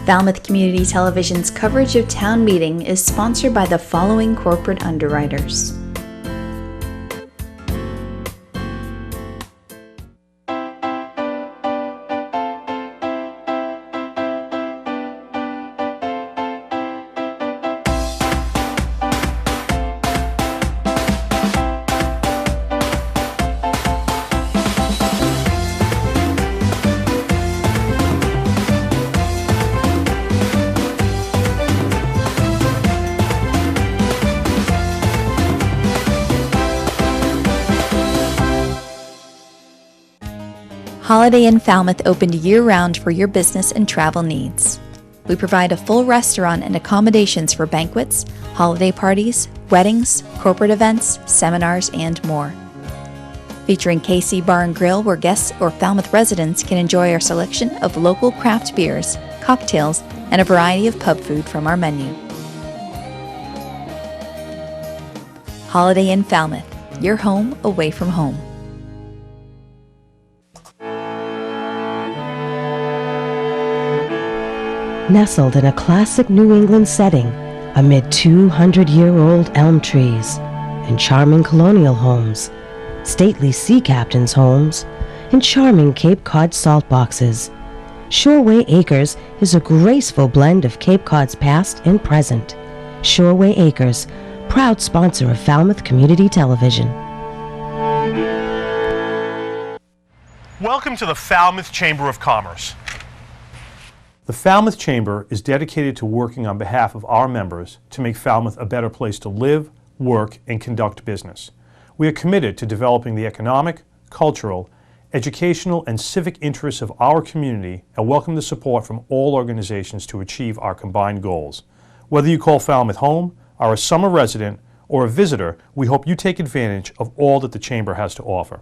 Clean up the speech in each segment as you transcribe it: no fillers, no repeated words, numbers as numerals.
Falmouth Community Television's coverage of town meeting is sponsored by the following corporate underwriters. Holiday Inn Falmouth opened year-round for your business and travel needs. We provide a full restaurant and accommodations for banquets, holiday parties, weddings, corporate events, seminars, and more. Featuring KC Bar and Grill, where guests or Falmouth residents can enjoy our selection of local craft beers, cocktails, and a variety of pub food from our menu. Holiday Inn Falmouth, your home away from home. Nestled in a classic New England setting, amid 200-year-old elm trees, and charming colonial homes, stately sea captains' homes, and charming Cape Cod salt boxes, Shoreway Acres is a graceful blend of Cape Cod's past and present. Shoreway Acres, proud sponsor of Falmouth Community Television. Welcome to the Falmouth Chamber of Commerce. The Falmouth Chamber is dedicated to working on behalf of our members to make Falmouth a better place to live, work, and conduct business. We are committed to developing the economic, cultural, educational, and civic interests of our community and welcome the support from all organizations to achieve our combined goals. Whether you call Falmouth home, are a summer resident, or a visitor, we hope you take advantage of all that the Chamber has to offer.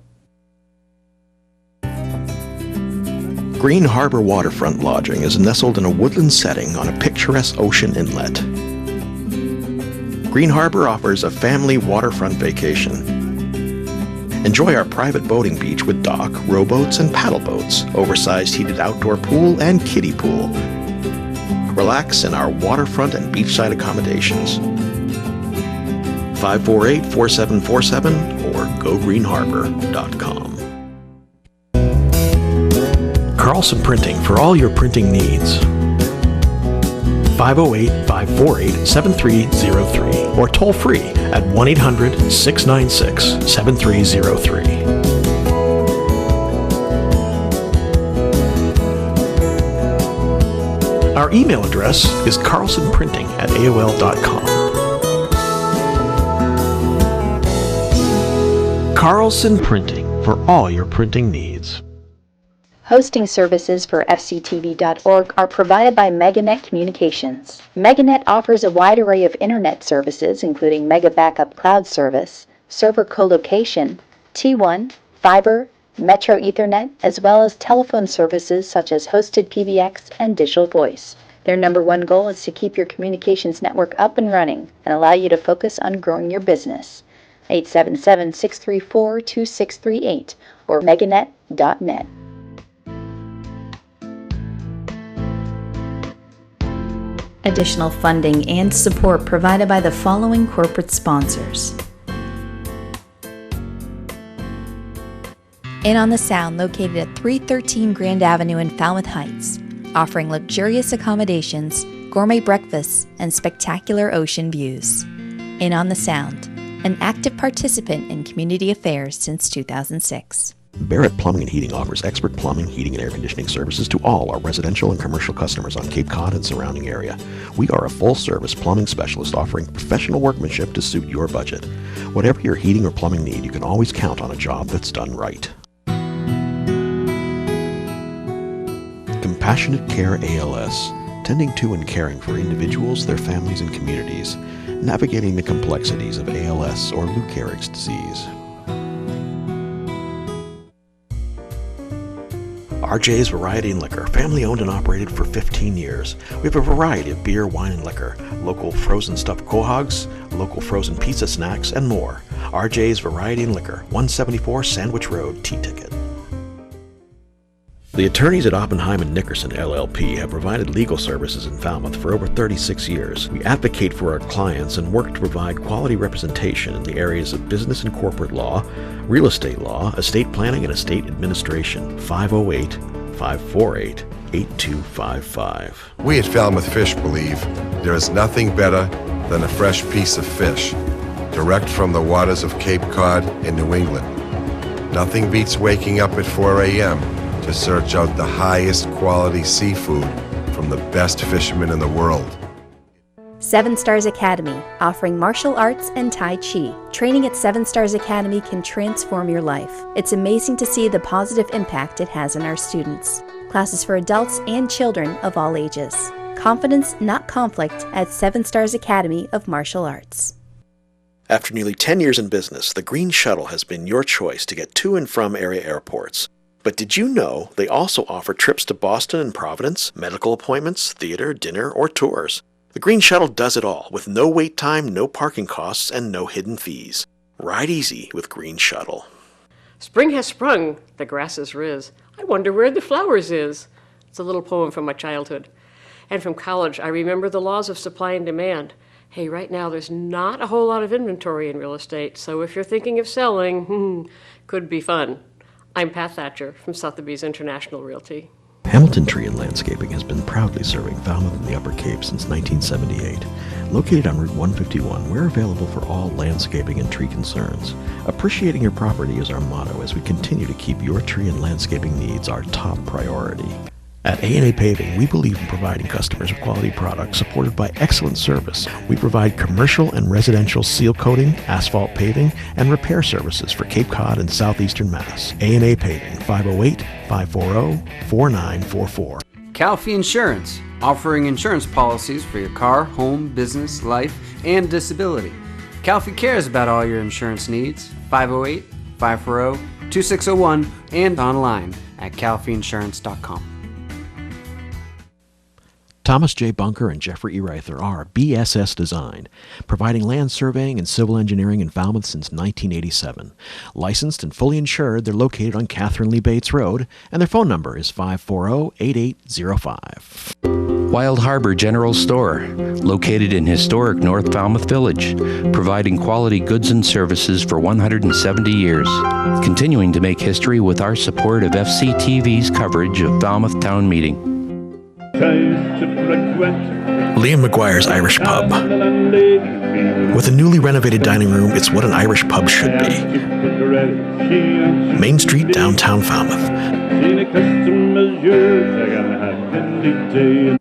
Green Harbor Waterfront Lodging is nestled in a woodland setting on a picturesque ocean inlet. Green Harbor offers a family waterfront vacation. Enjoy our private boating beach with dock, rowboats, and paddle boats, oversized heated outdoor pool, and kiddie pool. Relax in our waterfront and beachside accommodations. 548-4747 or gogreenharbor.com. Carlson Printing for all your printing needs. 508-548-7303 or toll free at 1-800-696-7303. Our email address is carlsonprinting@aol.com. Carlson Printing for all your printing needs. Hosting services for fctv.org are provided by MegaNet Communications. MegaNet offers a wide array of internet services, including Mega Backup Cloud Service, server co-location, T1, fiber, Metro Ethernet, as well as telephone services such as hosted PBX and digital voice. Their number one goal is to keep your communications network up and running and allow you to focus on growing your business. 877-634-2638 or meganet.net. Additional funding and support provided by the following corporate sponsors. Inn on the Sound, located at 313 Grand Avenue in Falmouth Heights, offering luxurious accommodations, gourmet breakfasts, and spectacular ocean views. Inn on the Sound, an active participant in community affairs since 2006. Barrett Plumbing and Heating offers expert plumbing, heating, and air conditioning services to all our residential and commercial customers on Cape Cod and surrounding area. We are a full-service plumbing specialist offering professional workmanship to suit your budget. Whatever your heating or plumbing need, you can always count on a job that's done right. Compassionate Care ALS, tending to and caring for individuals, their families, and communities, navigating the complexities of ALS or Lou Gehrig's disease. RJ's Variety and Liquor, family owned and operated for 15 years. We have a variety of beer, wine, and liquor, local frozen stuffed quahogs, local frozen pizza snacks, and more. RJ's Variety and Liquor, 174 Sandwich Road, T-Ticket. The attorneys at Oppenheim & Nickerson LLP have provided legal services in Falmouth for over 36 years. We advocate for our clients and work to provide quality representation in the areas of business and corporate law, real estate law, estate planning, and estate administration. 508-548-8255. We at Falmouth Fish believe there is nothing better than a fresh piece of fish, direct from the waters of Cape Cod in New England. Nothing beats waking up at 4 a.m. to search out the highest quality seafood from the best fishermen in the world. 7 Stars Academy, offering martial arts and Tai Chi. Training at 7 Stars Academy can transform your life. It's amazing to see the positive impact it has on our students. Classes for adults and children of all ages. Confidence, not conflict, at 7 Stars Academy of Martial Arts. After nearly 10 years in business, the Green Shuttle has been your choice to get to and from area airports. But did you know they also offer trips to Boston and Providence, medical appointments, theater, dinner, or tours? The Green Shuttle does it all, with no wait time, no parking costs, and no hidden fees. Ride easy with Green Shuttle. Spring has sprung, the grass is riz. I wonder where the flowers is. It's a little poem from my childhood. And from college, I remember the laws of supply and demand. Hey, right now there's not a whole lot of inventory in real estate, so if you're thinking of selling, could be fun. I'm Pat Thatcher from Sotheby's International Realty. Hamilton Tree and Landscaping has been proudly serving Falmouth and the Upper Cape since 1978. Located on Route 151, we're available for all landscaping and tree concerns. Appreciating your property is our motto as we continue to keep your tree and landscaping needs our top priority. At A&A Paving, we believe in providing customers with quality products supported by excellent service. We provide commercial and residential seal coating, asphalt paving, and repair services for Cape Cod and southeastern Mass. A&A Paving, 508-540-4944. Calfee Insurance, offering insurance policies for your car, home, business, life, and disability. Calfee cares about all your insurance needs. 508-540-2601 and online at calfeeinsurance.com. Thomas J. Bunker and Jeffrey E. Reither are BSS Design, providing land surveying and civil engineering in Falmouth since 1987. Licensed and fully insured, they're located on Catherine Lee Bates Road, and their phone number is 540-8805. Wild Harbor General Store, located in historic North Falmouth Village, providing quality goods and services for 170 years. Continuing to make history with our support of FCTV's coverage of Falmouth Town Meeting. Liam McGuire's Irish Pub. With a newly renovated dining room, it's what an Irish pub should be. Main Street, downtown Falmouth.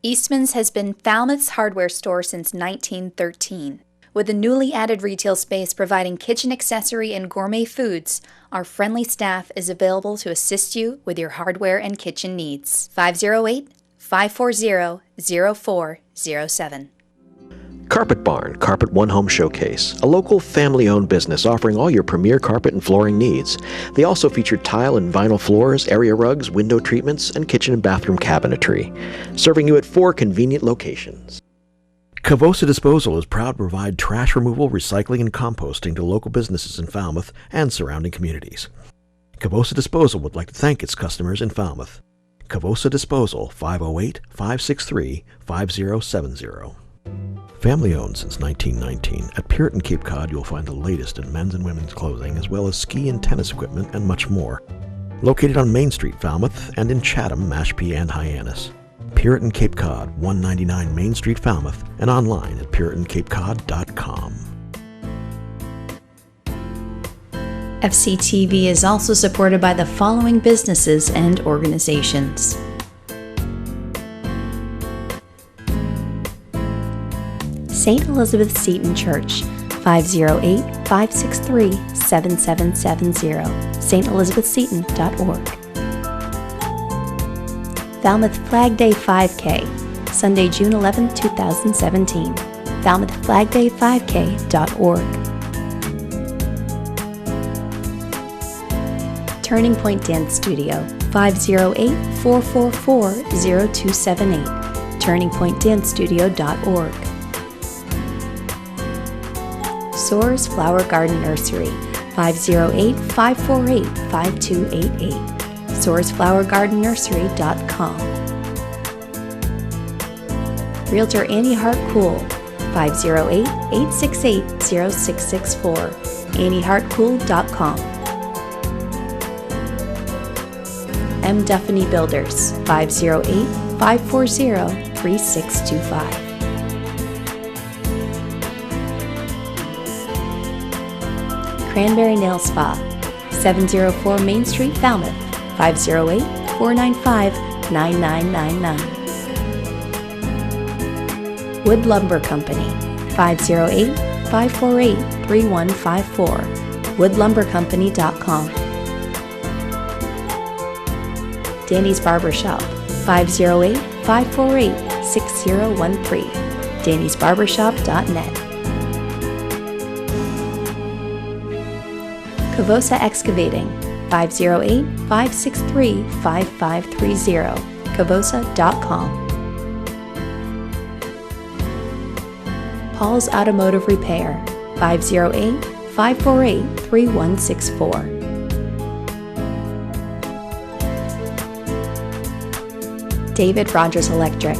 Eastman's has been Falmouth's hardware store since 1913. With a newly added retail space providing kitchen accessory and gourmet foods, our friendly staff is available to assist you with your hardware and kitchen needs. 508-540-0407. Carpet Barn, Carpet One Home Showcase, a local family-owned business offering all your premier carpet and flooring needs. They also feature tile and vinyl floors, area rugs, window treatments, and kitchen and bathroom cabinetry, serving you at 4 convenient locations. Cavosa Disposal is proud to provide trash removal, recycling, and composting to local businesses in Falmouth and surrounding communities. Cavosa Disposal would like to thank its customers in Falmouth. Cavosa Disposal, 508-563-5070. Family owned since 1919, at Puritan Cape Cod you'll find the latest in men's and women's clothing, as well as ski and tennis equipment and much more. Located on Main Street, Falmouth, and in Chatham, Mashpee, and Hyannis. Puritan Cape Cod, 199 Main Street, Falmouth, and online at puritanCapeCod.com. FCTV is also supported by the following businesses and organizations. St. Elizabeth Seton Church, 508-563-7770, stelizabethseton.org. Falmouth Flag Day 5K, Sunday, June 11, 2017, falmouthflagday5k.org. Turning Point Dance Studio, 508-444-0278, turningpointdancestudio.org. Soares Flower Garden Nursery, 508-548-5288, soarsflowergardennursery.com. Realtor Annie Hart Cool, 508-868-0664, anniehartcool.com. M. Duffany Builders, 508-540-3625. Cranberry Nail Spa, 704 Main Street, Falmouth, 508-495-9999. Wood Lumber Company, 508-548-3154, woodlumbercompany.com. Danny's Barber Shop, 508-548-6013, dannysbarbershop.net. Cavosa Excavating, 508-563-5530, cavosa.com. Paul's Automotive Repair, 508-548-3164. David Rogers Electric,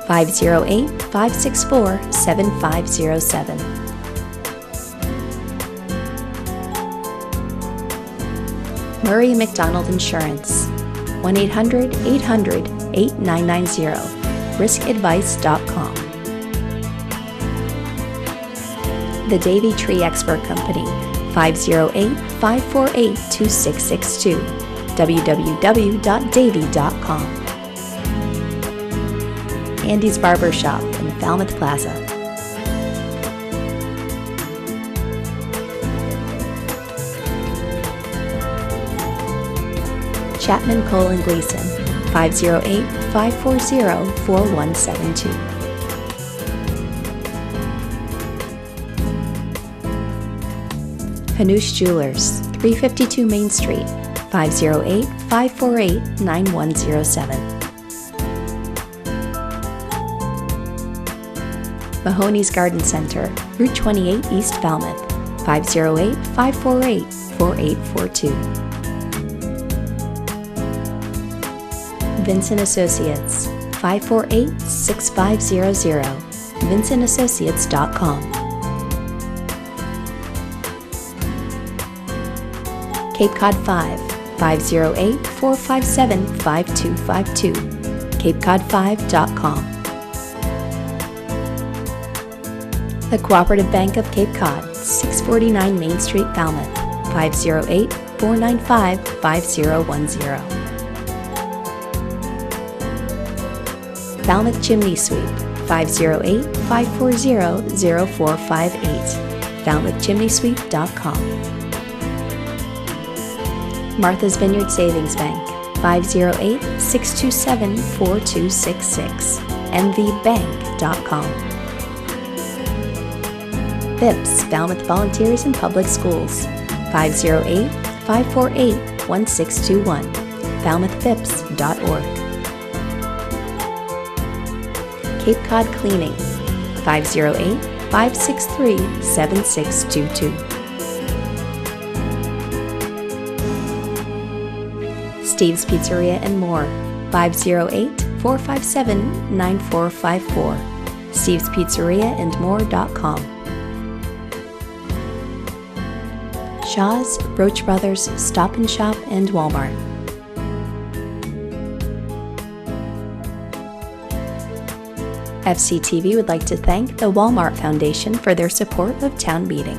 508-564-7507. Murray McDonald Insurance, 1-800-800-8990, riskadvice.com. The Davy Tree Expert Company, 508-548-2662, www.davy.com. Andy's Barber Shop in Falmouth Plaza. Chapman Cole and Gleason, 508-540-4172. Hanush Jewelers, 352 Main Street, 508-548-9107. Mahoney's Garden Center, Route 28 East Falmouth, 508-548-4842. Vincent Associates, 548-6500, vincentassociates.com. Cape Cod 5, 508-457-5252, capecod5.com. The Cooperative Bank of Cape Cod, 649 Main Street, Falmouth, 508-495-5010. Falmouth Chimney Sweep, 508-540-0458, falmouthchimneysweep.com. Martha's Vineyard Savings Bank, 508-627-4266, mvbank.com. FIPS, Falmouth Volunteers in Public Schools, 508-548-1621, falmouthfips.org. Cape Cod Cleaning, 508-563-7622. Steve's Pizzeria and More, 508-457-9454, stevespizzeria.andmore.com. Shaw's, Roach Brothers, Stop and Shop, and Walmart. FCTV would like to thank the Walmart Foundation for their support of Town Meeting.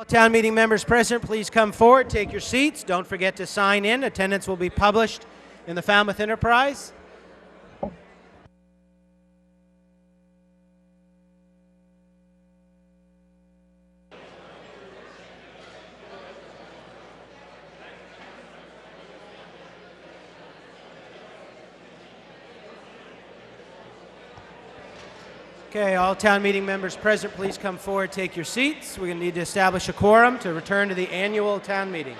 All town meeting members present, please come forward, take your seats. Don't forget to sign in. Attendance will be published in the Falmouth Enterprise. Okay, all town meeting members present, please come forward, take your seats. We're going to need to establish a quorum to return to the annual town meeting.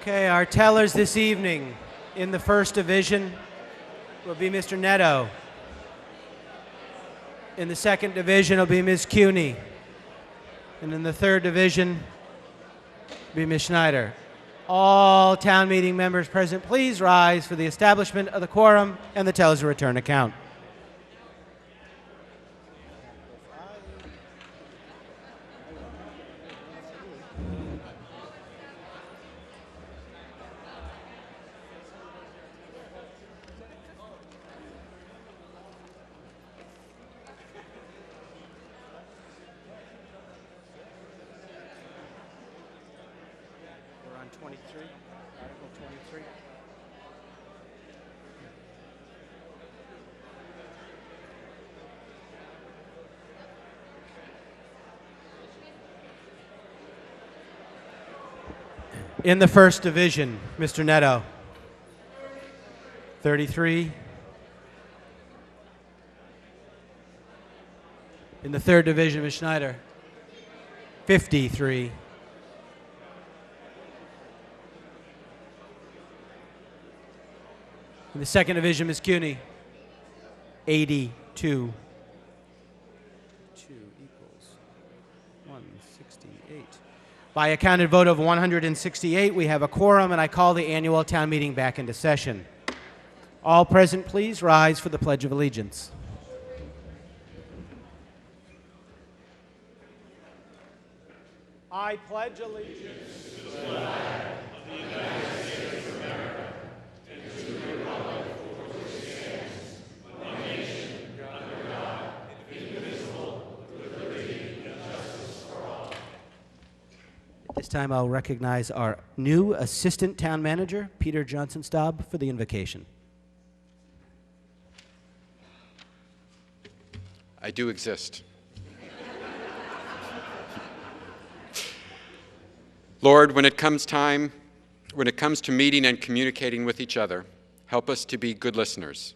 Okay, our tellers this evening in the first division will be Mr. Netto. In the second division will be Ms. Cuney. And in the third division will be Ms. Schneider. All town meeting members present, please rise for the establishment of the quorum and the tellers to return account. In the first division, Mr. Netto. 33. In the third division, Ms. Schneider. 53. In the second division, Ms. Cuney. 82. 2 equals 168. By a counted vote of 168, we have a quorum, and I call the annual town meeting back into session. All present, please rise for the Pledge of Allegiance. I pledge allegiance to the flag of the United States of America and to the republic for which it stands, one nation, under God, indivisible, with liberty and justice for all. At this time, I'll recognize our new Assistant Town Manager, Peter Johnson-Staub, for the invocation. I do exist. Lord, when it comes to meeting and communicating with each other, help us to be good listeners.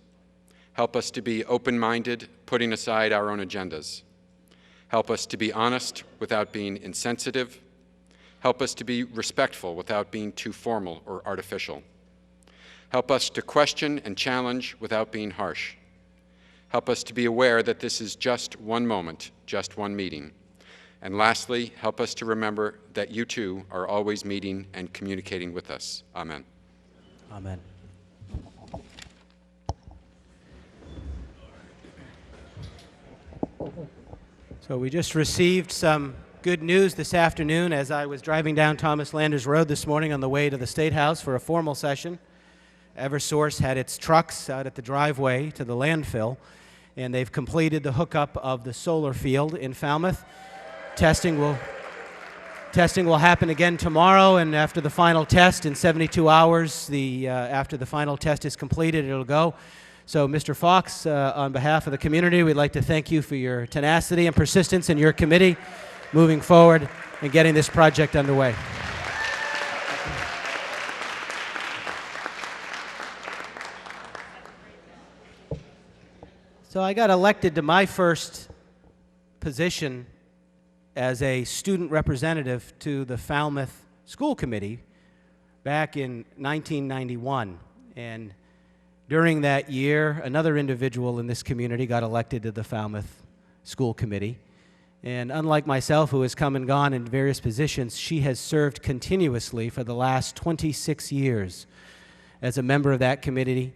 Help us to be open-minded, putting aside our own agendas. Help us to be honest without being insensitive. Help us to be respectful without being too formal or artificial. Help us to question and challenge without being harsh. Help us to be aware that this is just one moment, just one meeting. And lastly, help us to remember that you too are always meeting and communicating with us. Amen. Amen. So we just received some good news this afternoon as I was driving down Thomas Landers Road this morning on the way to the State House for a formal session. Eversource had its trucks out at the driveway to the landfill, and they've completed the hookup of the solar field in Falmouth. Testing will happen again tomorrow, and after the final test in 72 hours, after the final test is completed, it'll go. So, Mr. Fox, on behalf of the community, we'd like to thank you for your tenacity and persistence in your committee moving forward and getting this project underway. So I got elected to my first position as a student representative to the Falmouth School Committee back in 1991. And during that year, another individual in this community got elected to the Falmouth School Committee. And unlike myself, who has come and gone in various positions, she has served continuously for the last 26 years as a member of that committee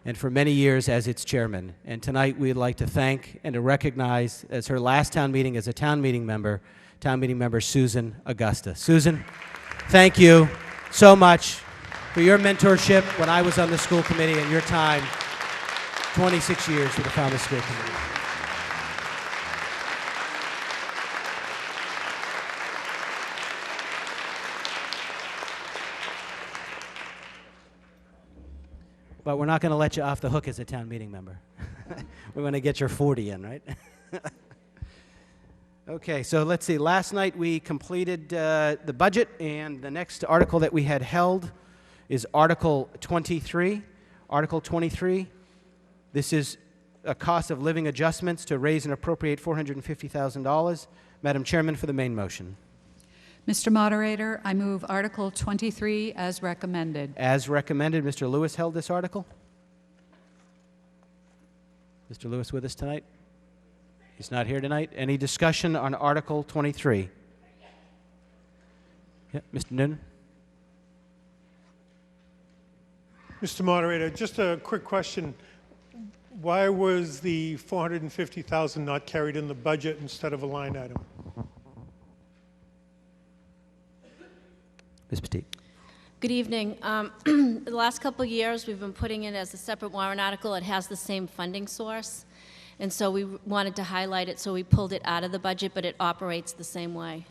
and for many years as its chairman. And tonight we'd like to thank and to recognize, as her last town meeting as a town meeting member Susan Augusta. Susan, thank you so much for your mentorship when I was on the school committee and your time, 26 years with the Falmouth School Committee. But we're not going to let you off the hook as a town meeting member. We're going to get your 40 in, right? Okay, so let's see. Last night we completed the budget, and the next article that we had held is Article 23. Article 23, this is a cost of living adjustments to raise and appropriate $450,000. Madam Chairman, for the main motion. Mr. Moderator, I move Article 23 as recommended. As recommended. Mr. Lewis held this article. Mr. Lewis with us tonight? He's not here tonight. Any discussion on Article 23? Yeah, Mr. Noonan? Mr. Moderator, just a quick question. Why was the $450,000 not carried in the budget instead of a line item? Ms. Petit. Good evening. The last couple of years, we've been putting it as a separate warrant article. It has the same funding source, and so we wanted to highlight it, so we pulled it out of the budget, but it operates the same way.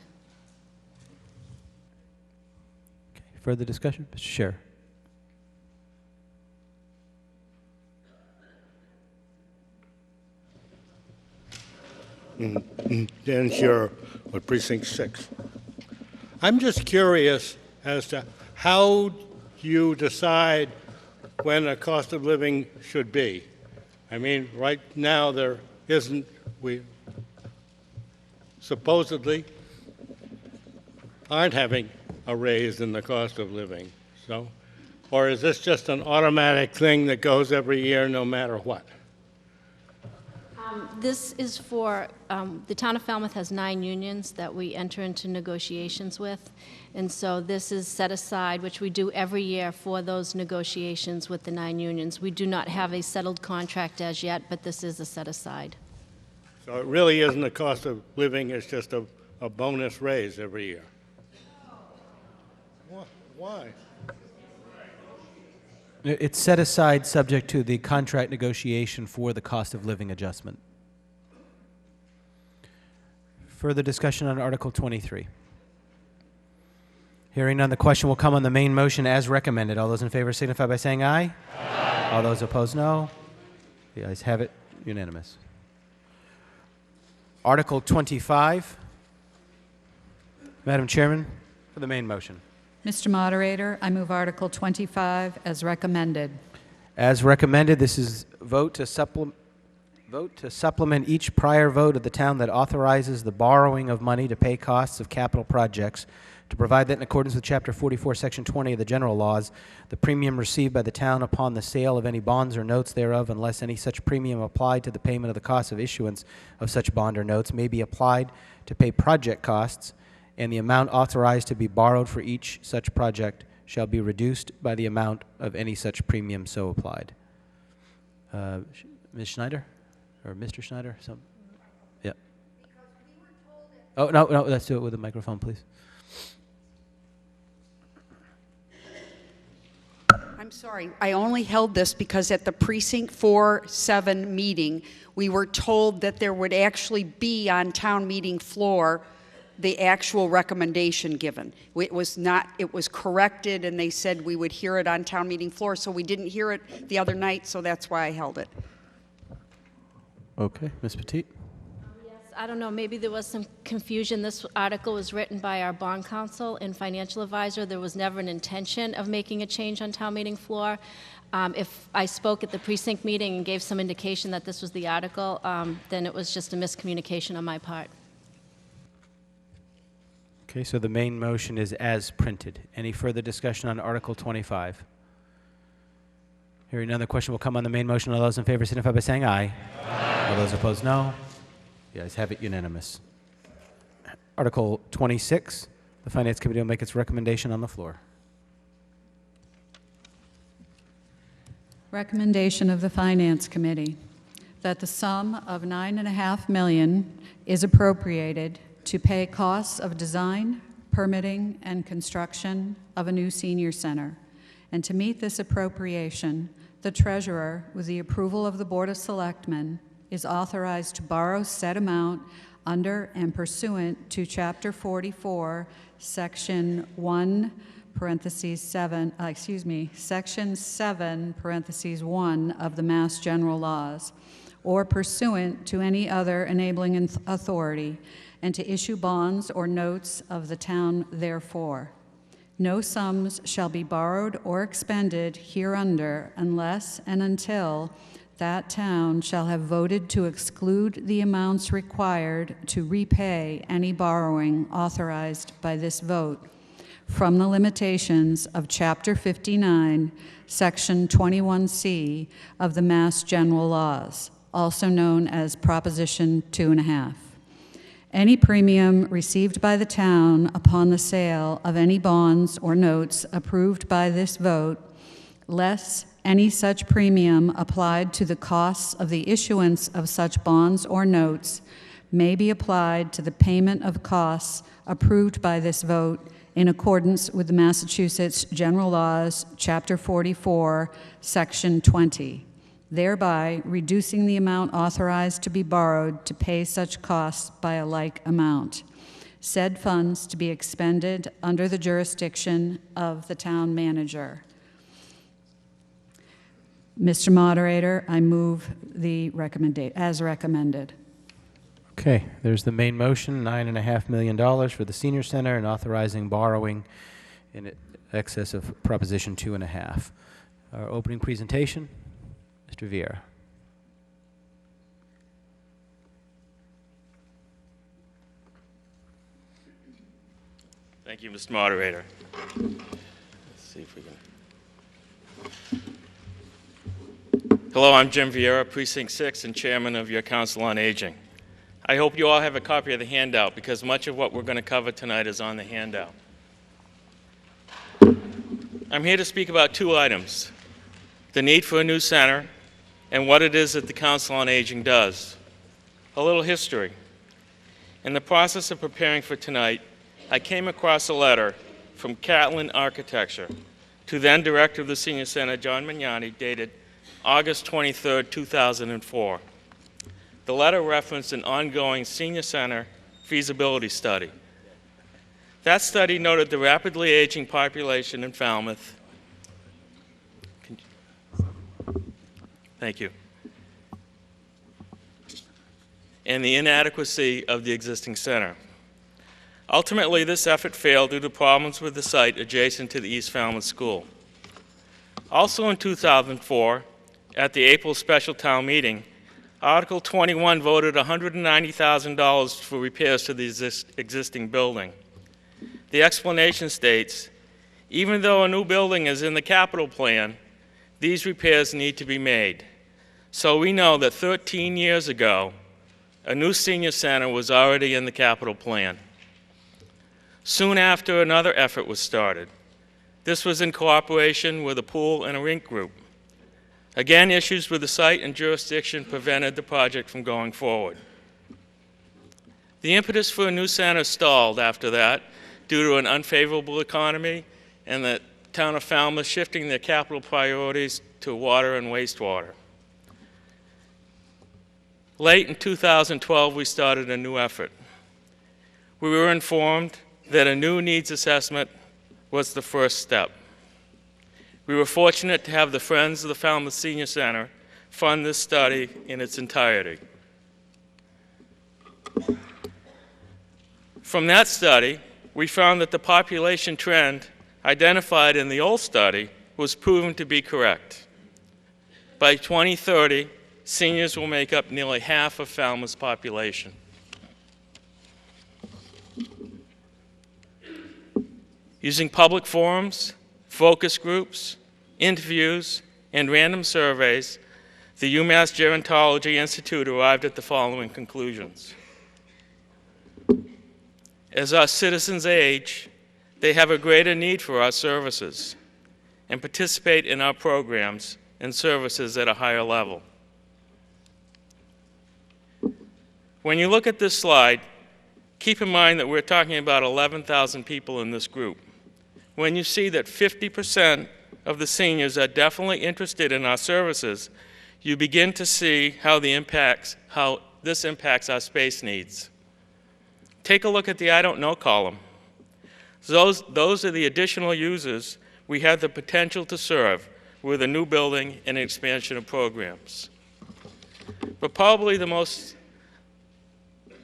Okay. Further discussion? Mr. Scherer. Dan Scherer with Precinct 6. I'm just curious as to how you decide when a cost of living should be. I mean, right now there isn't, we supposedly aren't having a raise in the cost of living. So, or is this just an automatic thing that goes every year no matter what? This is for, the town of Falmouth has 9 unions that we enter into negotiations with, and so this is set aside, which we do every year for those negotiations with the 9 unions. We do not have a settled contract as yet, but this is a set aside. So it really isn't a cost of living, it's just a bonus raise every year. Why? It's set aside subject to the contract negotiation for the cost of living adjustment. Further discussion on Article 23. Hearing none, the question will come on the main motion as recommended. All those in favor signify by saying aye. Aye. All those opposed, no. The ayes have it. Unanimous. Article 25. Madam Chairman, for the main motion. Mr. Moderator, I move Article 25 as recommended. As recommended, this is vote to supplement each prior vote of the town that authorizes the borrowing of money to pay costs of capital projects, to provide that in accordance with Chapter 44, Section 20 of the general laws, the premium received by the town upon the sale of any bonds or notes thereof, unless any such premium applied to the payment of the cost of issuance of such bond or notes, may be applied to pay project costs, and the amount authorized to be borrowed for each such project shall be reduced by the amount of any such premium so applied. Ms. Schneider? Or Mr. Schneider? Yeah. Oh, no, let's do it with the microphone, please. I'm sorry, I only held this because at the Precinct 4-7 meeting, we were told that there would actually be on town meeting floor the actual recommendation given. It was not, it was corrected, and they said we would hear it on town meeting floor, so we didn't hear it the other night, so that's why I held it. Okay, Ms. Petit. Yes, I don't know, maybe there was some confusion. This article was written by our bond counsel and financial advisor. There was never an intention of making a change on town meeting floor. If I spoke at the precinct meeting and gave some indication that this was the article, then it was just a miscommunication on my part. Okay, so the main motion is as printed. Any further discussion on Article 25? Hearing none, the question will come on the main motion. All those in favor signify by saying aye. Aye. All those opposed, no. The ayes have it, unanimous. Article 26, the Finance Committee will make its recommendation on the floor. Recommendation of the Finance Committee that the sum of $9.5 million is appropriated to pay costs of design, permitting, and construction of a new senior center. And to meet this appropriation, the Treasurer, with the approval of the Board of Selectmen, is authorized to borrow said amount under and pursuant to Chapter 44, Section 1, parentheses 7, Section 7, parentheses 1 of the Mass General Laws, or pursuant to any other enabling authority, and to issue bonds or notes of the town therefore. No sums shall be borrowed or expended hereunder unless and until that town shall have voted to exclude the amounts required to repay any borrowing authorized by this vote from the limitations of Chapter 59, Section 21C of the Mass General Laws, also known as Proposition 2.5. Any premium received by the town upon the sale of any bonds or notes approved by this vote, less any such premium applied to the costs of the issuance of such bonds or notes, may be applied to the payment of costs approved by this vote in accordance with the Massachusetts General Laws, Chapter 44, Section 20, thereby reducing the amount authorized to be borrowed to pay such costs by a like amount. Said funds to be expended under the jurisdiction of the town manager. Mr. Moderator, I move the as recommended. Okay, there's the main motion, $9.5 million for the senior center and authorizing borrowing in excess of Proposition 2.5. Our opening presentation, Mr. Vieira. Thank you, Mr. Moderator. Let's see if we can. Hello, I'm Jim Vieira, Precinct 6 and Chairman of your Council on Aging. I hope you all have a copy of the handout because much of what we're going to cover tonight is on the handout. I'm here to speak about two items: the need for a new center and what it is that the Council on Aging does. A little history. In the process of preparing for tonight, I came across a letter from Catlin Architecture to then Director of the Senior Center, John Mignani, dated August 23, 2004. The letter referenced an ongoing senior center feasibility study. That study noted the rapidly aging population in Falmouth. Thank you. And the inadequacy of the existing center. Ultimately, this effort failed due to problems with the site adjacent to the East Falmouth School. Also in 2004, at the April special town meeting, Article 21 voted $190,000 for repairs to the existing building. The explanation states, even though a new building is in the capital plan, these repairs need to be made. So we know that 13 years ago, a new senior center was already in the capital plan. Soon after, another effort was started. This was in cooperation with a pool and a rink group. Again, issues with the site and jurisdiction prevented the project from going forward. The impetus for a new center stalled after that due to an unfavorable economy and the town of Falmouth shifting their capital priorities to water and wastewater. Late in 2012, we started a new effort. We were informed that a new needs assessment was the first step. We were fortunate to have the Friends of the Falmouth Senior Center fund this study in its entirety. From that study, we found that the population trend identified in the old study was proven to be correct. By 2030, seniors will make up nearly half of Falmouth's population. Using public forums, focus groups, interviews, and random surveys, the UMass Gerontology Institute arrived at the following conclusions. As our citizens age, they have a greater need for our services and participate in our programs and services at a higher level. When you look at this slide, keep in mind that we're talking about 11,000 people in this group. When you see that 50% of the seniors are definitely interested in our services, you begin to see how this impacts our space needs. Take a look at the I don't know column. Those are the additional users we have the potential to serve with a new building and expansion of programs. But probably the most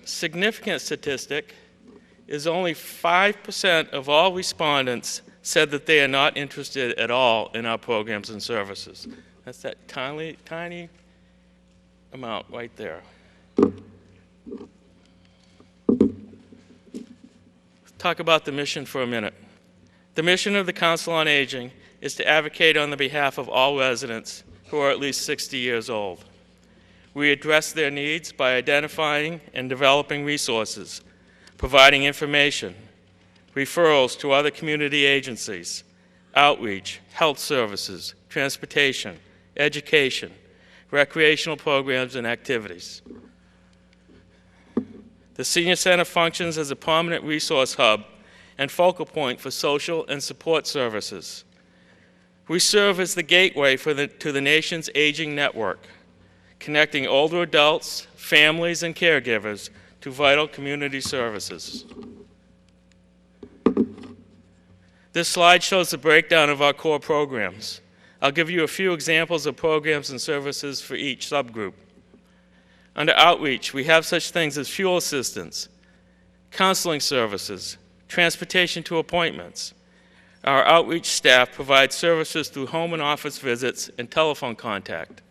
significant statistic is only 5% of all respondents said that they are not interested at all in our programs and services. That's that tiny, tiny amount right there. Talk about the mission for a minute. The mission of the Council on Aging is to advocate on the behalf of all residents who are at least 60 years old. We address their needs by identifying and developing resources, providing information, referrals to other community agencies, outreach, health services, transportation, education, recreational programs, and activities. The Senior Center functions as a prominent resource hub and focal point for social and support services. We serve as the gateway to the nation's aging network, connecting older adults, families, and caregivers to vital community services. This slide shows the breakdown of our core programs. I'll give you a few examples of programs and services for each subgroup. Under outreach, we have such things as fuel assistance, counseling services, transportation to appointments. Our outreach staff provides services through home and office visits and telephone contact.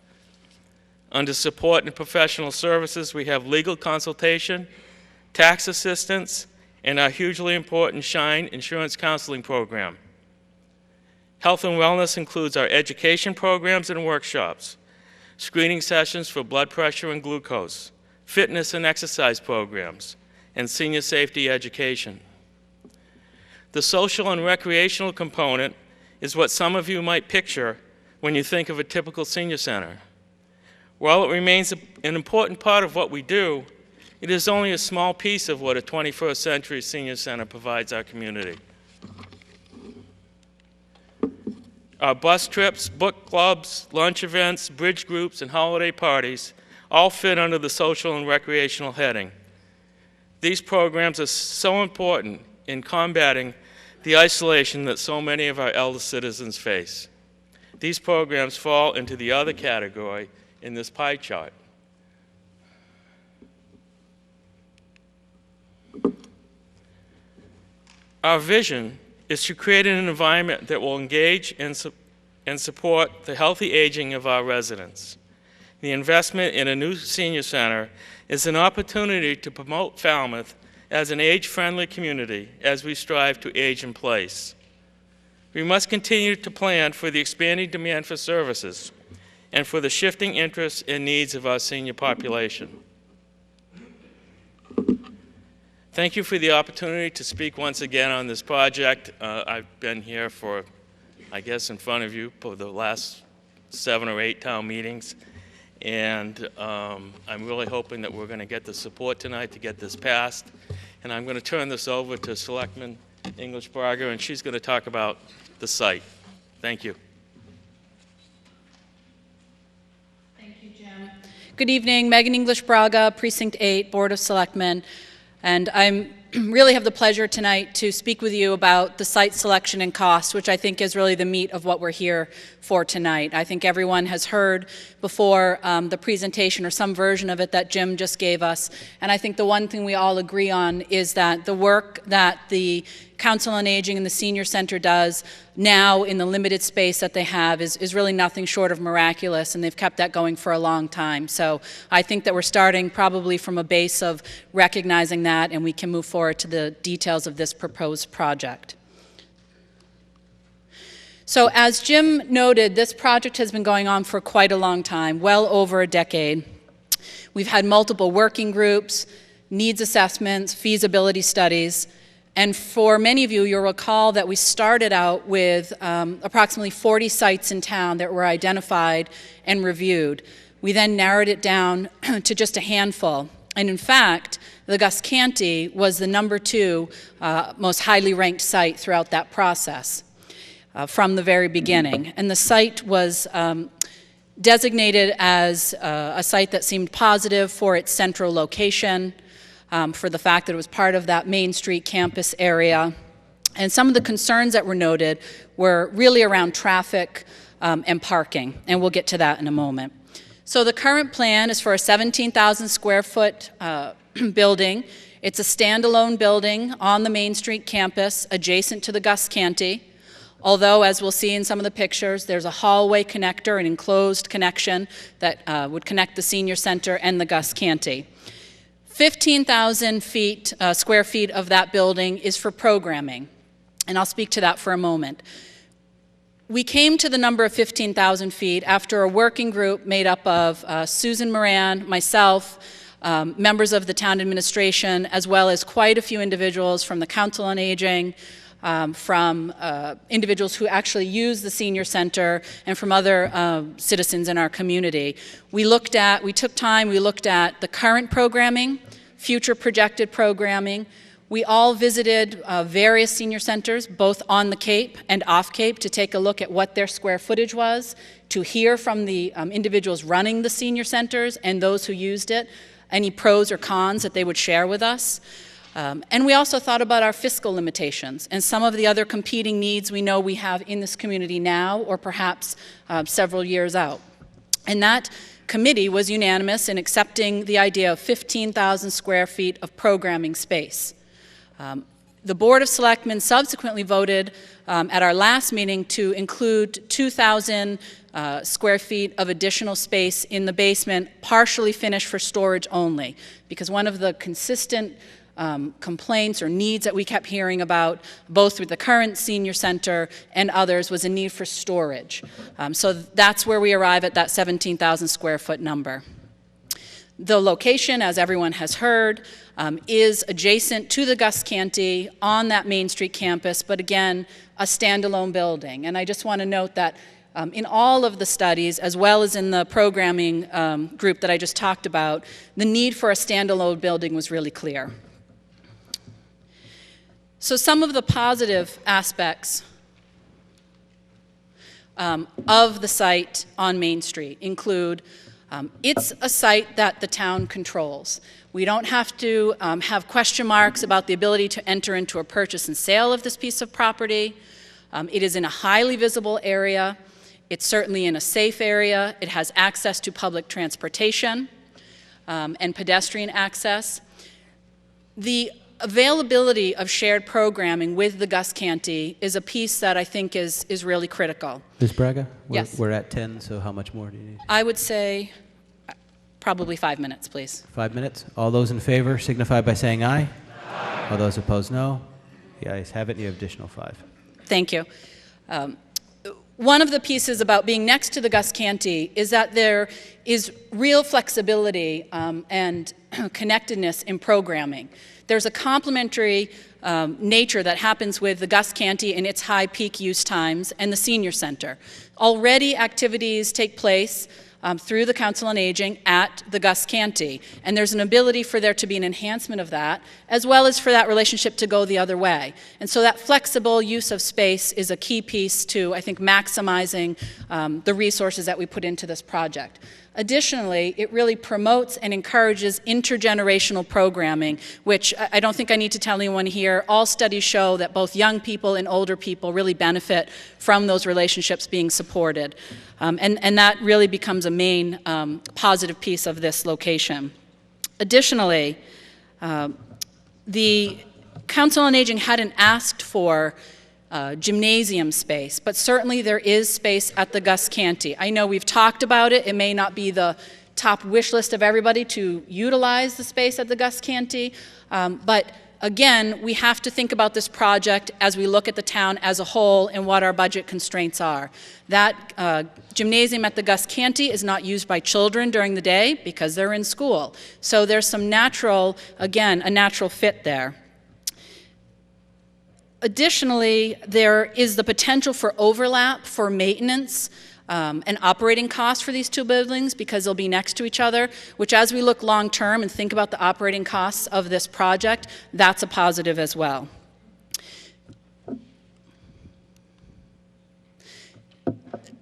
Under support and professional services, we have legal consultation, tax assistance, and our hugely important SHINE insurance counseling program. Health and wellness includes our education programs and workshops, screening sessions for blood pressure and glucose, fitness and exercise programs, and senior safety education. The social and recreational component is what some of you might picture when you think of a typical senior center. While it remains an important part of what we do, it is only a small piece of what a 21st century senior center provides our community. Our bus trips, book clubs, lunch events, bridge groups, and holiday parties all fit under the social and recreational heading. These programs are so important in combating the isolation that so many of our elder citizens face. These programs fall into the other category in this pie chart. Our vision is to create an environment that will engage and support the healthy aging of our residents. The investment in a new senior center is an opportunity to promote Falmouth as an age-friendly community as we strive to age in place. We must continue to plan for the expanding demand for services and for the shifting interests and needs of our senior population. Thank you for the opportunity to speak once again on this project. I've been here for, I guess, in front of you for the last 7 or 8 town meetings, and I'm really hoping that we're going to get the support tonight to get this passed. And I'm going to turn this over to Selectman English Braga, and she's going to talk about the site. Thank you. Thank you, Jim. Good evening, Megan English Braga, Precinct 8, Board of Selectmen. And I really have the pleasure tonight to speak with you about the site selection and cost, which I think is really the meat of what we're here for tonight. I think everyone has heard before the presentation or some version of it that Jim just gave us. And I think the one thing we all agree on is that the work that the Council on Aging and the Senior Center does now in the limited space that they have is really nothing short of miraculous, and they've kept that going for a long time. So I think that we're starting probably from a base of recognizing that, and we can move forward to the details of this proposed project. So as Jim noted, this project has been going on for quite a long time, well over a decade. We've had multiple working groups, needs assessments, feasibility studies, and for many of you, you'll recall that we started out with approximately 40 sites in town that were identified and reviewed. We then narrowed it down to just a handful. And in fact, the Gus Canty was the #2 most highly ranked site throughout that process from the very beginning. And the site was designated as a site that seemed positive for its central location, for the fact that it was part of that Main Street campus area. And some of the concerns that were noted were really around traffic and parking, and we'll get to that in a moment. So the current plan is for a 17,000 square foot building. It's a standalone building on the Main Street campus adjacent to the Gus Canty. Although, as we'll see in some of the pictures, there's a hallway connector, an enclosed connection that would connect the senior center and the Gus Canty. 15,000 square feet of that building is for programming, and I'll speak to that for a moment. We came to the number of 15,000 feet after a working group made up of Susan Moran, myself, members of the town administration, as well as quite a few individuals from the Council on Aging, from individuals who actually use the senior center, and from other citizens in our community. We looked at the current programming, future projected programming. We all visited various senior centers, both on the Cape and off Cape, to take a look at what their square footage was, to hear from the individuals running the senior centers and those who used it, any pros or cons that they would share with us. And we also thought about our fiscal limitations and some of the other competing needs we know we have in this community now, or perhaps several years out. And that committee was unanimous in accepting the idea of 15,000 square feet of programming space. The Board of Selectmen subsequently voted at our last meeting to include 2,000 square feet of additional space in the basement, partially finished for storage only, because one of the consistent complaints or needs that we kept hearing about, both with the current senior center and others, was a need for storage. So that's where we arrive at that 17,000 square foot number. The location, as everyone has heard, is adjacent to the Gus Canty on that Main Street campus, but again, a standalone building. And I just want to note that in all of the studies, as well as in the programming group that I just talked about, the need for a standalone building was really clear. So some of the positive aspects of the site on Main Street include it's a site that the town controls. We don't have to have question marks about the ability to enter into a purchase and sale of this piece of property. It is in a highly visible area. It's certainly in a safe area. It has access to public transportation and pedestrian access. The availability of shared programming with the Gus Canty is a piece that I think is really critical. Ms. Braga? Yes. We're at 10, so how much more do you need? I would say probably 5 minutes, please. 5 minutes. All those in favor signify by saying aye. Aye. All those opposed, no. The ayes have it. You have additional 5. Thank you. One of the pieces about being next to the Gus Canty is that there is real flexibility and connectedness in programming. There's a complementary nature that happens with the Gus Canty and its high peak use times and the senior center. Already activities take place through the Council on Aging at the Gus Canty, and there's an ability for there to be an enhancement of that, as well as for that relationship to go the other way. And so that flexible use of space is a key piece to, I think, maximizing the resources that we put into this project. Additionally, it really promotes and encourages intergenerational programming, which I don't think I need to tell anyone here. All studies show that both young people and older people really benefit from those relationships being supported. And that really becomes a main positive piece of this location. Additionally, the Council on Aging hadn't asked for gymnasium space, but certainly there is space at the Gus Canty. I know we've talked about it. It may not be the top wish list of everybody to utilize the space at the Gus Canty, but Again, we have to think about this project as we look at the town as a whole and what our budget constraints are. That gymnasium at the Gus Canty is not used by children during the day because they're in school. So there's some natural, again, a natural fit there. Additionally, there is the potential for overlap for maintenance and operating costs for these two buildings because they'll be next to each other, which as we look long term and think about the operating costs of this project, that's a positive as well.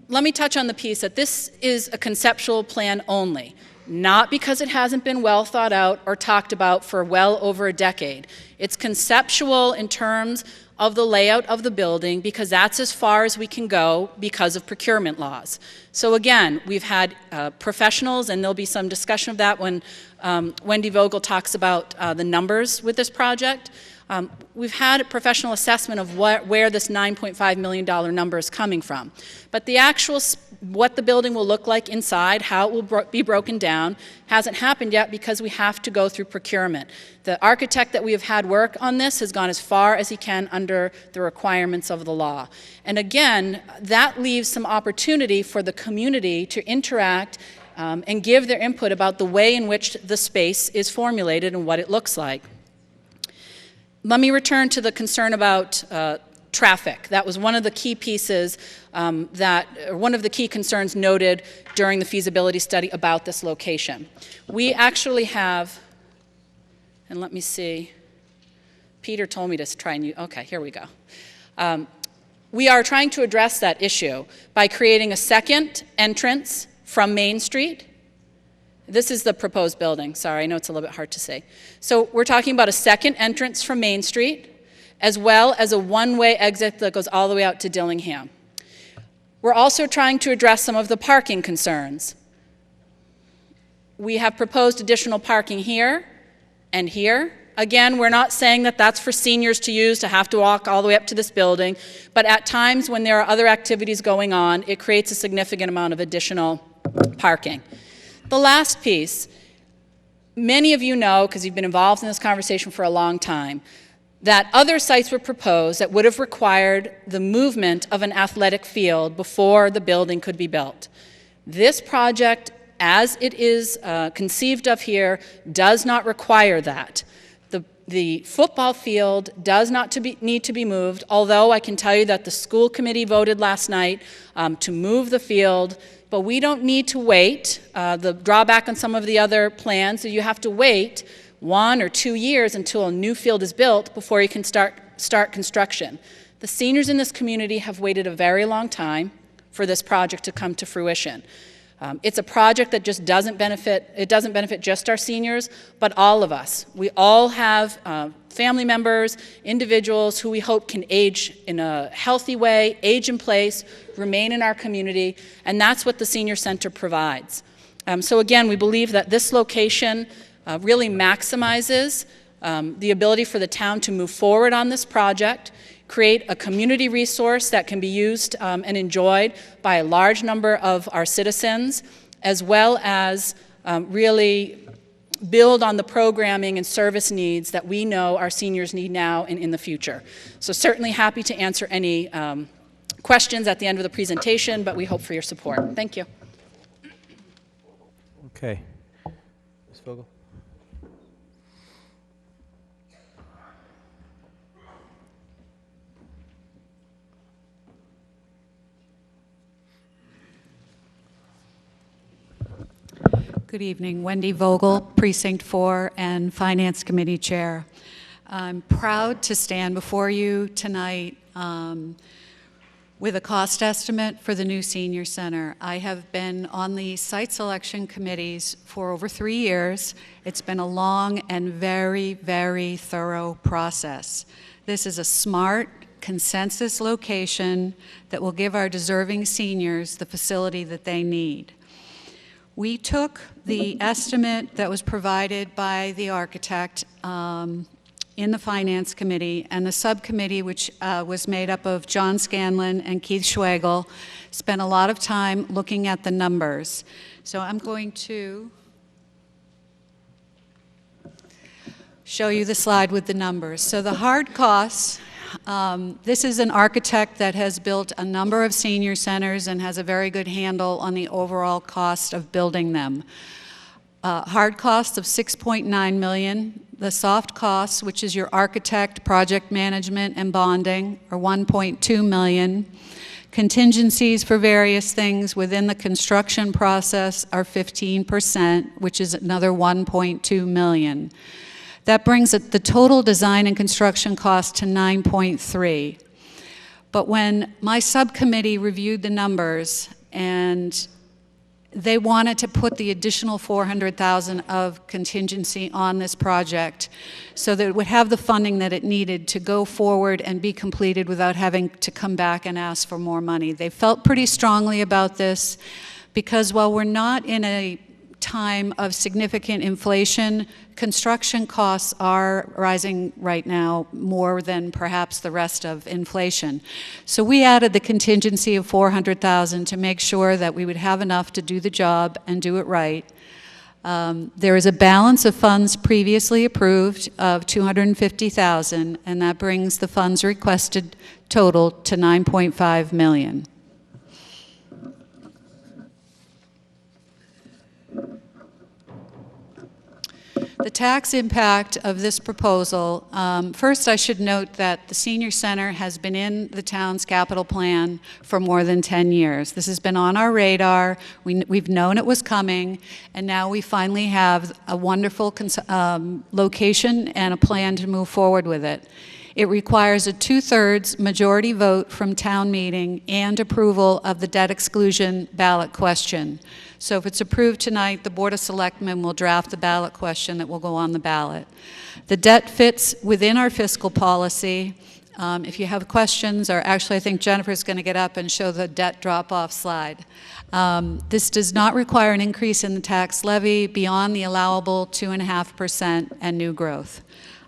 Let me touch on the piece that this is a conceptual plan only, not because it hasn't been well thought out or talked about for well over a decade. It's conceptual in terms of the layout of the building because that's as far as we can go because of procurement laws. So again, we've had professionals, and there'll be some discussion of that when Wendy Vogel talks about the numbers with this project. We've had a professional assessment of where this $9.5 million number is coming from. But the actual, what the building will look like inside, how it will be broken down, hasn't happened yet because we have to go through procurement. The architect that we have had work on this has gone as far as he can under the requirements of the law. And again, that leaves some opportunity for the community to interact and give their input about the way in which the space is formulated and what it looks like. Let me return to the concern about traffic. That was one of the key pieces one of the key concerns noted during the feasibility study about this location. We actually have, and let me see, Peter told me to try and use, okay, here we go. We are trying to address that issue by creating a second entrance from Main Street. This is the proposed building. Sorry, I know it's a little bit hard to say. So we're talking about a second entrance from Main Street, as well as a one-way exit that goes all the way out to Dillingham. We're also trying to address some of the parking concerns. We have proposed additional parking here and here. Again, we're not saying that that's for seniors to use, to have to walk all the way up to this building, but at times when there are other activities going on, it creates a significant amount of additional parking. The last piece, many of you know, because you've been involved in this conversation for a long time, that other sites were proposed that would have required the movement of an athletic field before the building could be built. This project, as it is conceived of here, does not require that. The football field does not need to be moved, although I can tell you that the school committee voted last night to move the field. But we don't need to wait. The drawback on some of the other plans is you have to wait 1 or 2 years until a new field is built before you can start construction. The seniors in this community have waited a very long time for this project to come to fruition. It's a project that just doesn't benefit just our seniors, but all of us. We all have family members, individuals who we hope can age in a healthy way, age in place, remain in our community, and that's what the Senior Center provides. So again, we believe that this location really maximizes the ability for the town to move forward on this project, create a community resource that can be used and enjoyed by a large number of our citizens, as well as really build on the programming and service needs that we know our seniors need now and in the future. So certainly happy to answer any questions at the end of the presentation, but we hope for your support. Thank you. Okay. Ms. Vogel? Good evening. Wendy Vogel, Precinct 4 and Finance Committee Chair. I'm proud to stand before you tonight with a cost estimate for the new senior center. I have been on the site selection committees for over 3 years. It's been a long and very, very thorough process. This is a smart, consensus location that will give our deserving seniors the facility that they need. We took the estimate that was provided by the architect in the Finance Committee, and the subcommittee, which was made up of John Scanlon and Keith Schwagel, spent a lot of time looking at the numbers. So I'm going to show you the slide with the numbers. So the hard costs, this is an architect that has built a number of senior centers and has a very good handle on the overall cost of building them. Hard costs of $6.9 million. The soft costs, which is your architect, project management, and bonding, are $1.2 million. Contingencies for various things within the construction process are 15%, which is another $1.2 million. That brings the total design and construction cost to $9.3. But when my subcommittee reviewed the numbers and they wanted to put the additional $400,000 of contingency on this project so that it would have the funding that it needed to go forward and be completed without having to come back and ask for more money. They felt pretty strongly about this because while we're not in a time of significant inflation, construction costs are rising right now more than perhaps the rest of inflation. So we added the contingency of $400,000 to make sure that we would have enough to do the job and do it right. There is a balance of funds previously approved of $250,000, and that brings the funds requested total to $9.5 million. The tax impact of this proposal, first I should note that the senior center has been in the town's capital plan for more than 10 years. This has been on our radar. We've known it was coming, and now we finally have a wonderful location and a plan to move forward with it. It requires a 2/3 majority vote from town meeting and approval of the debt exclusion ballot question. So if it's approved tonight, the Board of Selectmen will draft the ballot question that will go on the ballot. The debt fits within our fiscal policy. If you have questions, or actually I think Jennifer's going to get up and show the debt drop-off slide. This does not require an increase in the tax levy beyond the allowable 2.5% and new growth.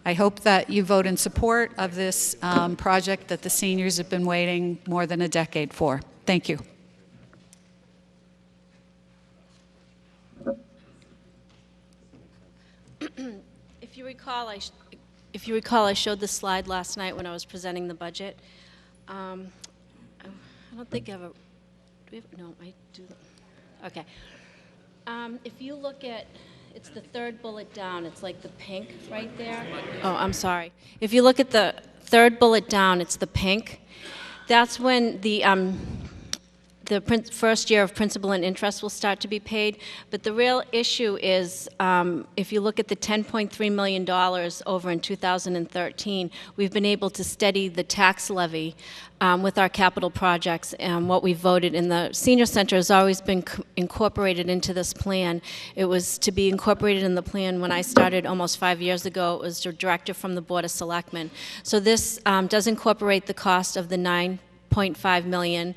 I hope that you vote in support of this project that the seniors have been waiting more than a decade for. Thank you. If you recall, I showed this slide last night when I was presenting the budget. I don't think I have a. Do we have, no, I do. Okay. If you look at, it's the third bullet down. It's like the pink right there. Oh, I'm sorry. If you look at the third bullet down, it's the pink. That's when the first year of principal and interest will start to be paid. But the real issue is, if you look at the $10.3 million over in 2013, we've been able to steady the tax levy with our capital projects, and what we voted in the senior center has always been incorporated into this plan. It was to be incorporated in the plan when I started almost 5 years ago. It was a directive from the Board of Selectmen. So this does incorporate the cost of the $9.5 million.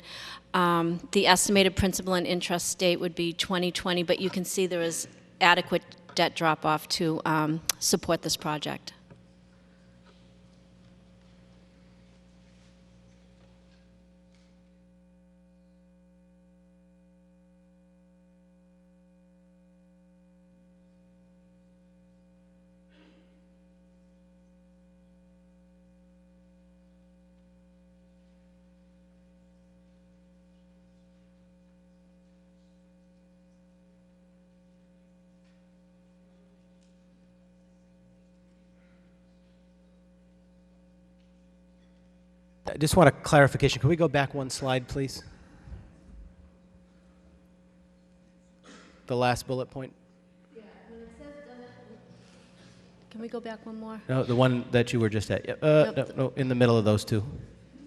The estimated principal and interest date would be 2020, but you can see there is adequate debt drop-off to support this project. I just want a clarification. Can we go back one slide, please? The last bullet point. Can we go back one more? No, the one that you were just at. No, in the middle of those two.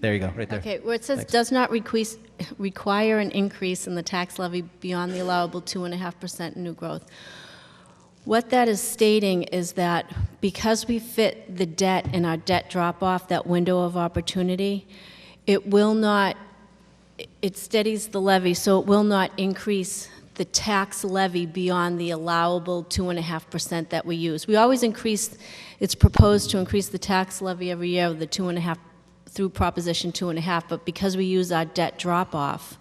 There you go, right there. Okay, where it says Thanks. does not require an increase in the tax levy beyond the allowable 2.5% new growth. What that is stating is that because we fit the debt in our debt drop-off, that window of opportunity, it steadies the levy, so it will not increase the tax levy beyond the allowable 2.5% that we use. We always it's proposed to increase the tax levy every year with the 2.5 through Proposition 2.5, but because we use our debt drop-off,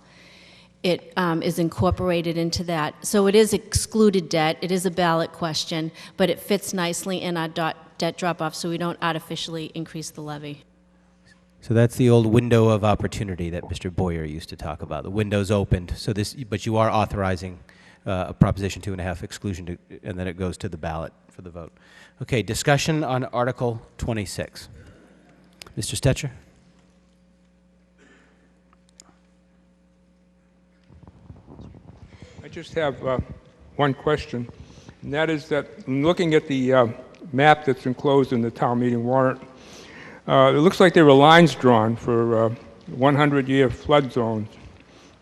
it is incorporated into that. So it is excluded debt, it is a ballot question, but it fits nicely in our debt drop-off so we don't artificially increase the levy. So that's the old window of opportunity that Mr. Boyer used to talk about. The window's opened, so this, but you are authorizing a Proposition 2.5 exclusion, and then it goes to the ballot for the vote. Okay, discussion on Article 26. Mr. Stetcher? I just have one question, and that is that in looking at the map that's enclosed in the town meeting warrant, it looks like there were lines drawn for 100-year flood zones.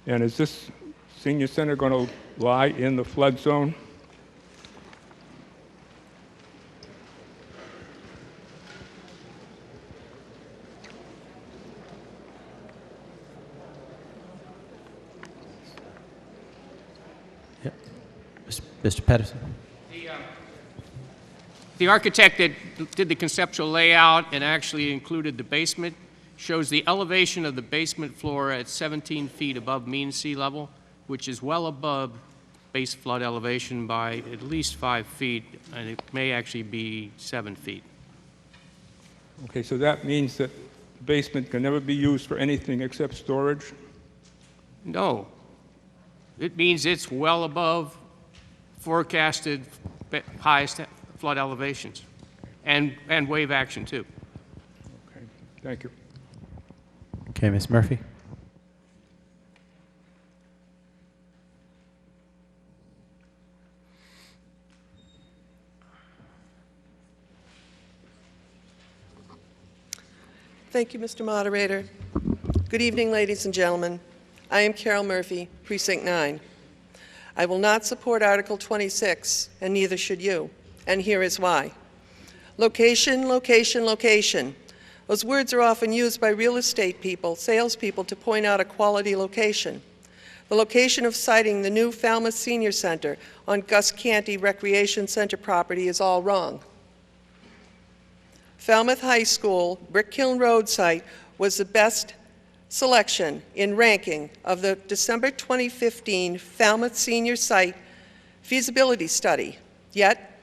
And is this senior center going to lie in the flood zone? Mr. Pedersen? The architect that did the conceptual layout and actually included the basement shows the elevation of the basement floor at 17 feet above mean sea level, which is well above base flood elevation by at least 5 feet, and it may actually be 7 feet. Okay, so that means that the basement can never be used for anything except storage? No. It means it's well above forecasted highest flood elevations and wave action too. Okay, thank you. Okay, Ms. Murphy? Thank you, Mr. Moderator. Good evening, ladies and gentlemen. I am Carol Murphy, Precinct 9. I will not support Article 26, and neither should you, and here is why. Location, location, location. Those words are often used by real estate people, salespeople, to point out a quality location. The location of siting the new Falmouth Senior Center on Gus Canty Recreation Center property is all wrong. Falmouth High School, Brick Hill Road site was the best selection in ranking of the December 2015 Falmouth Senior Site feasibility study. Yet,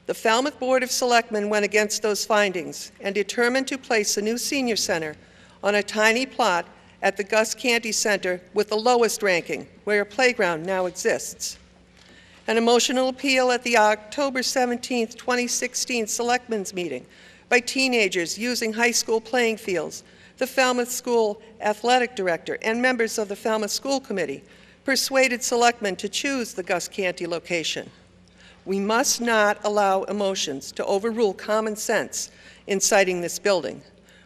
the Falmouth Board of Selectmen went against those findings and determined to place a new senior center on a tiny plot at the Gus Canty Center with the lowest ranking, where a playground now exists. An emotional appeal at the October 17, 2016 Selectmen's meeting by teenagers using high school playing fields, the Falmouth School Athletic Director and members of the Falmouth School Committee persuaded selectmen to choose the Gus Canty location. We must not allow emotions to overrule common sense in citing this building.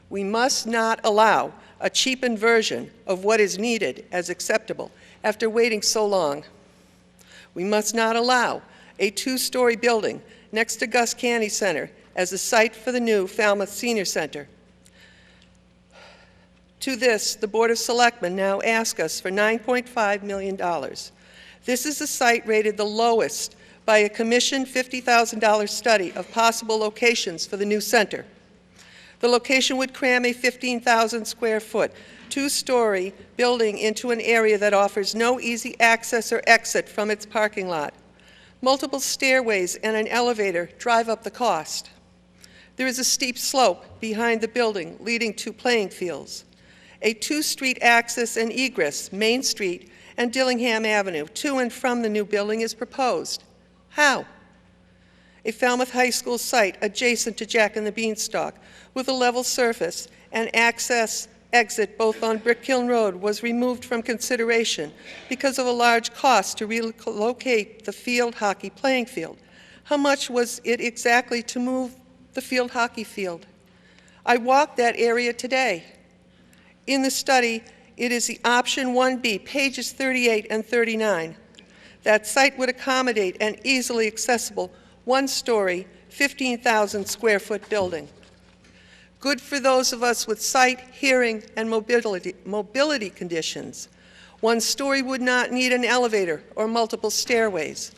We must not allow a cheapened version of what is needed as acceptable after waiting so long. We must not allow a two-story building next to Gus Canty Center as a site for the new Falmouth Senior Center. To this, the Board of Selectmen now ask us for $9.5 million. This is a site rated the lowest by a commissioned $50,000 study of possible locations for the new center. The location would cram a 15,000 square foot, two-story building into an area that offers no easy access or exit from its parking lot. Multiple stairways and an elevator drive up the cost. There is a steep slope behind the building leading to playing fields. A two-street access and egress, Main Street and Dillingham Avenue, to and from the new building is proposed. How? A Falmouth High School site adjacent to Jack and the Beanstalk with a level surface and access exit both on Brick Hill Road was removed from consideration because of a large cost to relocate the field hockey playing field. How much was it exactly to move the field hockey field? I walked that area today. In the study, it is the option 1B, pages 38 and 39. That site would accommodate an easily accessible one-story, 15,000 square foot building. Good for those of us with sight, hearing, and mobility conditions. One story would not need an elevator or multiple stairways.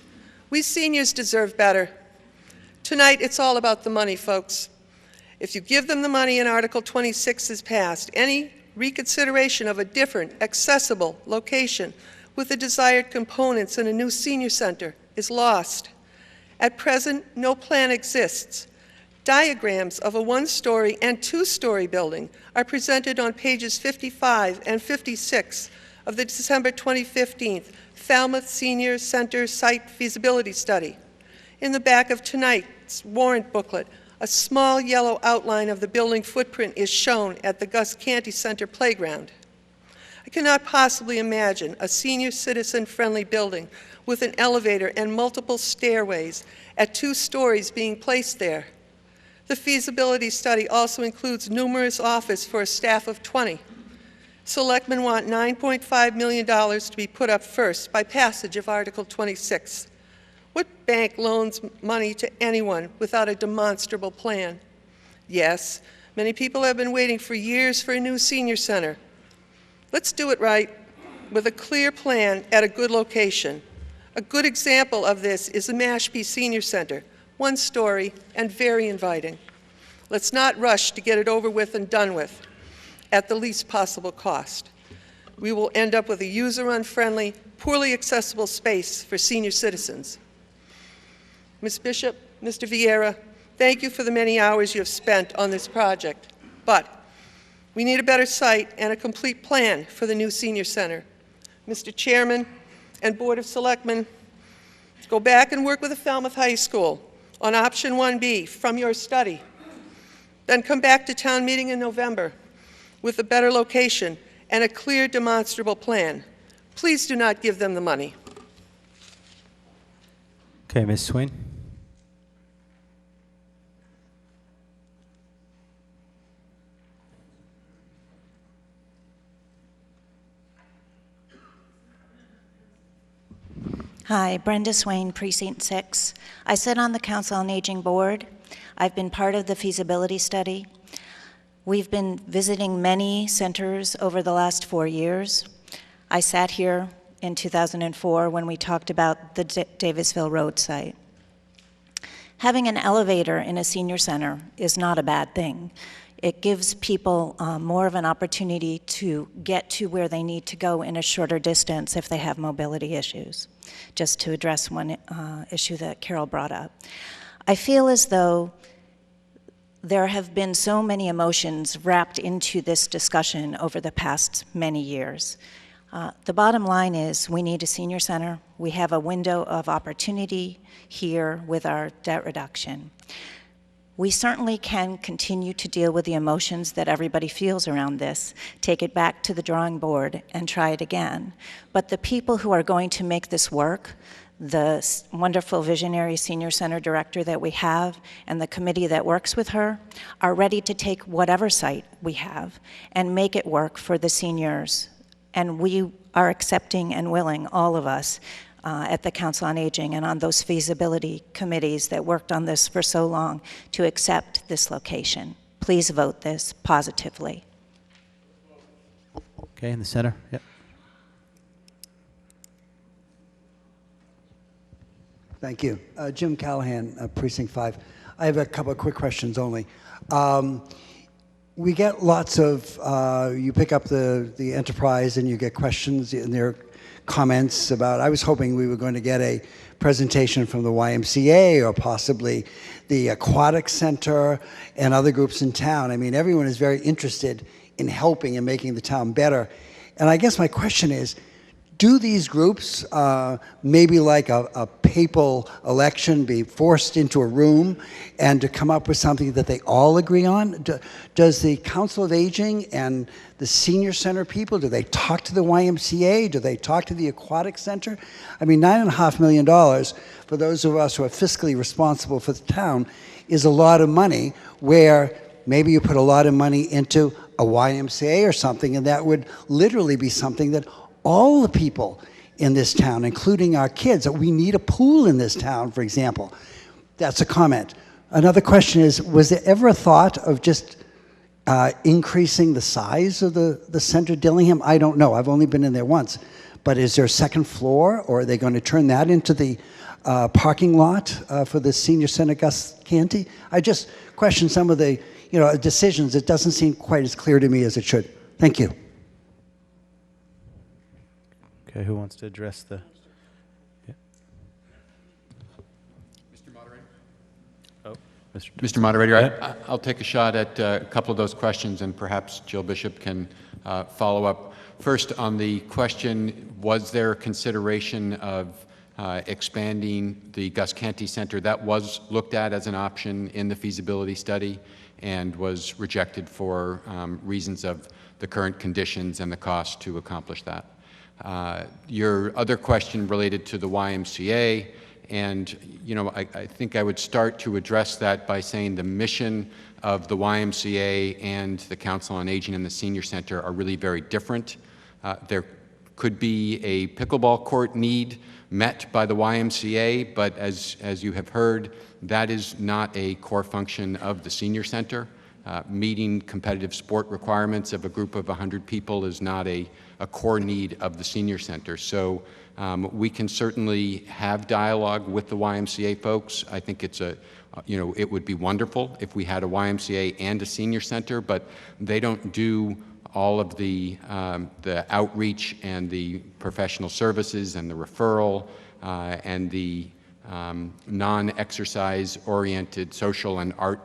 We seniors deserve better. Tonight, it's all about the money, folks. If you give them the money and Article 26 is passed, any reconsideration of a different, accessible location with the desired components in a new senior center is lost. At present, no plan exists. Diagrams of a one-story and two-story building are presented on pages 55 and 56 of the December 2015 Falmouth Senior Center Site Feasibility Study. In the back of tonight's warrant booklet, a small yellow outline of the building footprint is shown at the Gus Canty Center playground. I cannot possibly imagine a senior citizen-friendly building with an elevator and multiple stairways at 2 stories being placed there. The feasibility study also includes numerous offices for a staff of 20. Selectmen want $9.5 million to be put up first by passage of Article 26. What bank loans money to anyone without a demonstrable plan? Yes, many people have been waiting for years for a new senior center. Let's do it right, with a clear plan at a good location. A good example of this is the Mashpee Senior Center, 1 story and very inviting. Let's not rush to get it over with and done with at the least possible cost. We will end up with a user-unfriendly, poorly accessible space for senior citizens. Ms. Bishop, Mr. Vieira, thank you for the many hours you have spent on this project, but we need a better site and a complete plan for the new senior center. Mr. Chairman and Board of Selectmen, go back and work with the Falmouth High School on option 1B from your study. Then come back to town meeting in November with a better location and a clear, demonstrable plan. Please do not give them the money. Okay, Ms. Swain. Hi, Brenda Swain, Precinct 6. I sit on the Council on Aging Board. I've been part of the feasibility study. We've been visiting many centers over the last 4 years. I sat here in 2004 when we talked about the Davisville Road site. Having an elevator in a senior center is not a bad thing. It gives people more of an opportunity to get to where they need to go in a shorter distance if they have mobility issues, just to address one issue that Carol brought up. I feel as though there have been so many emotions wrapped into this discussion over the past many years. The bottom line is we need a senior center. We have a window of opportunity here with our debt reduction. We certainly can continue to deal with the emotions that everybody feels around this, take it back to the drawing board and try it again. But the people who are going to make this work, the wonderful visionary senior center director that we have and the committee that works with her, are ready to take whatever site we have and make it work for the seniors. And we are accepting and willing, all of us, at the Council on Aging and on those feasibility committees that worked on this for so long, to accept this location. Please vote this positively. Okay, in the center. Yep. Thank you. Jim Callahan, Precinct 5. I have a couple of quick questions only. We get lots of, you pick up the Enterprise and you get questions in there, comments about, I was hoping we were going to get a presentation from the YMCA or possibly the Aquatic Center and other groups in town. I mean, everyone is very interested in helping and making the town better. And I guess my question is, do these groups, maybe like a papal election, be forced into a room and to come up with something that they all agree on? Does the Council of Aging and the Senior Center people, do they talk to the YMCA? Do they talk to the Aquatic Center? I mean, $9.5 million for those of us who are fiscally responsible for the town is a lot of money, where maybe you put a lot of money into a YMCA or something, and that would literally be something that all the people in this town, including our kids, that we need a pool in this town, for example. That's a comment. Another question is, was there ever a thought of just increasing the size of the Center Dillingham? I don't know. I've only been in there once. But is there a second floor, or are they going to turn that into the parking lot for the Senior Center Gus Canty? I just question some of the decisions. It doesn't seem quite as clear to me as it should. Thank you. Okay, who wants to address the? Yeah. Mr. Moderator? Oh, Mr. Moderator, I'll take a shot at a couple of those questions, and perhaps Jill Bishop can follow up. First, on the question, was there consideration of expanding the Gus Canty Center? That was looked at as an option in the feasibility study and was rejected for reasons of the current conditions and the cost to accomplish that. Your other question related to the YMCA, and I think I would start to address that by saying the mission of the YMCA and the Council on Aging and the Senior Center are really very different. There could be a pickleball court need met by the YMCA, but as you have heard, that is not a core function of the Senior Center. Meeting competitive sport requirements of a group of 100 people is not a core need of the Senior Center. So we can certainly have dialogue with the YMCA folks. I think it's it would be wonderful if we had a YMCA and a Senior Center, but they don't do all of the outreach and the professional services and the referral and the non-exercise oriented social and art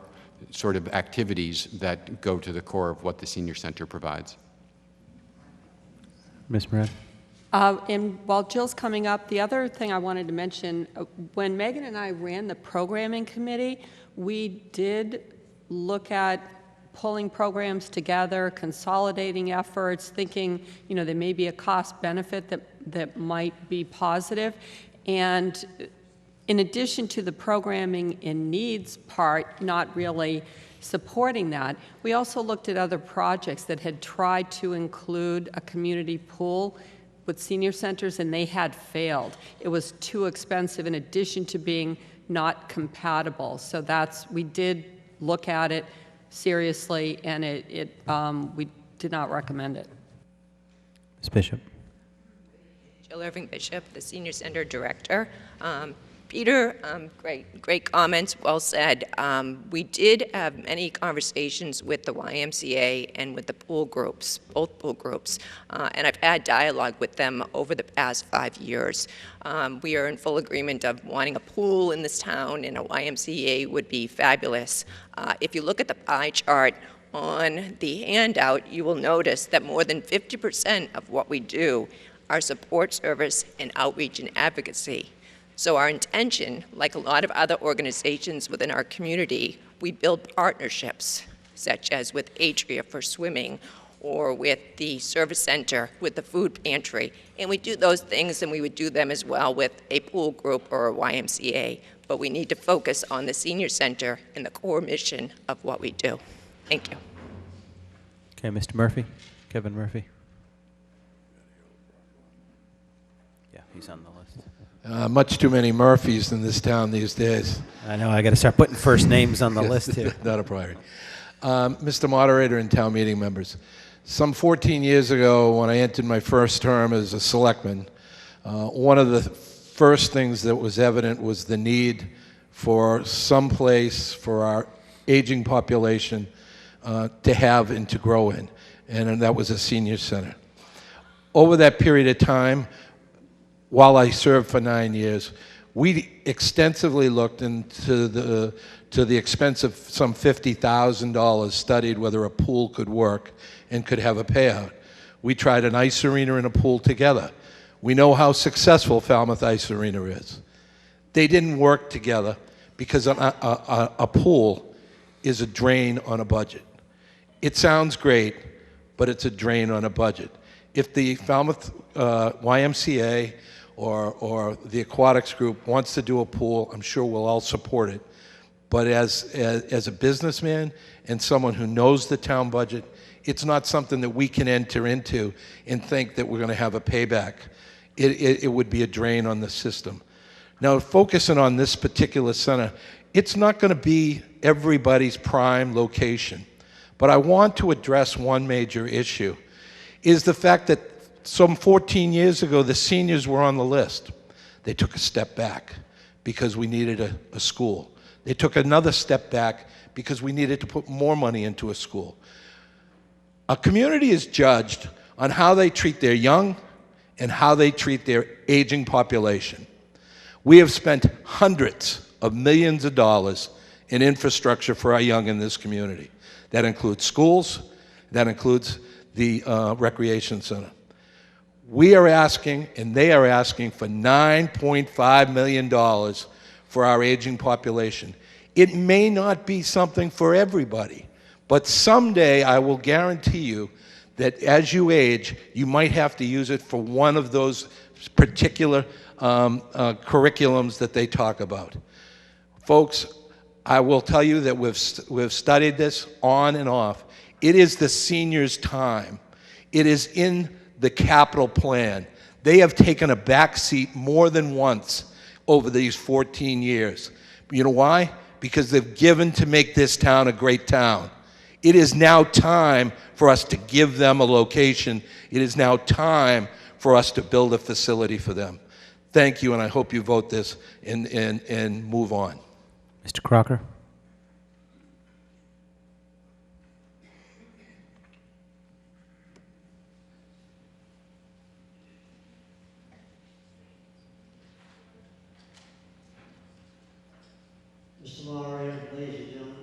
sort of activities that go to the core of what the Senior Center provides. Ms. Moran. And while Jill's coming up, the other thing I wanted to mention, when Megan and I ran the programming committee, we did look at pulling programs together, consolidating efforts, thinking, there may be a cost benefit that might be positive. And in addition to the programming and needs part, not really supporting that, we also looked at other projects that had tried to include a community pool with senior centers, and they had failed. It was too expensive in addition to being not compatible. So we did look at it seriously, and we did not recommend it. Ms. Bishop. Jill Irving Bishop, the Senior Center Director. Peter, great comments, well said. We did have many conversations with the YMCA and with the pool groups, both pool groups, and I've had dialogue with them over the past 5 years. We are in full agreement of wanting a pool in this town, and a YMCA would be fabulous. If you look at the pie chart on the handout, you will notice that more than 50% of what we do are support service and outreach and advocacy. So our intention, like a lot of other organizations within our community, we build partnerships, such as with Atria for swimming, or with the service center, with the food pantry. And we do those things, and we would do them as well with a pool group or a YMCA. But we need to focus on the senior center and the core mission of what we do. Thank you. Okay, Mr. Murphy, Kevin Murphy. Yeah, he's on the list. Much too many Murphys in this town these days. I know, I got to start putting first names on the list here. Not a priority. Mr. Moderator and town meeting members, some 14 years ago when I entered my first term as a selectman, one of the first things that was evident was the need for some place for our aging population to have and to grow in, and that was a senior center. Over that period of time, while I served for 9 years, we extensively looked into the expense of some $50,000, studied whether a pool could work and could have a payout. We tried an ice arena and a pool together. We know how successful Falmouth Ice Arena is. They didn't work together because a pool is a drain on a budget. It sounds great, but it's a drain on a budget. If the Falmouth YMCA or the aquatics group wants to do a pool, I'm sure we'll all support it. But as a businessman and someone who knows the town budget, it's not something that we can enter into and think that we're going to have a payback. It would be a drain on the system. Now, focusing on this particular center, it's not going to be everybody's prime location. But I want to address one major issue, is the fact that some 14 years ago, the seniors were on the list. They took a step back because we needed a school. They took another step back because we needed to put more money into a school. A community is judged on how they treat their young and how they treat their aging population. We have spent hundreds of millions of dollars in infrastructure for our young in this community. That includes schools, that includes the recreation center. We are asking, and they are asking, for $9.5 million for our aging population. It may not be something for everybody, but someday I will guarantee you that as you age, you might have to use it for one of those particular curriculums that they talk about. Folks, I will tell you that we've studied this on and off. It is the seniors' time. It is in the capital plan. They have taken a back seat more than once over these 14 years. You know why? Because they've given to make this town a great town. It is now time for us to give them a location. It is now time for us to build a facility for them. Thank you, and I hope you vote this and move on. Mr. Crocker. Mr. Moderator, ladies and gentlemen,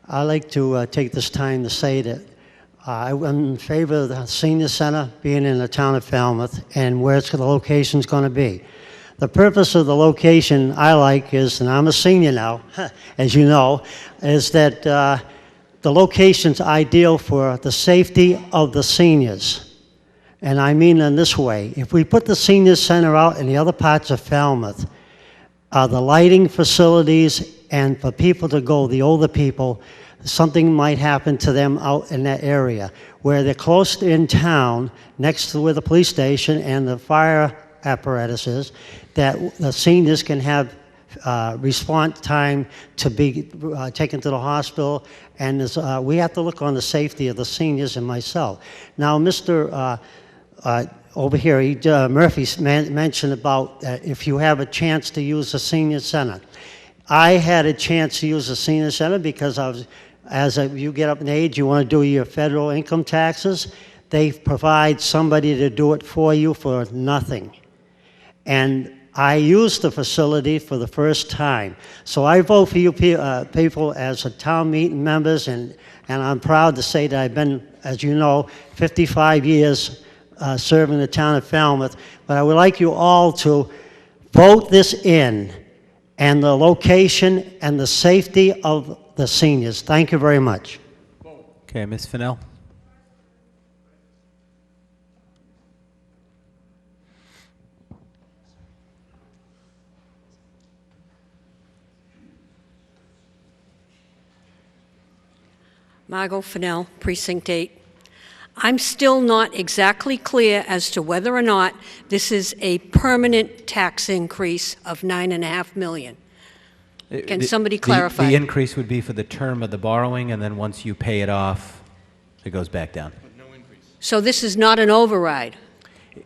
I'd like to take this time to say that I'm in favor of the senior center being in the town of Falmouth and where the location's going to be. The purpose of the location I like is, and I'm a senior now, as you know, is that the location's ideal for the safety of the seniors. And I mean in this way, if we put the senior center out in the other parts of Falmouth, the lighting facilities and for people to go, the older people, something might happen to them out in that area. Where they're close in town, next to where the police station and the fire apparatus is, that the seniors can have response time to be taken to the hospital. And we have to look on the safety of the seniors and myself. Now, Mr. Over here, Murphy mentioned about if you have a chance to use the senior center. I had a chance to use the senior center because you get up in age, you want to do your federal income taxes. They provide somebody to do it for you for nothing. And I used the facility for the first time. So I vote for you people as a town meeting members, and I'm proud to say that I've been, as you know, 55 years serving the town of Falmouth. But I would like you all to vote this in, and the location and the safety of the seniors. Thank you very much. Okay, Ms. Fennell. Margot Fennell, Precinct 8. I'm still not exactly clear as to whether or not this is a permanent tax increase of $9.5 million. Can somebody clarify? The increase would be for the term of the borrowing, and then once you pay it off, it goes back down. So this is not an override?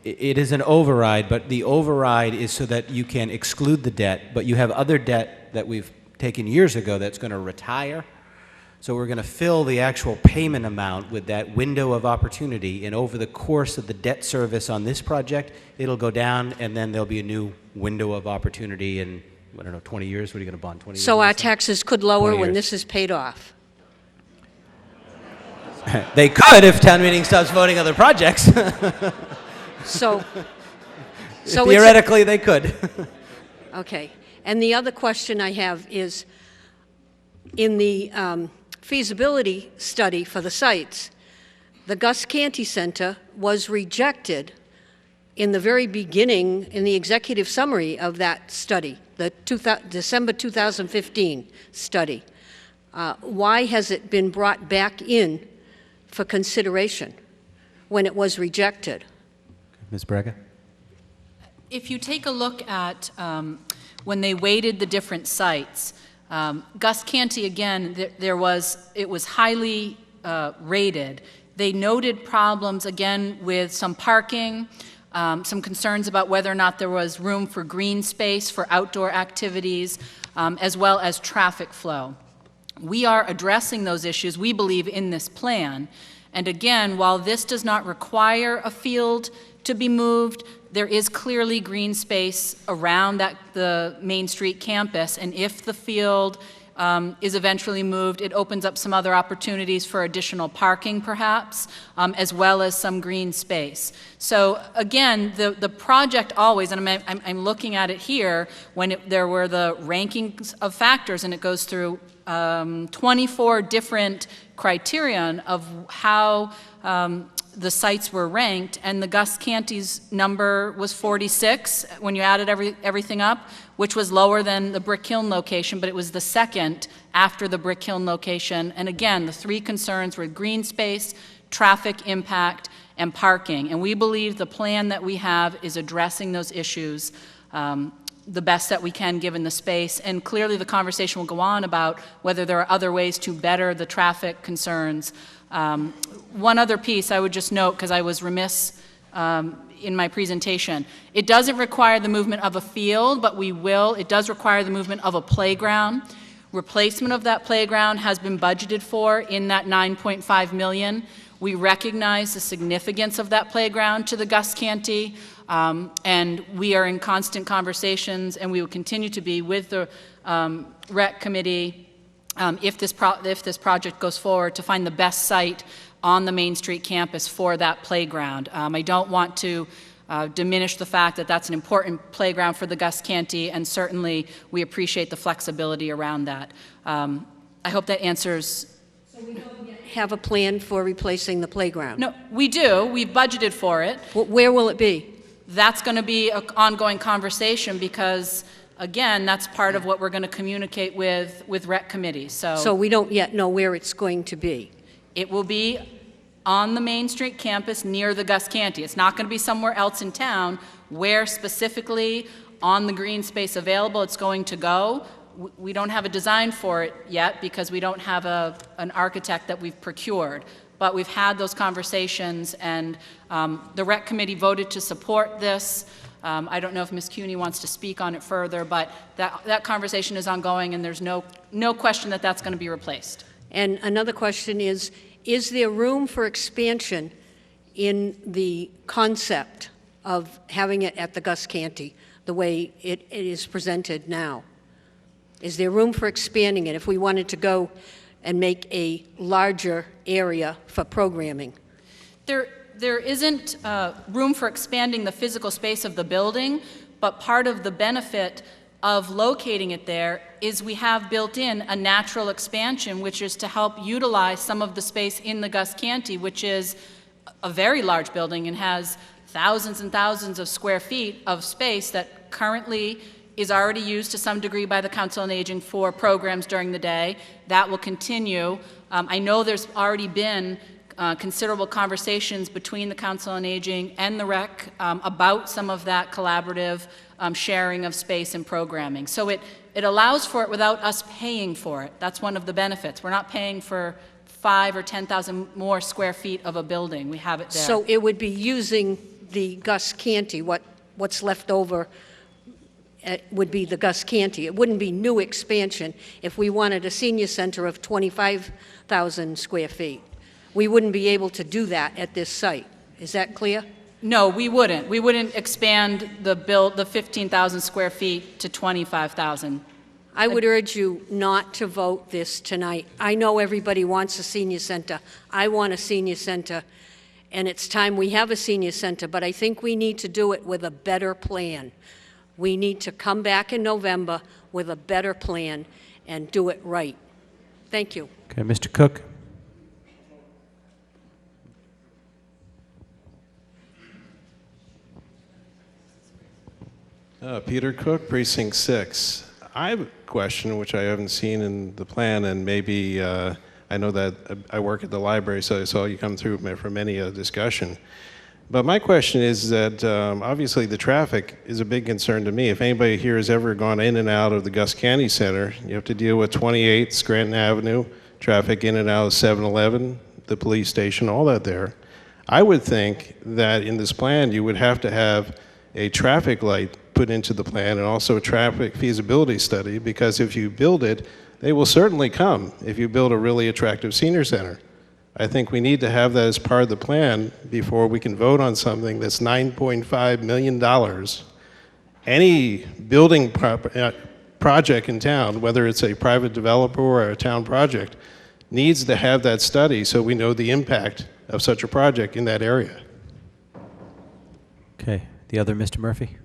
It is an override, but the override is so that you can exclude the debt, but you have other debt that we've taken years ago that's going to retire. So we're going to fill the actual payment amount with that window of opportunity, and over the course of the debt service on this project, it'll go down, and then there'll be a new window of opportunity in, I don't know, 20 years? What are you going to bond, 20 years? So our taxes could lower when this is paid off? They could if town meeting stops voting other projects. So theoretically, they could. Okay. And the other question I have is, in the feasibility study for the sites, the Gus Canty Center was rejected in the very beginning in the executive summary of that study, the December 2015 study. Why has it been brought back in for consideration when it was rejected? Ms. Braga? If you take a look at when they weighted the different sites, Gus Canty, again, it was highly rated. They noted problems, again, with some parking, some concerns about whether or not there was room for green space for outdoor activities, as well as traffic flow. We are addressing those issues, we believe, in this plan, And again, while this does not require a field to be moved, there is clearly green space around the Main Street campus, and if the field is eventually moved, it opens up some other opportunities for additional parking perhaps, as well as some green space. So again, the project always, and I'm looking at it here, when there were the rankings of factors, and it goes through 24 different criterion of how the sites were ranked, and the Gus Canty's number was 46 when you added everything up, which was lower than the Brick Hill location, but it was the second after the Brick Hill location. And again, the three concerns were green space, traffic impact, and parking. And we believe the plan that we have is addressing those issues the best that we can given the space. And clearly the conversation will go on about whether there are other ways to better the traffic concerns. One other piece I would just note, because I was remiss in my presentation, it doesn't require the movement of a field, but it does require the movement of a playground. Replacement of that playground has been budgeted for in that $9.5 million. We recognize the significance of that playground to the Gus Canty, and we are in constant conversations, and we will continue to be with the Rec Committee if this project goes forward, to find the best site on the Main Street campus for that playground. I don't want to diminish the fact that that's an important playground for the Gus Canty, and certainly we appreciate the flexibility around that. I hope that answers. So we don't yet have a plan for replacing the playground? No, we do. We've budgeted for it. Where will it be? That's going to be an ongoing conversation because, again, that's part of what we're going to communicate with Rec Committee. So we don't yet know where it's going to be? It will be on the Main Street campus near the Gus Canty. It's not going to be somewhere else in town. Where specifically on the green space available it's going to go, we don't have a design for it yet because we don't have an architect that we've procured. But we've had those conversations, and the Rec Committee voted to support this. I don't know if Ms. Cuny wants to speak on it further, but that conversation is ongoing, and there's no question that that's going to be replaced. And another question is there room for expansion in the concept of having it at the Gus Canty, the way it is presented now? Is there room for expanding it if we wanted to go and make a larger area for programming? There isn't room for expanding the physical space of the building, but part of the benefit of locating it there is we have built in a natural expansion, which is to help utilize some of the space in the Gus Canty, which is a very large building and has thousands and thousands of square feet of space that currently is already used to some degree by the Council on Aging for programs during the day. That will continue. I know there's already been considerable conversations between the Council on Aging and the Rec about some of that collaborative sharing of space and programming. So it allows for it without us paying for it. That's one of the benefits. We're not paying for 5,000 or 10,000 more square feet of a building. We have it there. So it would be using the Gus Canty, what's left over would be the Gus Canty. It wouldn't be new expansion. If we wanted a senior center of 25,000 square feet, we wouldn't be able to do that at this site. Is that clear? No, we wouldn't. We wouldn't expand the 15,000 square feet to 25,000. I would urge you not to vote this tonight. I know everybody wants a senior center. I want a senior center, and it's time we have a senior center, but I think we need to do it with a better plan. We need to come back in November with a better plan and do it right. Thank you. Okay, Mr. Cook. Peter Cook, Precinct 6. I have a question which I haven't seen in the plan, and maybe I know that I work at the library, so I saw you come through for many a discussion. But my question is that obviously the traffic is a big concern to me. If anybody here has ever gone in and out of the Gus Canty Center, you have to deal with 28 Scranton Avenue, traffic in and out of 7-Eleven, the police station, all that there. I would think that in this plan you would have to have a traffic light put into the plan and also a traffic feasibility study, because if you build it, they will certainly come if you build a really attractive senior center. I think we need to have that as part of the plan before we can vote on something that's $9.5 million. Any building project in town, whether it's a private developer or a town project, needs to have that study so we know the impact of such a project in that area. Okay, the other Mr. Murphy.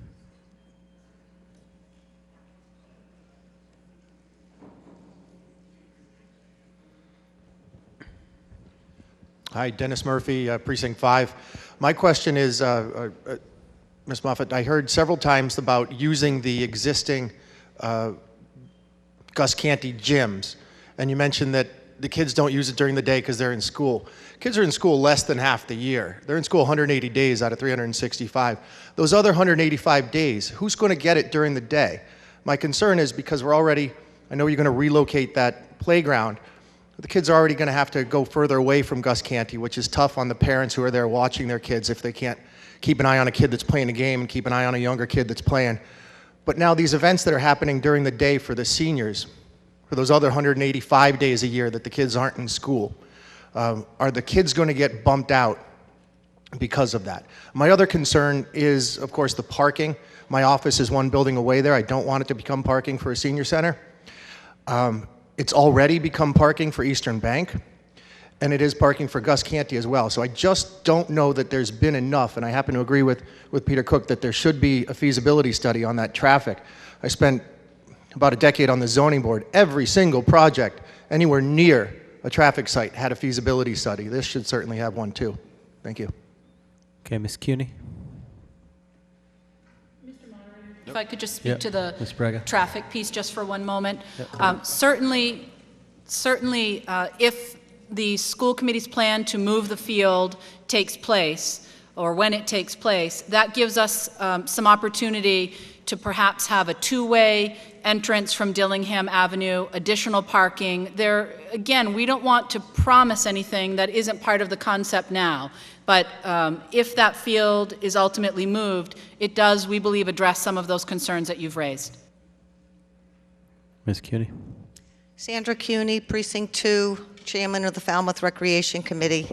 Hi, Dennis Murphy, Precinct 5. My question is, Ms. Moffett, I heard several times about using the existing Gus Canty gyms, and you mentioned that the kids don't use it during the day because they're in school. Kids are in school less than half the year. They're in school 180 days out of 365. Those other 185 days, who's going to get it during the day? My concern is because we're already, I know you're going to relocate that playground, the kids are already going to have to go further away from Gus Canty, which is tough on the parents who are there watching their kids if they can't keep an eye on a kid that's playing a game and keep an eye on a younger kid that's playing. But now these events that are happening during the day for the seniors, for those other 185 days a year that the kids aren't in school, are the kids going to get bumped out because of that? My other concern is, of course, the parking. My office is one building away there. I don't want it to become parking for a senior center. It's already become parking for Eastern Bank, and it is parking for Gus Canty as well. So I just don't know that there's been enough, and I happen to agree with Peter Cook that there should be a feasibility study on that traffic. I spent about a decade on the zoning board. Every single project anywhere near a traffic site had a feasibility study. This should certainly have one too. Thank you. Okay, Ms. Cuny. If I could just speak to the Ms. Braga. traffic piece just for one moment. Certainly, if the school committee's plan to move the field takes place, or when it takes place, that gives us some opportunity to perhaps have a two-way entrance from Dillingham Avenue, additional parking. There, again, we don't want to promise anything that isn't part of the concept now. But if that field is ultimately moved, it does, we believe, address some of those concerns that you've raised. Ms. Cuny. Sandra Cuny, Precinct 2, Chairman of the Falmouth Recreation Committee.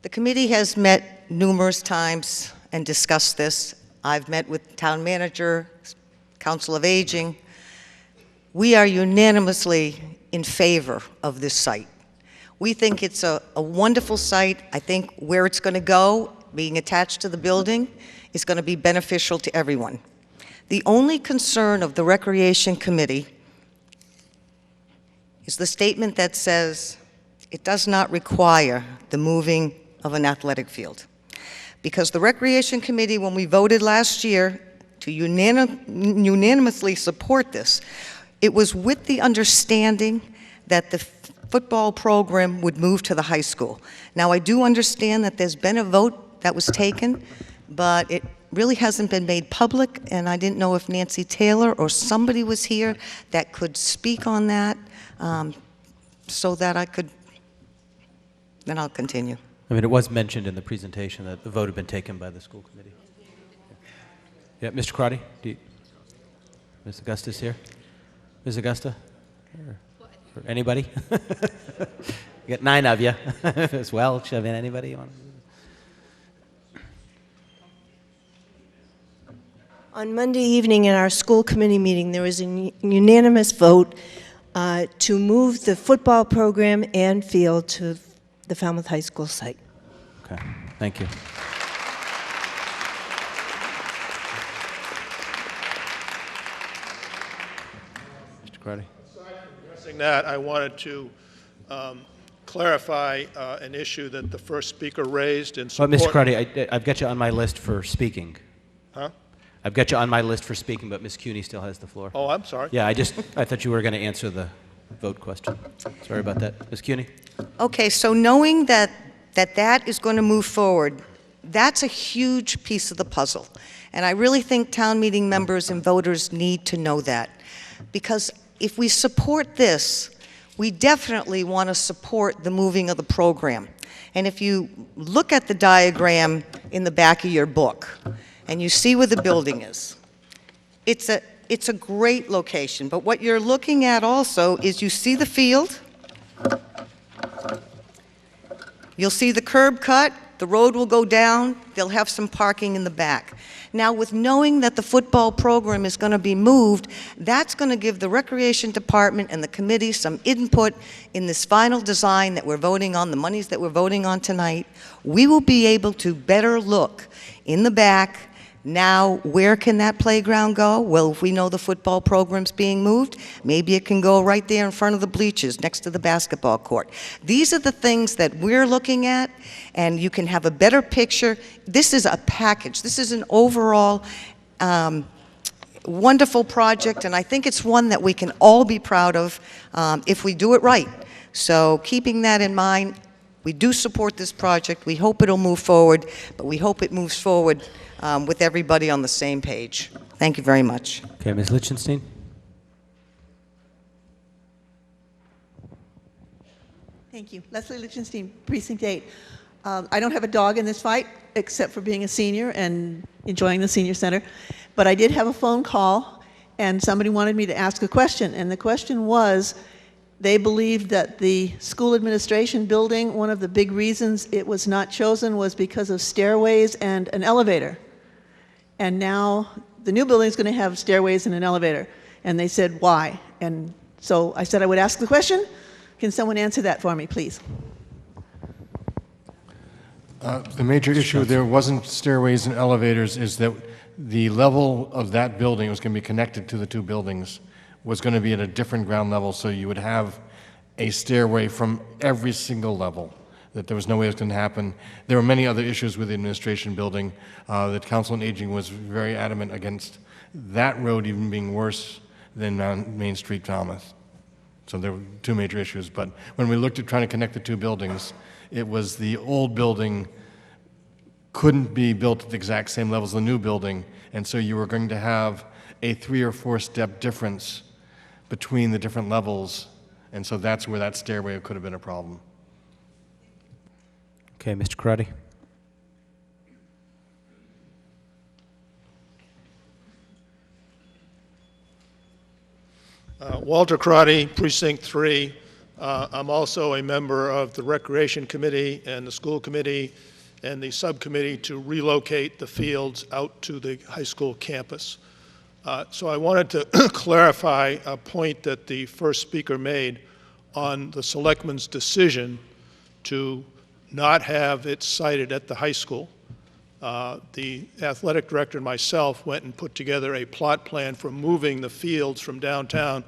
The committee has met numerous times and discussed this. I've met with town manager, Council of Aging. We are unanimously in favor of this site. We think it's a wonderful site. I think where it's going to go, being attached to the building, is going to be beneficial to everyone. The only concern of the Recreation Committee is the statement that says it does not require the moving of an athletic field. Because the Recreation Committee, when we voted last year to unanimously support this, it was with the understanding that the football program would move to the high school. Now, I do understand that there's been a vote that was taken, but it really hasn't been made public, and I didn't know if Nancy Taylor or somebody was here that could speak on that, so that I could, then I'll continue. I mean, it was mentioned in the presentation that the vote had been taken by the school committee. Yeah, Mr. Crotty, Ms. Augusta's here. Ms. Augusta? Or anybody? You got 9 of you as well. Shove in anybody you want. On Monday evening in our school committee meeting, there was a unanimous vote to move the football program and field to the Falmouth High School site. Okay, thank you. Mr. Crotty. Addressing that, I wanted to clarify an issue that the first speaker raised in support. Mr. Crotty, I've got you on my list for speaking. Huh? I've got you on my list for speaking, but Ms. Cuny still has the floor. Oh, I'm sorry. Yeah, I thought you were going to answer the vote question. Sorry about that. Ms. Cuny? Okay, so knowing that is going to move forward, that's a huge piece of the puzzle. And I really think town meeting members and voters need to know that. Because if we support this, we definitely want to support the moving of the program. And if you look at the diagram in the back of your book, and you see where the building is, it's a great location. But what you're looking at also is you see the field, You'll see the curb cut, the road will go down, they'll have some parking in the back. Now, with knowing that the football program is going to be moved, that's going to give the Recreation Department and the committee some input in this final design that we're voting on, the monies that we're voting on tonight. We will be able to better look in the back. Now, where can that playground go? Well, if we know the football program's being moved, maybe it can go right there in front of the bleachers next to the basketball court. These are the things that we're looking at, and you can have a better picture. This is a package. This is an overall wonderful project, and I think it's one that we can all be proud of if we do it right. So keeping that in mind, we do support this project. We hope it'll move forward, but we hope it moves forward with everybody on the same page. Thank you very much. Okay, Ms. Lichtenstein. Thank you. Leslie Lichtenstein, Precinct 8. I don't have a dog in this fight, except for being a senior and enjoying the senior center. But I did have a phone call, and somebody wanted me to ask a question. And the question was, they believed that the school administration building, one of the big reasons it was not chosen was because of stairways and an elevator. And now the new building is going to have stairways and an elevator. And they said, why? And so I said I would ask the question. Can someone answer that for me, please? The major issue there wasn't stairways and elevators, is that the level of that building was going to be connected to the two buildings, was going to be at a different ground level, so you would have a stairway from every single level, that there was no way it was going to happen. There were many other issues with the administration building that Council on Aging was very adamant against that road even being worse than Main Street, Falmouth. So there were two major issues, but when we looked at trying to connect the two buildings, it was the old building couldn't be built at the exact same level as the new building, and so you were going to have a 3 or 4 step difference between the different levels, and so that's where that stairway could have been a problem. Okay, Mr. Cruddy. Walter Crotty, Precinct 3. I'm also a member of the Recreation Committee and the School Committee and the subcommittee to relocate the fields out to the high school campus. So I wanted to clarify a point that the first speaker made on the selectmen's decision to not have it sited at the high school. The athletic director and myself went and put together a plot plan for moving the fields from downtown,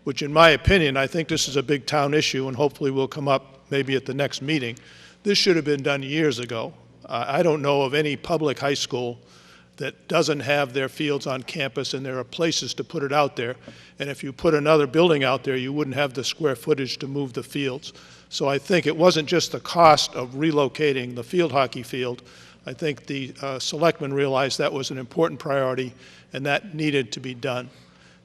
which in my opinion, I think this is a big town issue and hopefully will come up maybe at the next meeting. This should have been done years ago. I don't know of any public high school that doesn't have their fields on campus, and there are places to put it out there. And if you put another building out there, you wouldn't have the square footage to move the fields. So I think it wasn't just the cost of relocating the field hockey field. I think the selectmen realized that was an important priority and that needed to be done.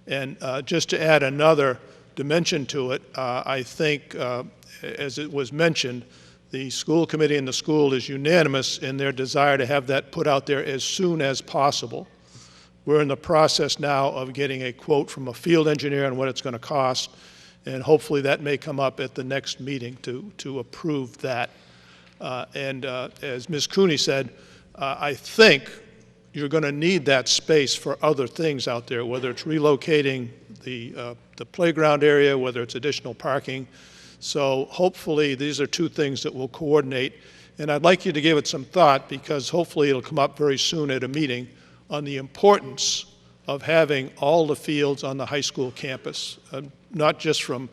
And just to add another dimension to it, I think, as it was mentioned, the school committee and the school is unanimous in their desire to have that put out there as soon as possible. We're in the process now of getting a quote from a field engineer on what it's going to cost, and hopefully that may come up at the next meeting to approve that. As Ms. Cooney said, I think you're going to need that space for other things out there, whether it's relocating the playground area, whether it's additional parking. So hopefully these are two things that will coordinate. And I'd like you to give it some thought, because hopefully it'll come up very soon at a meeting on the importance of having all the fields on the high school campus. Not just from,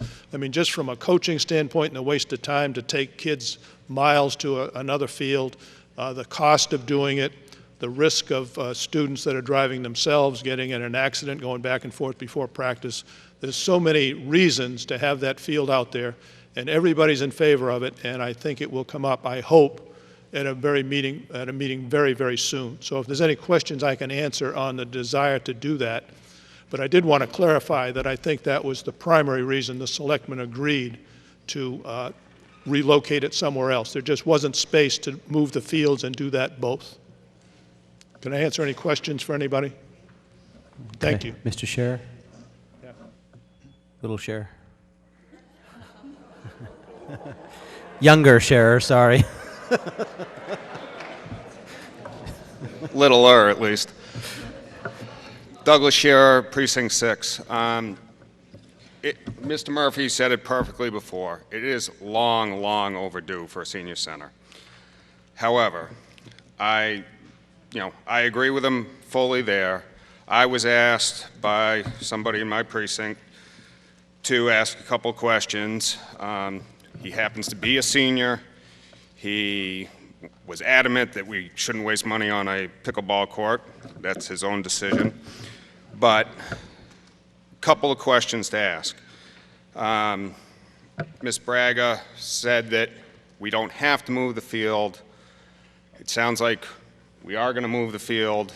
just from a coaching standpoint and a waste of time to take kids miles to another field, the cost of doing it, the risk of students that are driving themselves getting in an accident going back and forth before practice. There's so many reasons to have that field out there, and everybody's in favor of it, and I think it will come up, I hope, at a meeting very, very soon. So if there's any questions I can answer on the desire to do that. But I did want to clarify that I think that was the primary reason the selectmen agreed to relocate it somewhere else. There just wasn't space to move the fields and do that both. Can I answer any questions for anybody? Thank you. Mr. Scherer? Little Scherer. Younger Scherer, sorry. Littler, at least. Douglas Shearer, Precinct 6. Mr. Murphy said it perfectly before. It is long, long overdue for a senior center. However, I agree with him fully there. I was asked by somebody in my precinct to ask a couple questions. He happens to be a senior. He was adamant that we shouldn't waste money on a pickleball court. That's his own decision. But a couple of questions to ask. Ms. Braga said that we don't have to move the field. It sounds like we are going to move the field.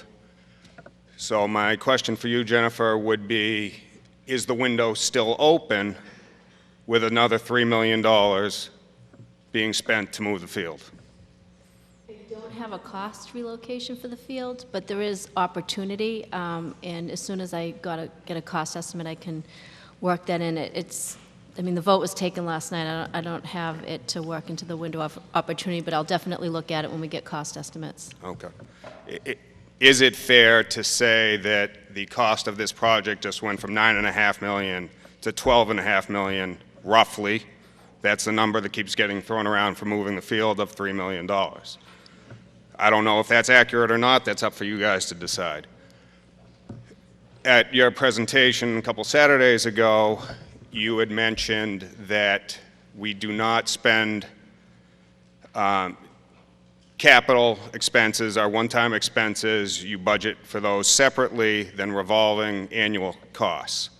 So my question for you, Jennifer, would be, is the window still open with another $3 million being spent to move the field? We don't have a cost relocation for the field, but there is opportunity, and as soon as I get a cost estimate, I can work that in. I mean, the vote was taken last night. I don't have it to work into the window of opportunity, but I'll definitely look at it when we get cost estimates. Okay. Is it fair to say that the cost of this project just went from $9.5 million to $12.5 million, roughly? That's the number that keeps getting thrown around for moving the field of $3 million. I don't know if that's accurate or not. That's up for you guys to decide. At your presentation a couple Saturdays ago, you had mentioned that we do not spend capital expenses, our one-time expenses. You budget for those separately than revolving annual costs.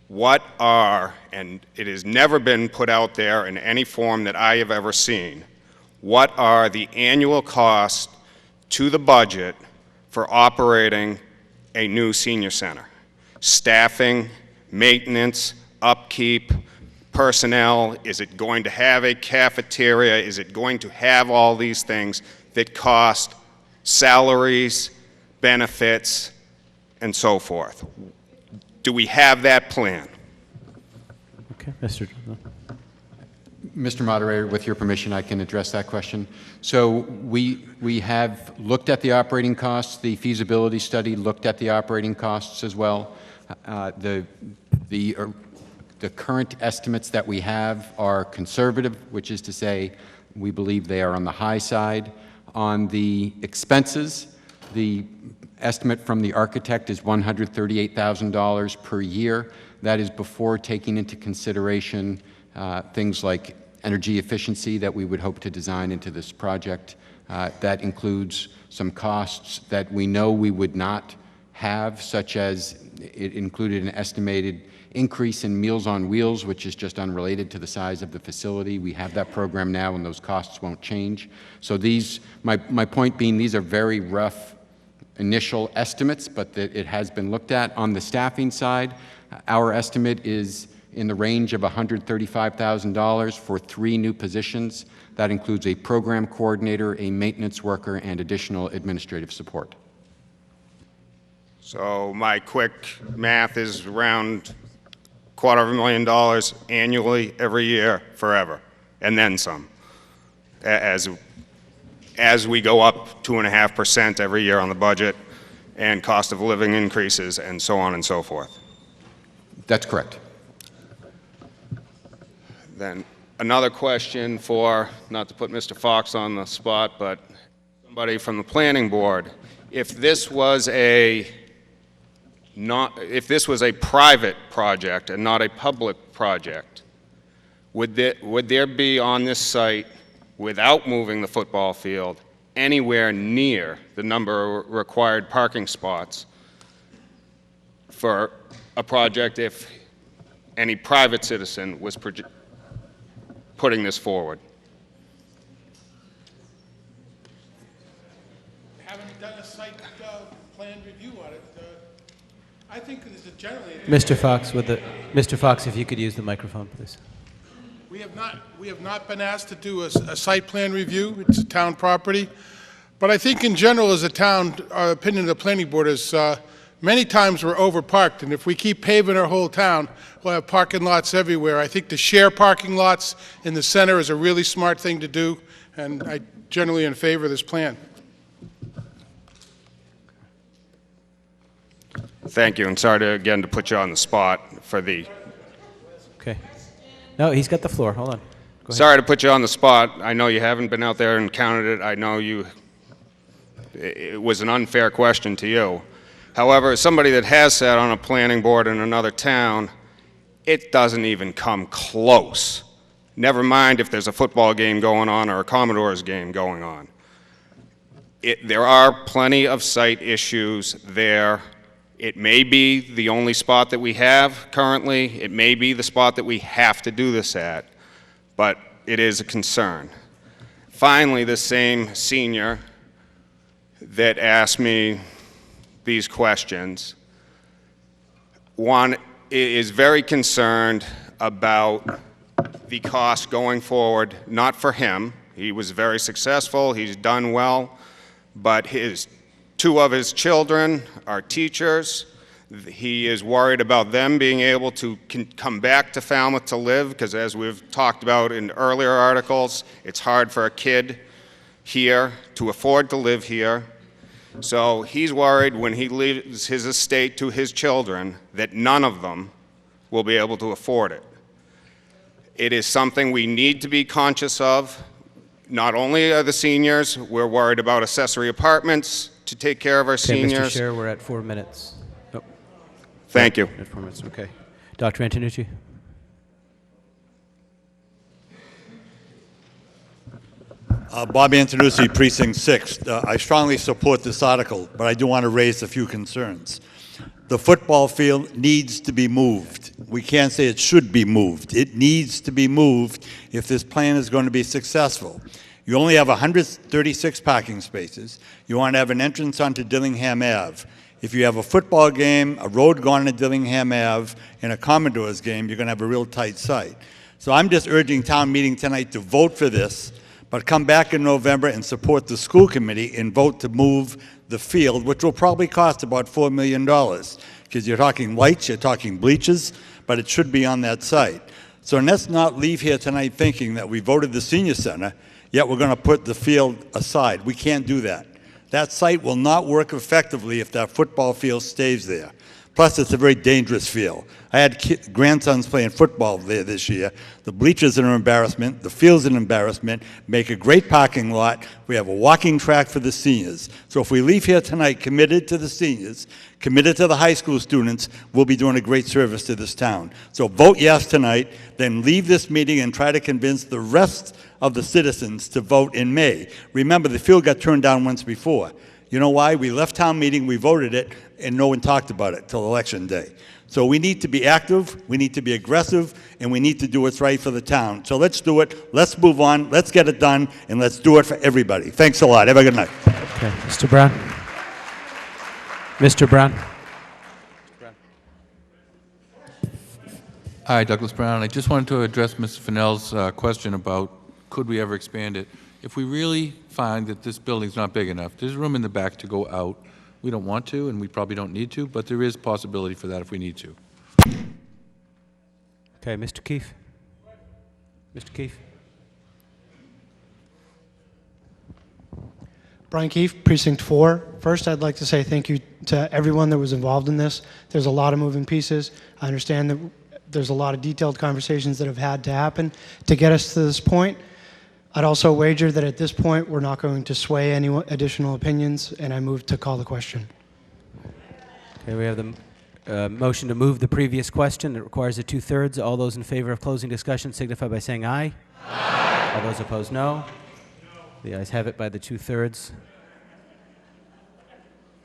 What are, and it has never been put out there in any form that I have ever seen, what are the annual costs to the budget for operating a new senior center? Staffing, maintenance, upkeep, personnel? Is it going to have a cafeteria? Is it going to have all these things that cost salaries, benefits, and so forth? Do we have that plan? Okay, Mr. Mr. Moderator, with your permission, I can address that question. So we have looked at the operating costs. The feasibility study looked at the operating costs as well. The current estimates that we have are conservative, which is to say we believe they are on the high side. On the expenses, the estimate from the architect is $138,000 per year. That is before taking into consideration things like energy efficiency that we would hope to design into this project. That includes some costs that we know we would not have, such as it included an estimated increase in Meals on Wheels, which is just unrelated to the size of the facility. We have that program now, and those costs won't change. So these, my point being, these are very rough initial estimates, but that it has been looked at. On the staffing side, our estimate is in the range of $135,000 for 3 new positions. That includes a program coordinator, a maintenance worker, and additional administrative support. So my quick math is around $250,000 annually, every year, forever, and then some, as we go up 2.5% every year on the budget, and cost of living increases, and so on and so forth. That's correct. Then another question for, not to put Mr. Fox on the spot, but somebody from the planning board. If this was a private project and not a public project, would there be on this site, without moving the football field, anywhere near the number of required parking spots for a project if any private citizen was putting this forward? Haven't done a site plan review on it. I think there's a generally... Mr. Fox, if you could use the microphone, please. We have not been asked to do a site plan review. It's a town property. But I think in general as a town, our opinion of the planning board is many times we're overparked, and if we keep paving our whole town, we'll have parking lots everywhere. I think the share parking lots in the center is a really smart thing to do, and I generally in favor of this plan. Thank you, and sorry to, again to put you on the spot for the... Okay. No, he's got the floor. Hold on. Go ahead. Sorry to put you on the spot. I know you haven't been out there and counted it. I know it was an unfair question to you. However, as somebody that has sat on a planning board in another town, it doesn't even come close. Never mind if there's a football game going on or a Commodores game going on. There are plenty of site issues there. It may be the only spot that we have currently. It may be the spot that we have to do this at, but it is a concern. Finally, the same senior that asked me these questions, one is very concerned about the cost going forward, not for him. He was very successful, he's done well, but two of his children are teachers. He is worried about them being able to come back to Falmouth to live, because as we've talked about in earlier articles, it's hard for a kid here to afford to live here. So he's worried when he leaves his estate to his children that none of them will be able to afford it. It is something we need to be conscious of. Not only are the seniors, we're worried about accessory apartments to take care of our seniors. Mr. Chair, we're at 4 minutes. Oh. Thank you. At 4 minutes, okay. Dr. Antonucci. Bob Antonucci, Precinct 6. I strongly support this article, but I do want to raise a few concerns. The football field needs to be moved. We can't say it should be moved. It needs to be moved if this plan is going to be successful. You only have 136 parking spaces. You want to have an entrance onto Dillingham Ave. If you have a football game, a road going to Dillingham Ave, and a Commodores game, you're going to have a real tight site. So I'm just urging town meeting tonight to vote for this, but come back in November and support the school committee and vote to move the field, which will probably cost about $4 million, because you're talking lights, you're talking bleachers, but it should be on that site. So let's not leave here tonight thinking that we voted the senior center, yet we're going to put the field aside. We can't do that. That site will not work effectively if that football field stays there. Plus, it's a very dangerous field. I had grandsons playing football there this year. The bleachers are an embarrassment. The field's an embarrassment. Make a great parking lot. We have a walking track for the seniors. So if we leave here tonight committed to the seniors, committed to the high school students, we'll be doing a great service to this town. So vote yes tonight, then leave this meeting and try to convince the rest of the citizens to vote in May. Remember, the field got turned down once before. You know why? We left town meeting, we voted it, and no one talked about it till election day. So we need to be active, we need to be aggressive, and we need to do what's right for the town. So let's do it, let's move on, let's get it done, and let's do it for everybody. Thanks a lot. Have a good night. Okay, Mr. Brown. Mr. Brown. Hi, Douglas Brown. I just wanted to address Mr. Fennell's question about could we ever expand it. If we really find that this building's not big enough, there's room in the back to go out. We don't want to, and we probably don't need to, but there is possibility for that if we need to. Okay, Mr. Keefe. Mr. Keefe. Brian Keefe, Precinct 4. First, I'd like to say thank you to everyone that was involved in this. There's a lot of moving pieces. I understand that there's a lot of detailed conversations that have had to happen to get us to this point. I'd also wager that at this point, we're not going to sway any additional opinions, and I move to call the question. Okay, we have the motion to move the previous question. It requires a 2/3. All those in favor of closing discussion signify by saying aye. Aye. All those opposed, no. The ayes have it by the 2/3.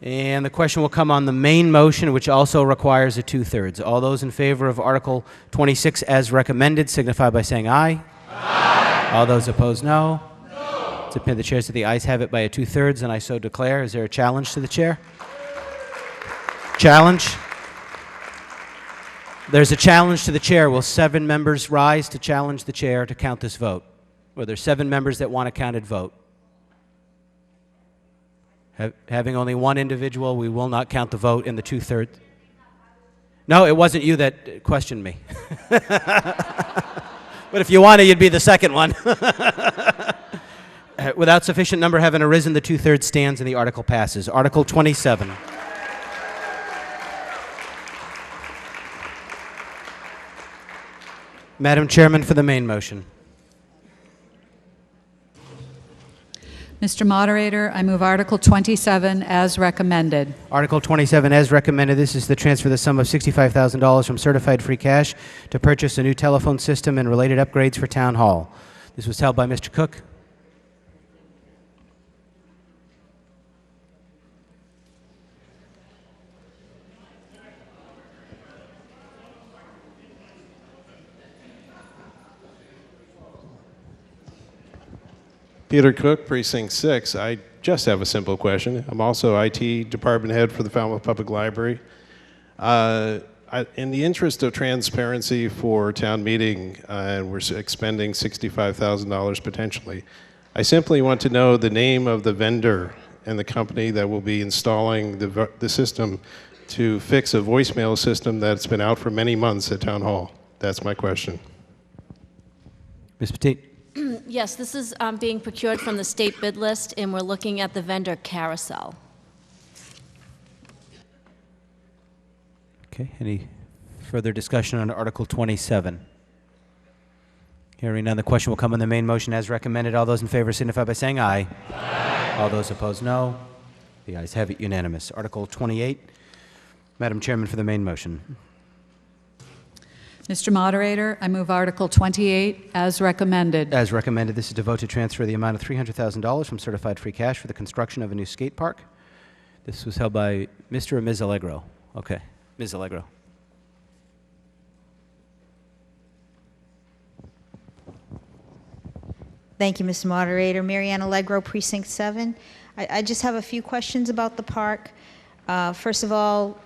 And the question will come on the main motion, which also requires a 2/3. All those in favor of Article 26 as recommended signify by saying aye. Aye. All those opposed, no. No. It's the chair said the ayes have it by a 2/3, and I so declare. Is there a challenge to the chair? Challenge? There's a challenge to the chair. Will 7 members rise to challenge the chair to count this vote? Well, there's 7 members that want a counted vote. Having only one individual, we will not count the vote in the 2/3. No, it wasn't you that questioned me. But if you wanted, you'd be the second one. Without sufficient number having arisen, the two-thirds stands and the article passes. Article 27. Madam Chairman, for the main motion. Mr. Moderator, I move Article 27 as recommended. Article 27, as recommended, this is to transfer the sum of $65,000 from certified free cash to purchase a new telephone system and related upgrades for Town Hall. This was held by Mr. Cook. Peter Cook, Precinct 6. I just have a simple question. I'm also IT Department Head for the Falmouth Public Library. In the interest of transparency for town meeting, and we're expending $65,000 potentially, I simply want to know the name of the vendor and the company that will be installing the system to fix a voicemail system that's been out for many months at Town Hall. That's my question. Ms. Petit. Yes, this is being procured from the state bid list, and we're looking at the vendor Carousel. Okay, any further discussion on Article 27? Hearing none, the question will come on the main motion as recommended. All those in favor signify by saying aye. Aye. All those opposed, no. The ayes have it, unanimous. Article 28. Madam Chairman, for the main motion. Mr. Moderator, I move Article 28 as recommended. As recommended, this is to vote to transfer the amount of $300,000 from certified free cash for the construction of a new skate park. This was held by Mr. or Ms. Allegro. Okay, Ms. Allegro. Thank you, Mr. Moderator. Mary Ann Allegro, Precinct 7. I just have a few questions about the park. First of all,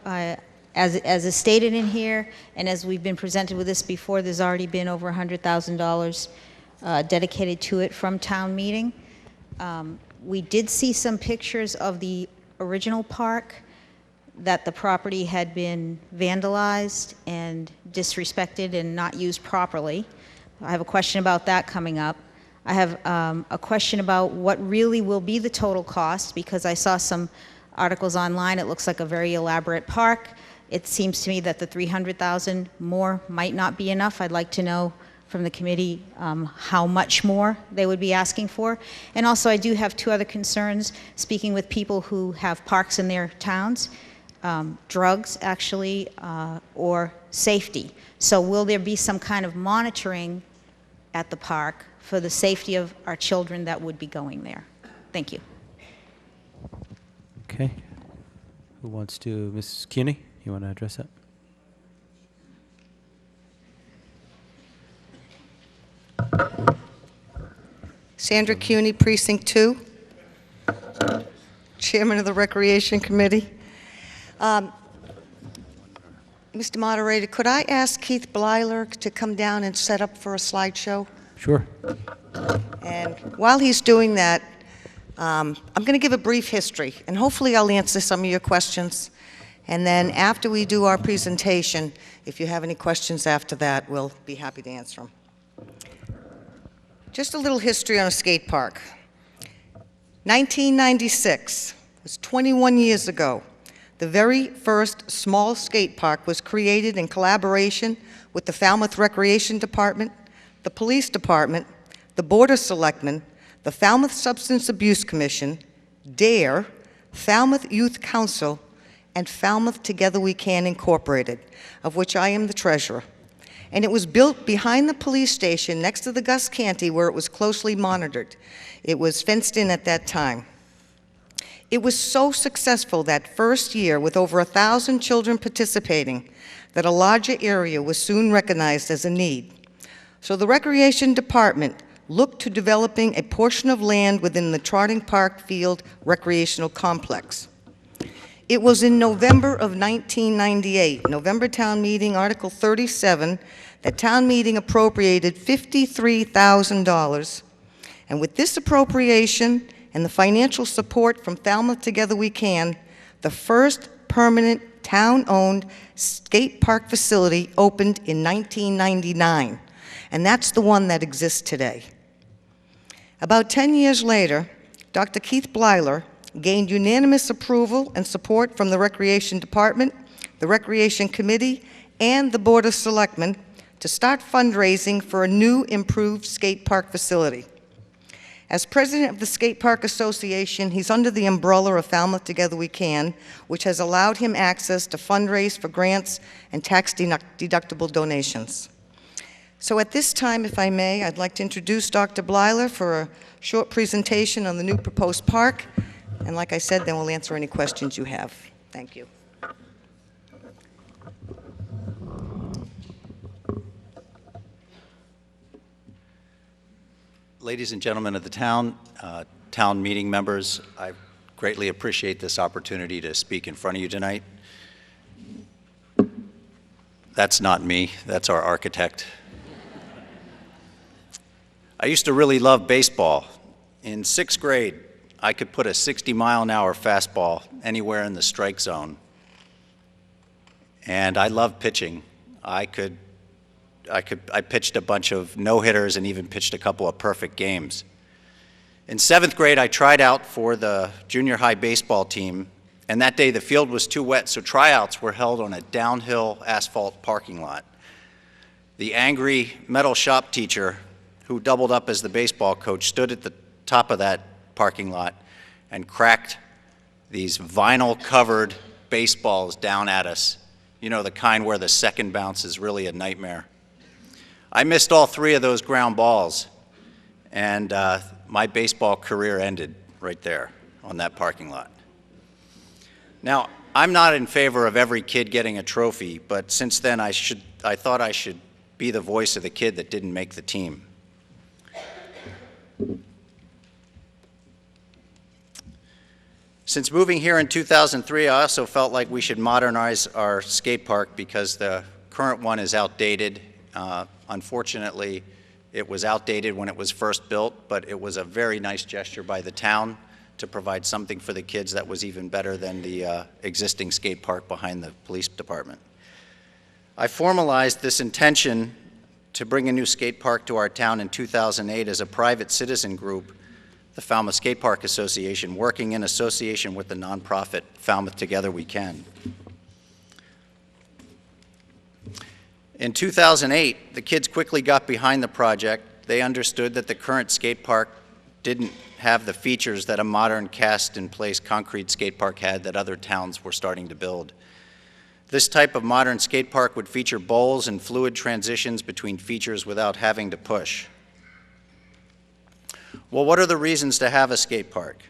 as is stated in here, and as we've been presented with this before, there's already been over $100,000 dedicated to it from town meeting. We did see some pictures of the original park, that the property had been vandalized and disrespected and not used properly. I have a question about that coming up. I have a question about what really will be the total cost, because I saw some articles online. It looks like a very elaborate park. It seems to me that the $300,000 more might not be enough. I'd like to know from the committee how much more they would be asking for. And also, I do have two other concerns, speaking with people who have parks in their towns, drugs, actually, or safety. So will there be some kind of monitoring at the park for the safety of our children that would be going there? Thank you. Okay. Who wants to? Ms. Cuny, you want to address that? Sandra Cuny, Precinct 2, Chairman of the Recreation Committee. Mr. Moderator, could I ask Keith Blyler to come down and set up for a slideshow? Sure. And while he's doing that, I'm going to give a brief history, and hopefully I'll answer some of your questions. And then after we do our presentation, if you have any questions after that, we'll be happy to answer them. Just a little history on a skate park. 1996 was 21 years ago. The very first small skate park was created in collaboration with the Falmouth Recreation Department, the Police Department, the Board of Selectmen, the Falmouth Substance Abuse Commission, DARE, Falmouth Youth Council, and Falmouth Together We Can Incorporated, of which I am the treasurer. And it was built behind the police station next to the Gus Canty, where it was closely monitored. It was fenced in at that time. It was so successful that first year, with over 1,000 children participating, that a larger area was soon recognized as a need. So the Recreation Department looked to developing a portion of land within the Trotting Park Field Recreational Complex. It was in November of 1998, November Town Meeting, Article 37, that Town Meeting appropriated $53,000. And with this appropriation and the financial support from Falmouth Together We Can, the first permanent town-owned skate park facility opened in 1999. And that's the one that exists today. About 10 years later, Dr. Keith Blyler gained unanimous approval and support from the Recreation Department, the Recreation Committee, and the Board of Selectmen to start fundraising for a new improved skate park facility. As president of the Skate Park Association, he's under the umbrella of Falmouth Together We Can, which has allowed him access to fundraise for grants and tax-deductible donations. So at this time, if I may, I'd like to introduce Dr. Blyler for a short presentation on the new proposed park. And like I said, then we'll answer any questions you have. Thank you. Ladies and gentlemen of the town, town meeting members, I greatly appreciate this opportunity to speak in front of you tonight. That's not me, that's our architect. I used to really love baseball. In 6th grade, I could put a 60-mile-an-hour fastball anywhere in the strike zone. And I loved pitching. I pitched a bunch of no-hitters and even pitched a couple of perfect games. In 7th grade, I tried out for the junior high baseball team, and that day the field was too wet, so tryouts were held on a downhill asphalt parking lot. The angry metal shop teacher, who doubled up as the baseball coach, stood at the top of that parking lot and cracked these vinyl-covered baseballs down at us. You know, the kind where the second bounce is really a nightmare. I missed all 3 of those ground balls, and my baseball career ended right there on that parking lot. Now, I'm not in favor of every kid getting a trophy, but since then I thought I should be the voice of the kid that didn't make the team. Since moving here in 2003, I also felt like we should modernize our skate park because the current one is outdated. Unfortunately, it was outdated when it was first built, but it was a very nice gesture by the town to provide something for the kids that was even better than the existing skate park behind the police department. I formalized this intention to bring a new skate park to our town in 2008 as a private citizen group, the Falmouth Skate Park Association, working in association with the nonprofit Falmouth Together We Can. In 2008, the kids quickly got behind the project. They understood that the current skate park didn't have the features that a modern cast-in-place concrete skate park had that other towns were starting to build. This type of modern skate park would feature bowls and fluid transitions between features without having to push. Well, what are the reasons to have a skate park?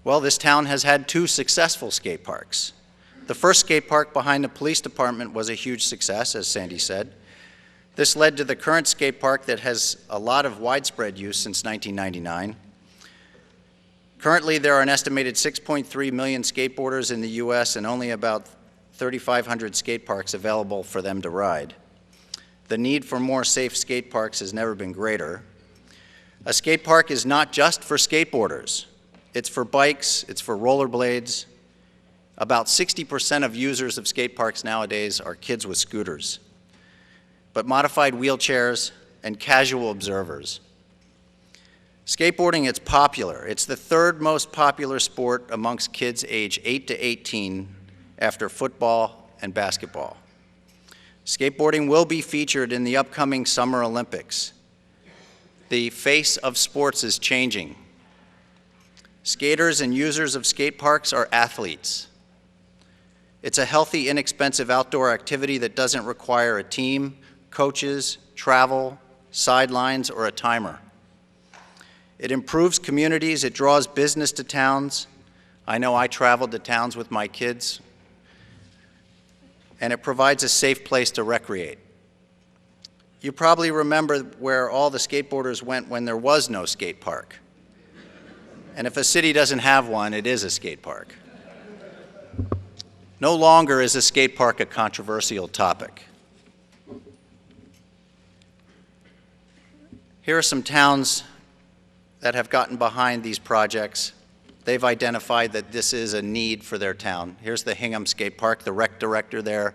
Well, this town has had 2 successful skate parks. The first skate park behind the police department was a huge success, as Sandy said. This led to the current skate park that has a lot of widespread use since 1999. Currently, there are an estimated 6.3 million skateboarders in the U.S. and only about 3,500 skate parks available for them to ride. The need for more safe skate parks has never been greater. A skate park is not just for skateboarders. It's for bikes, it's for rollerblades. About 60% of users of skate parks nowadays are kids with scooters, but modified wheelchairs and casual observers. Skateboarding is popular. It's the 3rd most popular sport amongst kids age 8 to 18 after football and basketball. Skateboarding will be featured in the upcoming Summer Olympics. The face of sports is changing. Skaters and users of skate parks are athletes. It's a healthy, inexpensive outdoor activity that doesn't require a team, coaches, travel, sidelines, or a timer. It improves communities, it draws business to towns. I know I traveled to towns with my kids. And it provides a safe place to recreate. You probably remember where all the skateboarders went when there was no skate park. And if a city doesn't have one, it is a skate park. No longer is a skate park a controversial topic. Here are some towns that have gotten behind these projects. They've identified that this is a need for their town. Here's the Hingham Skate Park, the rec director there.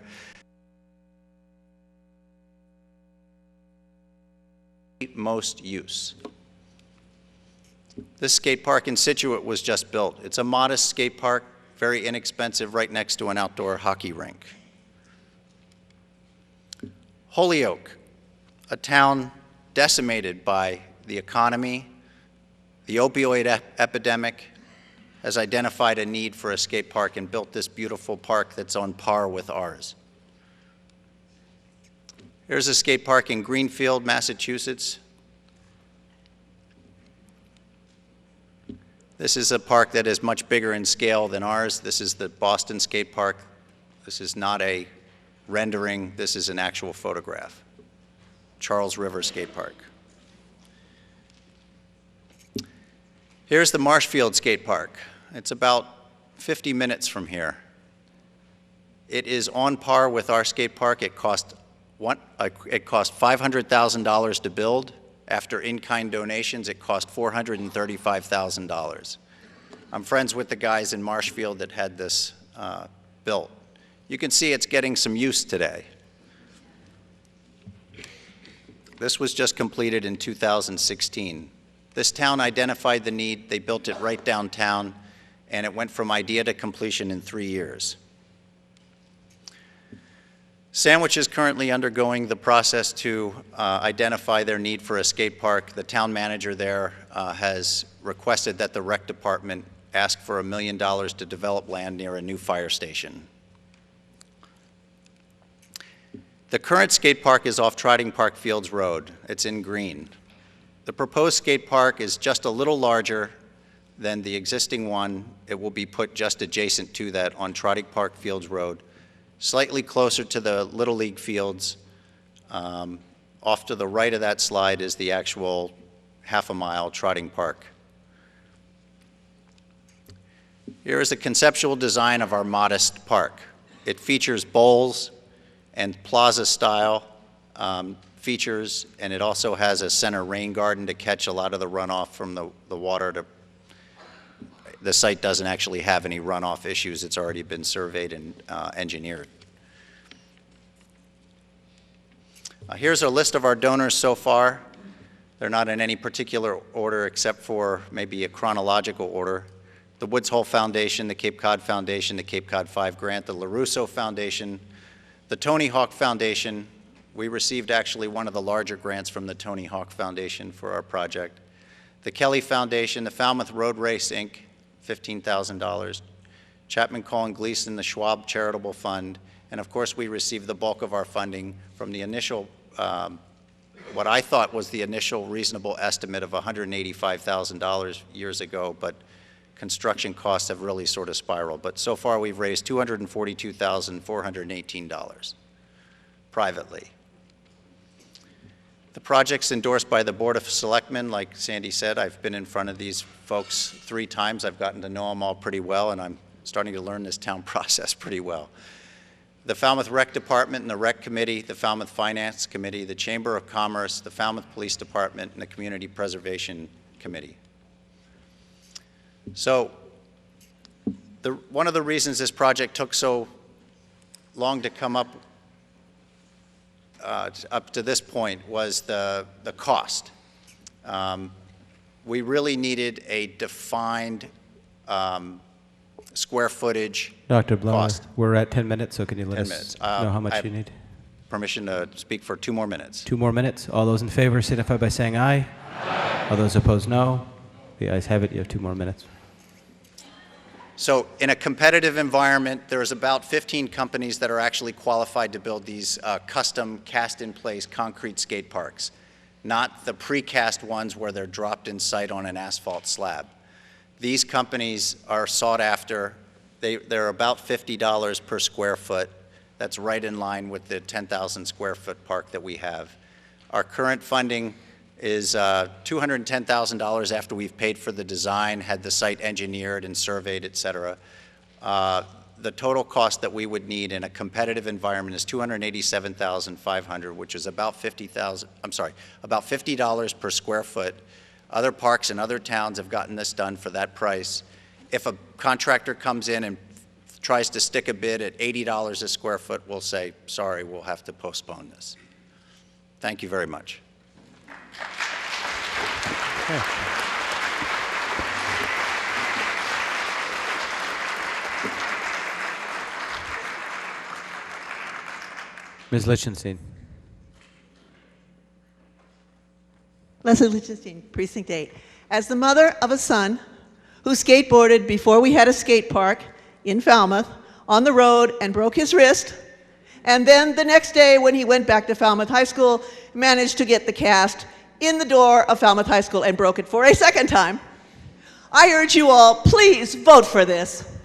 Most use. This skate park in Situate was just built. It's a modest skate park, very inexpensive, right next to an outdoor hockey rink. Holyoke, a town decimated by the economy, the opioid epidemic, has identified a need for a skate park and built this beautiful park that's on par with ours. Here's a skate park in Greenfield, Massachusetts. This is a park that is much bigger in scale than ours. This is the Boston Skate Park. This is not a rendering. This is an actual photograph. Charles River Skate Park. Here's the Marshfield Skate Park. It's about 50 minutes from here. It is on par with our skate park. It cost $500,000 to build. After in-kind donations, it cost $435,000. I'm friends with the guys in Marshfield that had this built. You can see it's getting some use today. This was just completed in 2016. This town identified the need, they built it right downtown, and it went from idea to completion in 3 years. Sandwich is currently undergoing the process to identify their need for a skate park. The town manager there has requested that the rec department ask for $1 million to develop land near a new fire station. The current skate park is off Trotting Park Fields Road. It's in green. The proposed skate park is just a little larger than the existing one. It will be put just adjacent to that on Trotting Park Fields Road, slightly closer to the Little League fields. Off to the right of that slide is the actual half-a-mile Trotting Park. Here is a conceptual design of our modest park. It features bowls and plaza-style features, and it also has a center rain garden to catch a lot of the runoff from the water. The site doesn't actually have any runoff issues. It's already been surveyed and engineered. Here's a list of our donors so far. They're not in any particular order except for maybe a chronological order. The Woods Hole Foundation, the Cape Cod Foundation, the Cape Cod 5 Grant, the LaRusso Foundation, the Tony Hawk Foundation. We received actually one of the larger grants from the Tony Hawk Foundation for our project. The Kelly Foundation, the Falmouth Road Race, Inc., $15,000. Chapman Cole & Gleason, the Schwab Charitable Fund, and of course we received the bulk of our funding from the initial, what I thought was the initial reasonable estimate of $185,000 years ago, but construction costs have really sort of spiraled. But so far we've raised $242,418 privately. The project's endorsed by the Board of Selectmen. Like Sandy said, I've been in front of these folks 3 times. I've gotten to know them all pretty well, and I'm starting to learn this town process pretty well. The Falmouth Rec Department and the Rec Committee, the Falmouth Finance Committee, the Chamber of Commerce, the Falmouth Police Department, and the Community Preservation Committee. So one of the reasons this project took so long to come up to this point was the cost. We really needed a defined square footage Dr. Blower, cost. we're at 10 minutes, so can you let 10 us minutes. know how much I you need? Permission to speak for 2 more minutes. 2 more minutes. All those in favor signify by saying aye. Aye. All those opposed, no. The ayes have it. You have 2 more minutes. So in a competitive environment, there's about 15 companies that are actually qualified to build these custom cast-in-place concrete skate parks, not the precast ones where they're dropped in sight on an asphalt slab. These companies are sought after. They're about $50 per square foot. That's right in line with the 10,000 square foot park that we have. Our current funding is $210,000 after we've paid for the design, had the site engineered and surveyed, et cetera. The total cost that we would need in a competitive environment is $287,500, which is about about $50 per square foot. Other parks in other towns have gotten this done for that price. If a contractor comes in and tries to stick a bid at $80 a square foot, we'll say, sorry, we'll have to postpone this. Thank you very much. Okay. Ms. Lichtenstein. Leslie Lichtenstein, Precinct 8. As the mother of a son who skateboarded before we had a skate park in Falmouth on the road and broke his wrist, and then the next day when he went back to Falmouth High School, managed to get the cast in the door of Falmouth High School and broke it for a second time, I urge you all, please vote for this.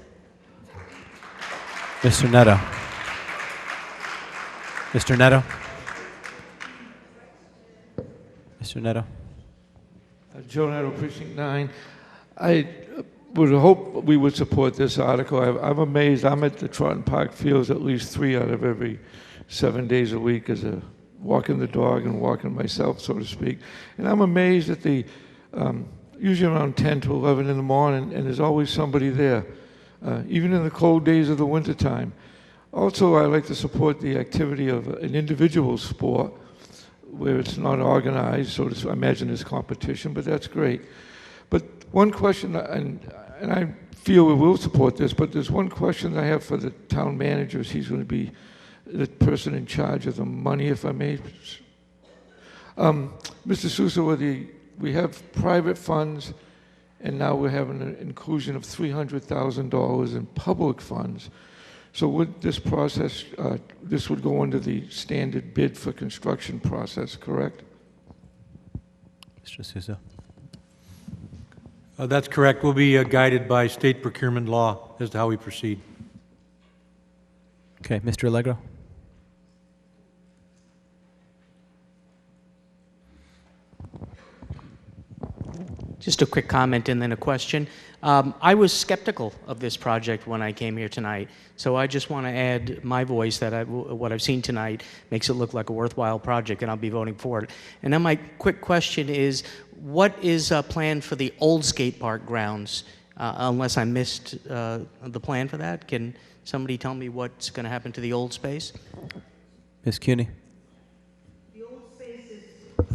Mr. Netto. Mr. Netto. Mr. Netto. Joe Netto, Precinct 9. I would hope we would support this article. I'm amazed. I'm at the Trotten Park Fields at least 3 out of every 7 days a week as a walking the dog and walking myself, so to speak. And I'm amazed at the, usually around 10 to 11 in the morning, and there's always somebody there, even in the cold days of the wintertime. Also, I like to support the activity of an individual sport where it's not organized, so I imagine there's competition, but that's great. But one question, and I feel we will support this, but there's one question I have for the town manager. He's going to be the person in charge of the money, if I may. Mr. Sousa, we have private funds, and now we're having an inclusion of $300,000 in public funds. So would this process, this would go under the standard bid for construction process, correct? Mr. Sousa. That's correct. We'll be guided by state procurement law as to how we proceed. Okay, Mr. Allegro. Just a quick comment and then a question. I was skeptical of this project when I came here tonight, so I just want to add my voice that what I've seen tonight makes it look like a worthwhile project, and I'll be voting for it. And then my quick question is, what is planned for the old skate park grounds? Unless I missed the plan for that, can somebody tell me what's going to happen to the old space? Ms. CUNY.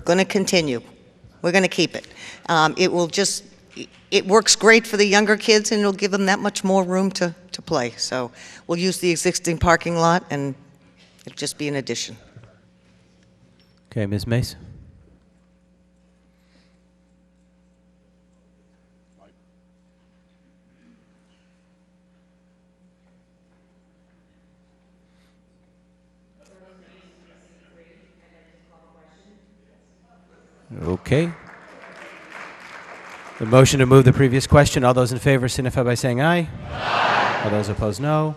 Going to continue. We're going to keep it. It works great for the younger kids, and it'll give them that much more room to play. So we'll use the existing parking lot, and it'll just be an addition. Okay, Ms. Mace. Okay. The motion to move the previous question. All those in favor signify by saying aye. Aye. All those opposed, no.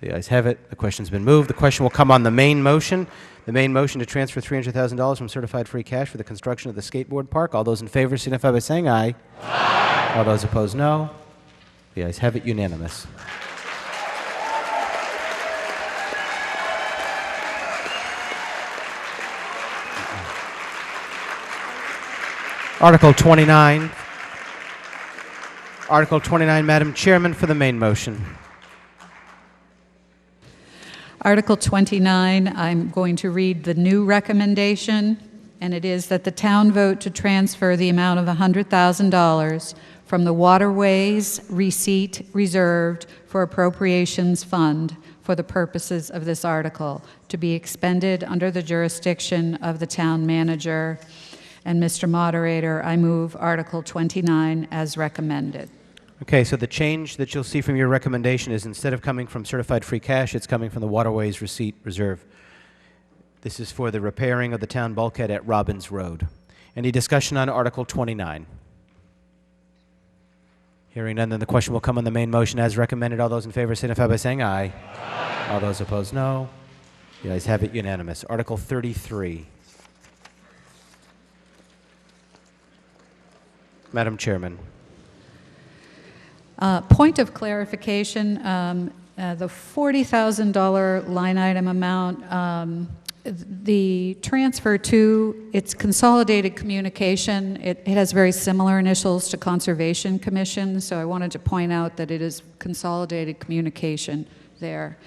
The ayes have it. The question's been moved. The question will come on the main motion. The main motion to transfer $300,000 from certified free cash for the construction of the skateboard park. All those in favor signify by saying aye. Aye. All those opposed, no. The ayes have it. Unanimous. Article 29. Article 29, Madam Chairman, for the main motion. Article 29, I'm going to read the new recommendation, and it is that the town vote to transfer the amount of $100,000 from the Waterways Receipt Reserved for Appropriations Fund for the purposes of this article to be expended under the jurisdiction of the town manager. And Mr. Moderator, I move Article 29 as recommended. Okay, so the change that you'll see from your recommendation is instead of coming from certified free cash, it's coming from the Waterways Receipt Reserve. This is for the repairing of the town bulkhead at Robbins Road. Any discussion on Article 29? Hearing none, then the question will come on the main motion as recommended. All those in favor signify by saying aye. Aye. All those opposed, no. The ayes have it, unanimous. Article 33. Madam Chairman. Point of clarification, the $40,000 line item amount, the transfer to, it's Consolidated Communication. It has very similar initials to Conservation Commission, so I wanted to point out that it is Consolidated Communication there.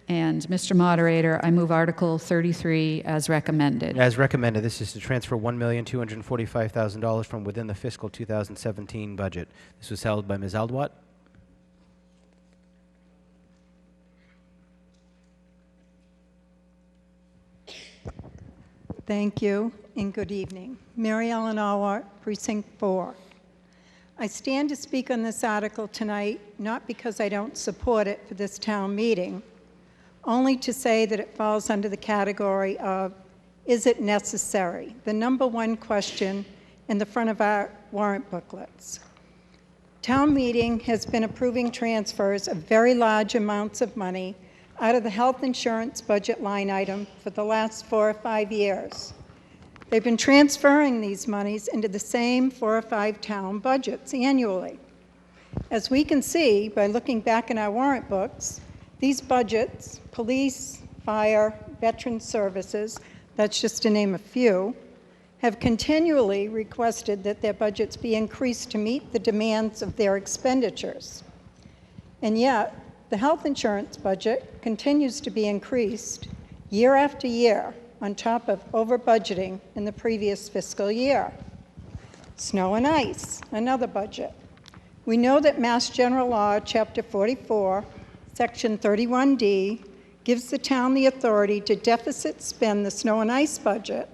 And Mr. Moderator, I move Article 33 as recommended. As recommended, this is to transfer $1,245,000 from within the fiscal 2017 budget. This was held by Ms. Aldwatt. Thank you, and good evening. Mary Ellen Allwart, Precinct 4. I stand to speak on this article tonight, not because I don't support it for this town meeting, only to say that it falls under the category of, is it necessary? The number one question in the front of our warrant booklets. Town meeting has been approving transfers of very large amounts of money out of the health insurance budget line item for the last 4 or 5 years. They've been transferring these monies into the same 4 or 5 town budgets annually. As we can see by looking back in our warrant books, these budgets, police, fire, veteran services, that's just to name a few, have continually requested that their budgets be increased to meet the demands of their expenditures. And yet, the health insurance budget continues to be increased year after year on top of over-budgeting in the previous fiscal year. Snow and ice, another budget. We know that Mass General Law, Chapter 44, Section 31D, gives the town the authority to deficit spend the snow and ice budget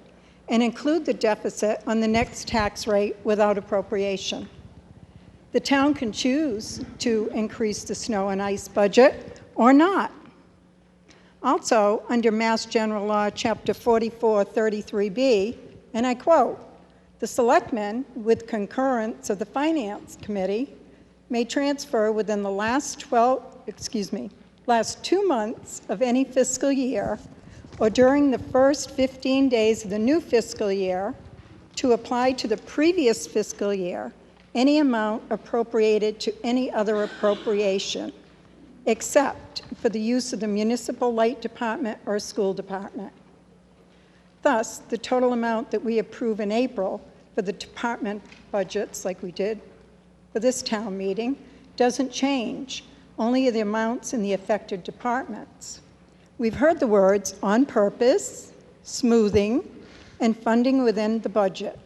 and include the deficit on the next tax rate without appropriation. The town can choose to increase the snow and ice budget or not. Also, under Mass General Law, Chapter 44, 33B, and I quote, the selectmen, with concurrence of the Finance Committee, may transfer within the last 2 months of any fiscal year or during the first 15 days of the new fiscal year to apply to the previous fiscal year any amount appropriated to any other appropriation, except for the use of the municipal light department or school department. Thus, the total amount that we approve in April for the department budgets, like we did for this town meeting, doesn't change, only the amounts in the affected departments. We've heard the words on purpose, smoothing, and funding within the budget.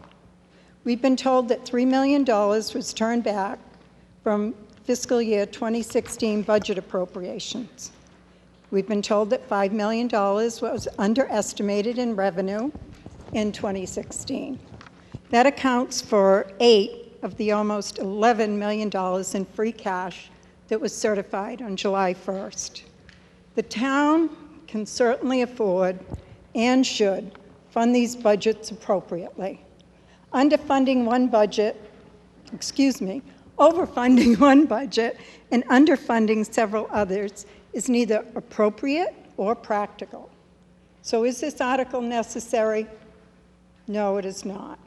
We've been told that $3 million was turned back from fiscal year 2016 budget appropriations. We've been told that $5 million was underestimated in revenue in 2016. That accounts for 8 of the almost $11 million in free cash that was certified on July 1st. The town can certainly afford and should fund these budgets appropriately. Overfunding one budget and underfunding several others is neither appropriate or practical. So is this article necessary? No, it is not.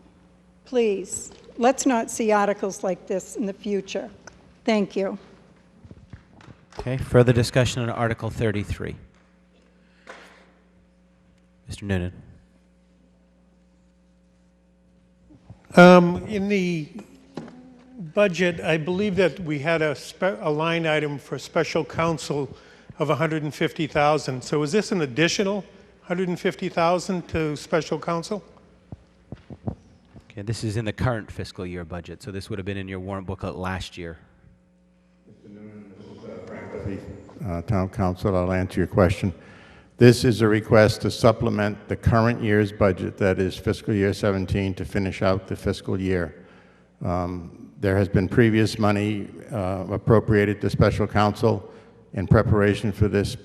Please, let's not see articles like this in the future. Thank you. Okay, further discussion on Article 33. Mr. Noonan. In the budget, I believe that we had a line item for special counsel of $150,000. So is this an additional $150,000 to special counsel? Okay, this is in the current fiscal year budget, so this would have been in your warrant booklet last year. Town Council, I'll answer your question. This is a request to supplement the current year's budget, that is fiscal year 17, to finish out the fiscal year. There has been previous money appropriated to special counsel in preparation for this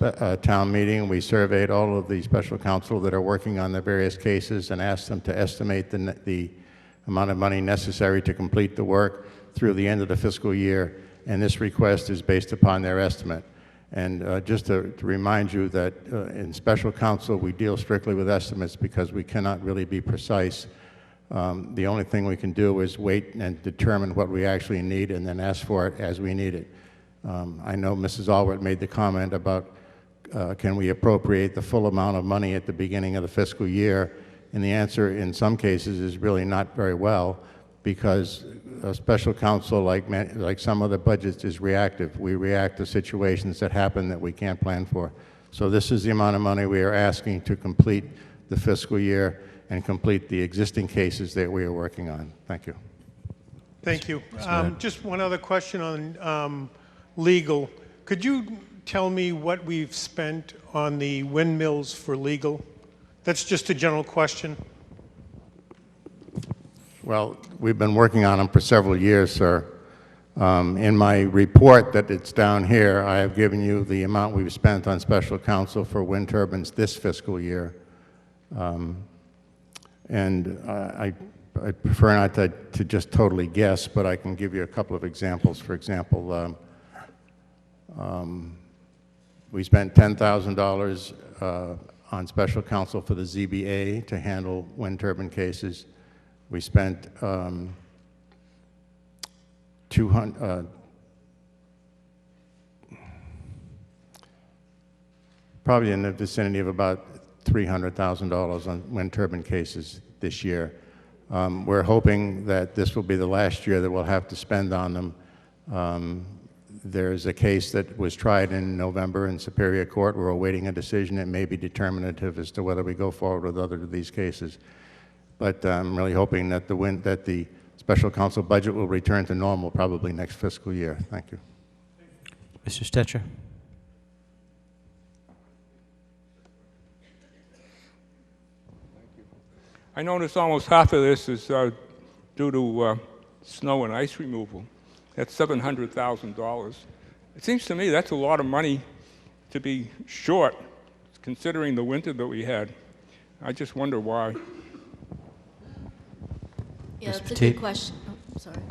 town meeting. We surveyed all of the special counsel that are working on the various cases and asked them to estimate the amount of money necessary to complete the work through the end of the fiscal year, and this request is based upon their estimate. And just to remind you that in special counsel, we deal strictly with estimates because we cannot really be precise. The only thing we can do is wait and determine what we actually need and then ask for it as we need it. I know Mrs. Allward made the comment about can we appropriate the full amount of money at the beginning of the fiscal year, and the answer in some cases is really not very well, because a special counsel, like some other budgets, is reactive. We react to situations that happen that we can't plan for. So this is the amount of money we are asking to complete the fiscal year and complete the existing cases that we are working on. Thank you. Thank you. Just one other question on legal. Could you tell me what we've spent on the windmills for legal? That's just a general question. Well, we've been working on them for several years, sir. In my report that it's down here, I have given you the amount we've spent on special counsel for wind turbines this fiscal year. I prefer not to just totally guess, but I can give you a couple of examples. For example, we spent $10,000 on special counsel for the ZBA to handle wind turbine cases. We spent probably in the vicinity of about $300,000 on wind turbine cases this year. We're hoping that this will be the last year that we'll have to spend on them. There's a case that was tried in November in Superior Court. We're awaiting a decision that may be determinative as to whether we go forward with other of these cases. But I'm really hoping that the special counsel budget will return to normal probably next fiscal year. Thank you. Mr. Stetcher. I notice almost half of this is due to snow and ice removal. That's $700,000. It seems to me that's a lot of money to be short, considering the winter that we had. I just wonder why. Yeah, that's a good question. Oh, sorry.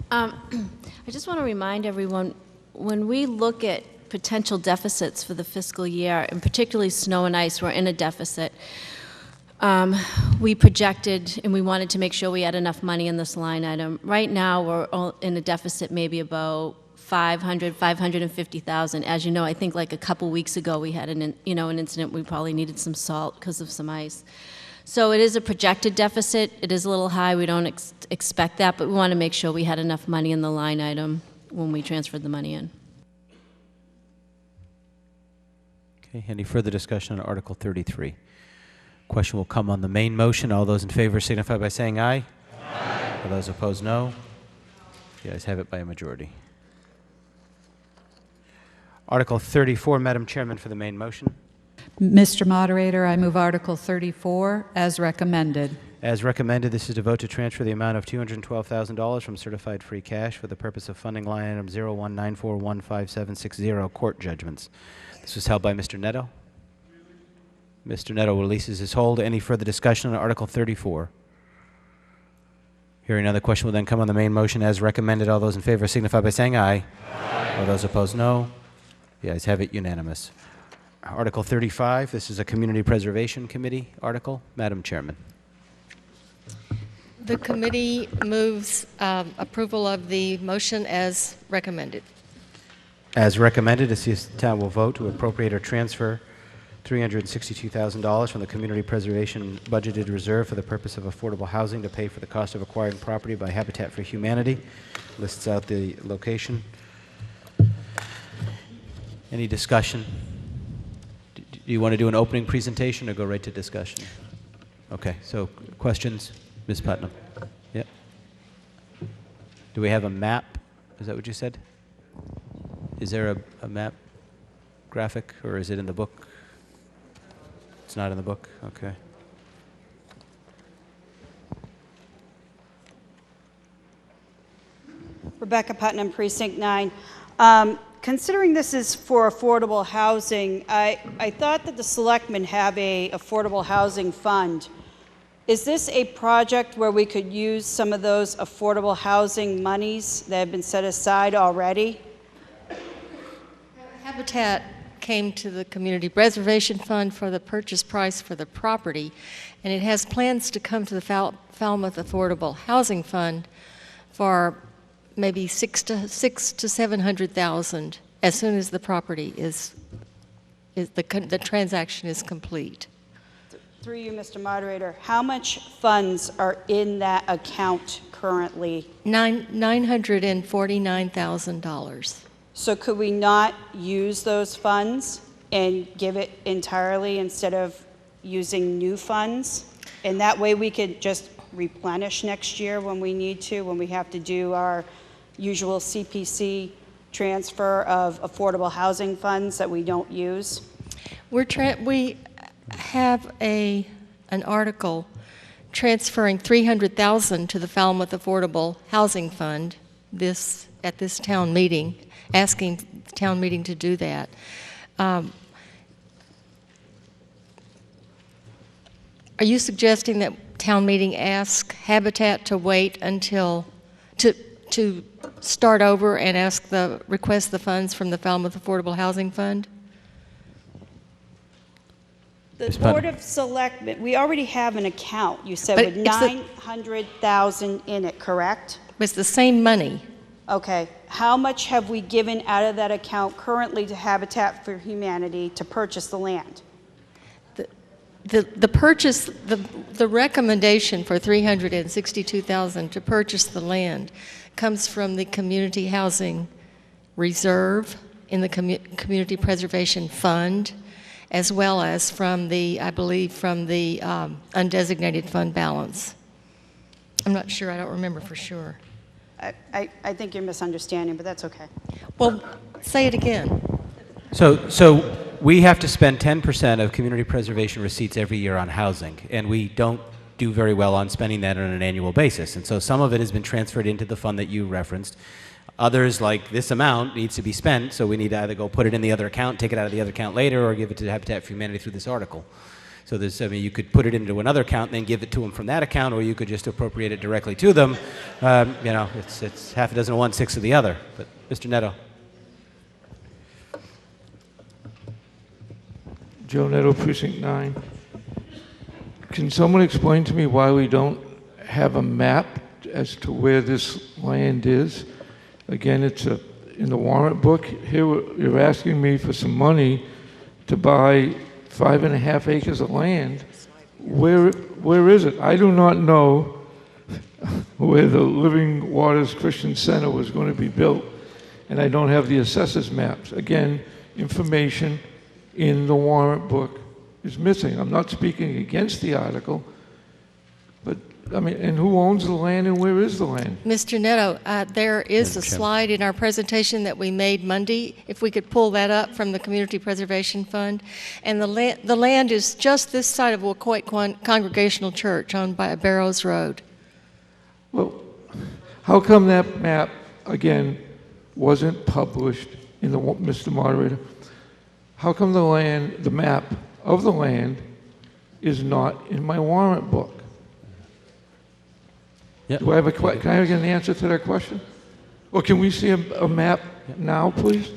I just want to remind everyone, when we look at potential deficits for the fiscal year, and particularly snow and ice, we're in a deficit. We projected and we wanted to make sure we had enough money in this line item. Right now, we're in a deficit maybe about $550,000. As you know, I think like a couple weeks ago we had an incident. We probably needed some salt because of some ice. So it is a projected deficit. It is a little high. We don't expect that, but we want to make sure we had enough money in the line item when we transferred the money in. Okay, any further discussion on Article 33? Question will come on the main motion. All those in favor signify by saying aye. Aye. All those opposed, no. The ayes have it by a majority. Article 34, Madam Chairman, for the main motion. Mr. Moderator, I move Article 34 as recommended. As recommended, this is to vote to transfer the amount of $212,000 from certified free cash for the purpose of funding line item 0194155760, court judgments. This was held by Mr. Netto. Mr. Netto releases his hold. Any further discussion on Article 34? Hearing none, the question will then come on the main motion as recommended. All those in favor signify by saying aye. Aye. All those opposed, no. The ayes have it, unanimous. Article 35, this is a Community Preservation Committee article. Madam Chairman. The committee moves approval of the motion as recommended. As recommended, the town will vote to appropriate or transfer $362,000 from the Community Preservation Budgeted Reserve for the purpose of affordable housing to pay for the cost of acquiring property by Habitat for Humanity. Lists out the location. Any discussion? Do you want to do an opening presentation or go right to discussion? Okay, so questions? Ms. Putnam. Yep. Do we have a map? Is that what you said? Is there a map graphic, or is it in the book? It's not in the book? Okay. Rebecca Putnam, Precinct 9. Considering this is for affordable housing, I thought that the selectmen have a affordable housing fund. Is this a project where we could use some of those affordable housing monies that have been set aside already? Habitat came to the Community Preservation Fund for the purchase price for the property, and it has plans to come to the Falmouth Affordable Housing Fund for maybe $600,000 to $700,000 as soon as the property the transaction is complete. Through you, Mr. Moderator, how much funds are in that account currently? $949,000. So could we not use those funds and give it entirely instead of using new funds? And that way we could just replenish next year when we need to, when we have to do our usual CPC transfer of affordable housing funds that we don't use? have an article transferring $300,000 to the Falmouth Affordable Housing Fund at this town meeting, asking the town meeting to do that. Are you suggesting that town meeting ask Habitat to wait until, to start over and request the funds from the Falmouth Affordable Housing Fund? The Board of Selectmen, we already have an account, you said, But with it's the- 900,000 in it, correct? It's the same money. Okay. How much have we given out of that account currently to Habitat for Humanity to purchase the land? The recommendation for $362,000 to purchase the land comes from the Community Housing Reserve in the Community Preservation Fund, as well as from the, I believe, from the undesignated fund balance. I'm not sure, I don't remember for sure. I think you're misunderstanding, but that's okay. Well, say it again. So we have to spend 10% of community preservation receipts every year on housing, and we don't do very well on spending that on an annual basis. And so some of it has been transferred into the fund that you referenced. Others, like this amount, needs to be spent, so we need to either go put it in the other account, take it out of the other account later, or give it to Habitat for Humanity through this article. So there's, I mean, you could put it into another account and then give it to them from that account, or you could just appropriate it directly to them. You know, it's half a dozen of one, six of the other. But Mr. Netto. Joe Netto, Precinct 9. Can someone explain to me why we don't have a map as to where this land is? Again, it's in the warrant book. Here you're asking me for some money to buy 5.5 acres of land. Where is it? I do not know where the Living Waters Christian Center was going to be built, and I don't have the assessors maps. Again, information in the warrant book is missing. I'm not speaking against the article, but I mean, and who owns the land and where is the land? Mr. Netto, there is a slide in our presentation that we made Monday, if we could pull that up from the Community Preservation Fund. And the land is just this side of Wacoit Congregational Church on by Barrows Road. Well, how come that map, again, wasn't published in the, Mr. Moderator? How come the map of the land is not in my warrant book? Yep. Do I have a can I get an answer to that question? Or can we see a map now, please?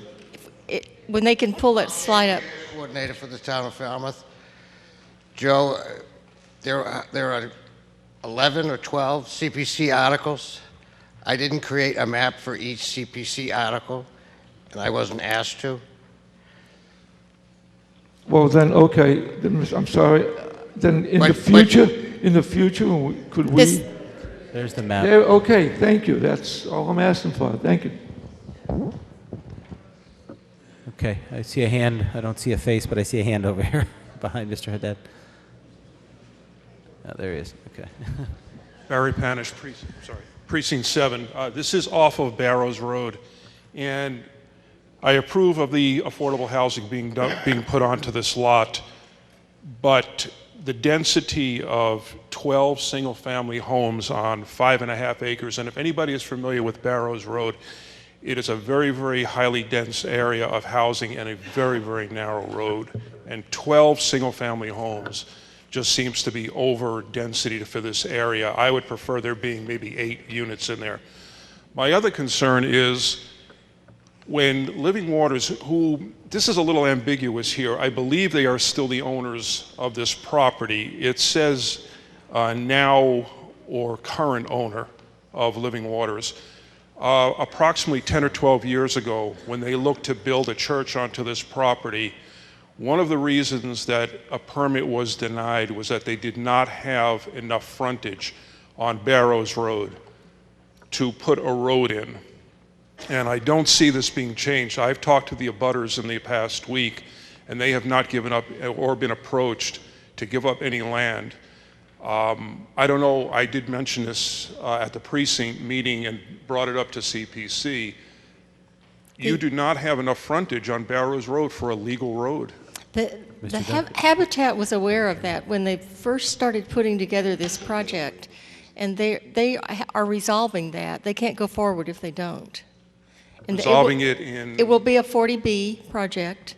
When they can pull that slide up. Coordinator for the town of Falmouth. Joe, there are 11 or 12 CPC articles. I didn't create a map for each CPC article, and I wasn't asked to. Well, then, okay, then, I'm sorry. Then in the future, could we? There's the map. Yeah, okay, thank you. That's all I'm asking for. Thank you. Okay, I see a hand. I don't see a face, but I see a hand over here behind Mr. Haddad. Oh, there he is. Okay. Barry Panish, Precinct 7. This is off of Barrows Road, and I approve of the affordable housing being put onto this lot, but the density of 12 single-family homes on 5.5 acres, and if anybody is familiar with Barrows Road, it is a very, very highly dense area of housing and a very, very narrow road, and 12 single-family homes just seems to be over density for this area. I would prefer there being maybe 8 units in there. My other concern is when Living Waters, who, this is a little ambiguous here, I believe they are still the owners of this property. It says now or current owner of Living Waters. Approximately 10 or 12 years ago, when they looked to build a church onto this property, one of the reasons that a permit was denied was that they did not have enough frontage on Barrows Road to put a road in. And I don't see this being changed. I've talked to the abutters in the past week, and they have not given up or been approached to give up any land. I don't know, I did mention this at the precinct meeting and brought it up to CPC. You do not have enough frontage on Barrows Road for a legal road. Habitat was aware of that when they first started putting together this project, and they are resolving that. They can't go forward if they don't. And Resolving it in... It will be a 40B project,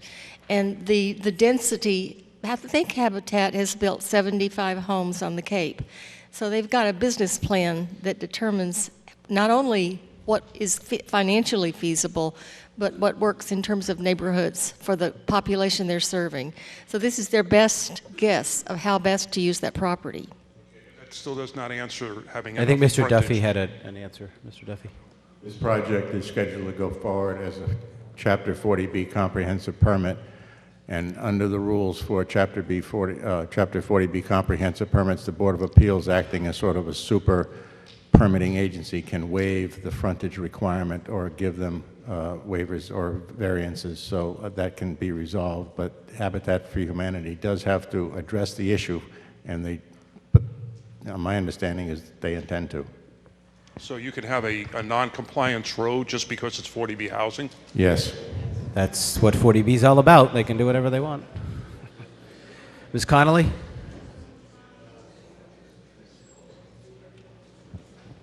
and the density, I think Habitat has built 75 homes on the Cape. So they've got a business plan that determines not only what is financially feasible, but what works in terms of neighborhoods for the population they're serving. So this is their best guess of how best to use that property. That still does not answer having I think enough Mr. frontage. Duffy had an answer. Mr. Duffy. This project is scheduled to go forward as a Chapter 40B comprehensive permit, and under the rules for Chapter 40B comprehensive permits, the Board of Appeals, acting as sort of a super permitting agency, can waive the frontage requirement or give them waivers or variances, so that can be resolved. But Habitat for Humanity does have to address the issue, and my understanding is they intend to. So you could have a non-compliance road just because it's 40B housing? Yes. That's what 40B is all about. They can do whatever they want. Ms. Connolly?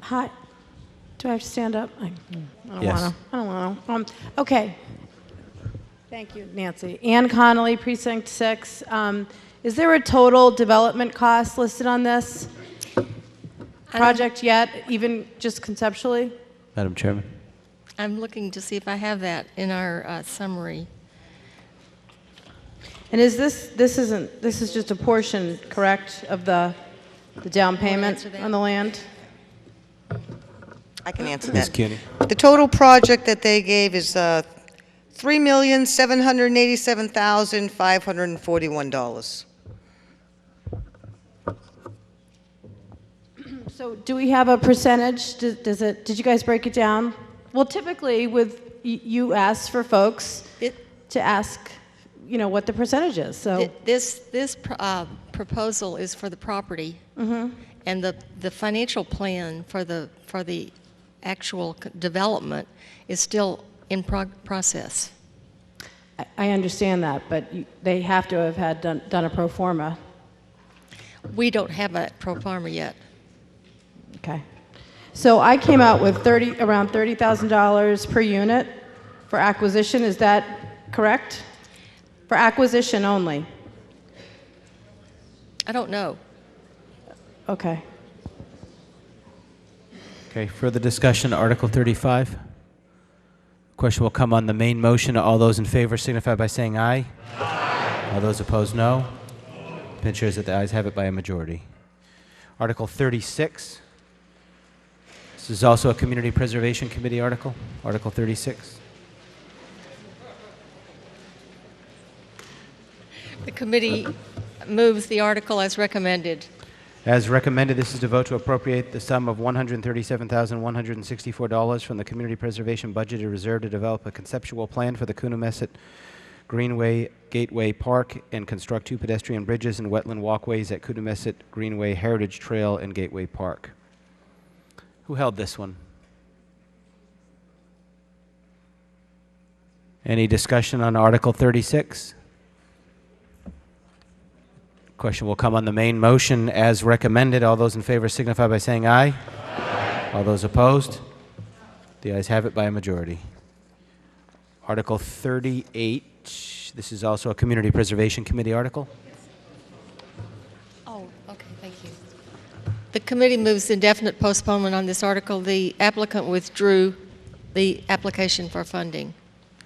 Hi. Do I have to stand up? I don't Yes. want to. I don't want to. Okay. Thank you, Nancy. Ann Connolly, Precinct 6. Is there a total development cost listed on this project yet, even just conceptually? Madam Chairman. I'm looking to see if I have that in our summary. And is this is just a portion, correct, of the down payment on the land? I can answer Ms. that. Cuny. The total project that they gave is $3,787,541. So do we have a percentage? Did you guys break it down? Well, typically you ask for folks to ask, what the percentage is. So This proposal is for the property, and the financial plan for the actual development is still in process. I understand that, but they have to have had done a pro forma. We don't have a pro forma yet. Okay. So I came out with around $30,000 per unit for acquisition. Is that correct? For acquisition only? I don't know. Okay. Okay, further discussion, Article 35. Question will come on the main motion. All those in favor signify by saying aye. Aye. All those opposed, no. Pin shows that the ayes have it by a majority. Article 36. This is also a Community Preservation Committee article, Article 36. The committee moves the article as recommended. As recommended, this is to vote to appropriate the sum of $137,164 from the Community Preservation Budget Reserve to develop a conceptual plan for the Coonamessett Greenway Gateway Park and construct 2 pedestrian bridges and wetland walkways at Coonamessett Greenway Heritage Trail and Gateway Park. Who held this one? Any discussion on Article 36? Question will come on the main motion as recommended. All those in favor signify by saying aye. Aye. All those opposed? The ayes have it by a majority. Article 38. This is also a Community Preservation Committee article. Oh, okay, thank you. The committee moves indefinite postponement on this article. The applicant withdrew the application for funding.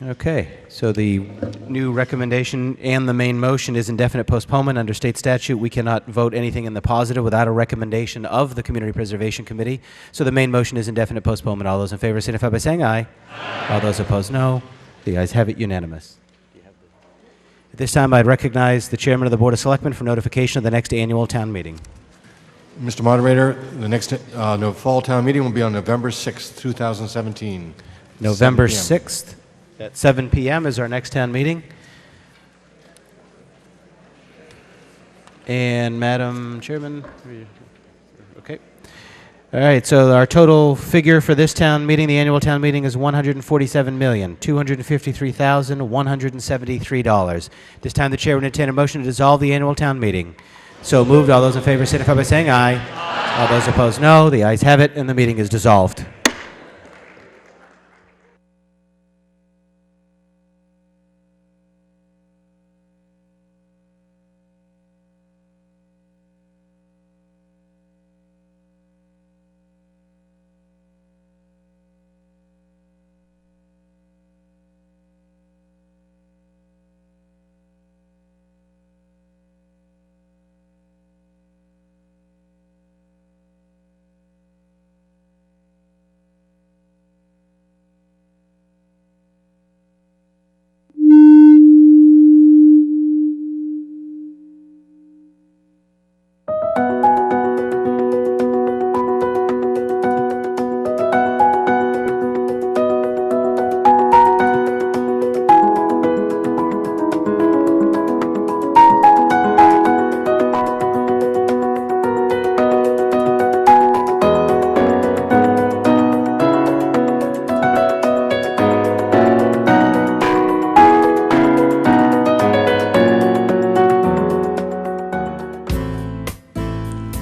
Okay, so the new recommendation and the main motion is indefinite postponement. Under state statute, we cannot vote anything in the positive without a recommendation of the Community Preservation Committee. So the main motion is indefinite postponement. All those in favor signify by saying aye. Aye. All those opposed, no. The ayes have it unanimous. At this time, I'd recognize the Chairman of the Board of Selectmen for notification of the next annual town meeting. Mr. Moderator, the next fall town meeting will be on November 6th, 2017. November 7 p.m. 6th at 7 p.m. is our next town meeting. And Madam Chairman, okay. All right, so our total figure for this town meeting, the annual town meeting, is $147,253,173. This time the chair would entertain a motion to dissolve the annual town meeting. So moved. All those in favor signify by saying aye. All those opposed, no. The ayes have it, and the meeting is dissolved.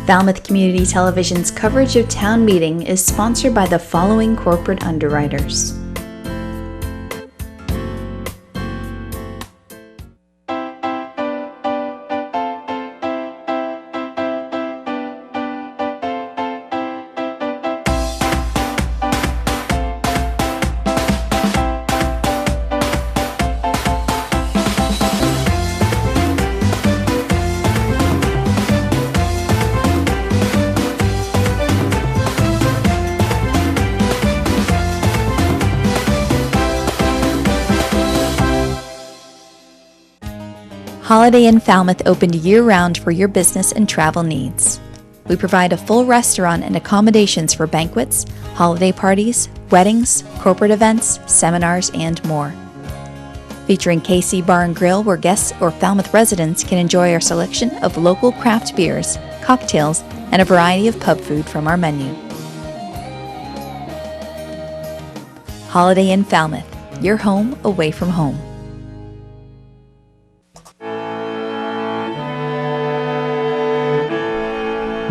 Falmouth Community Television's coverage of town meeting is sponsored by the following corporate underwriters. Holiday Inn Falmouth opened year-round for your business and travel needs. We provide a full restaurant and accommodations for banquets, holiday parties, weddings, corporate events, seminars, and more. Featuring KC Bar and Grill, where guests or Falmouth residents can enjoy our selection of local craft beers, cocktails, and a variety of pub food from our menu. Holiday Inn Falmouth, your home away from home.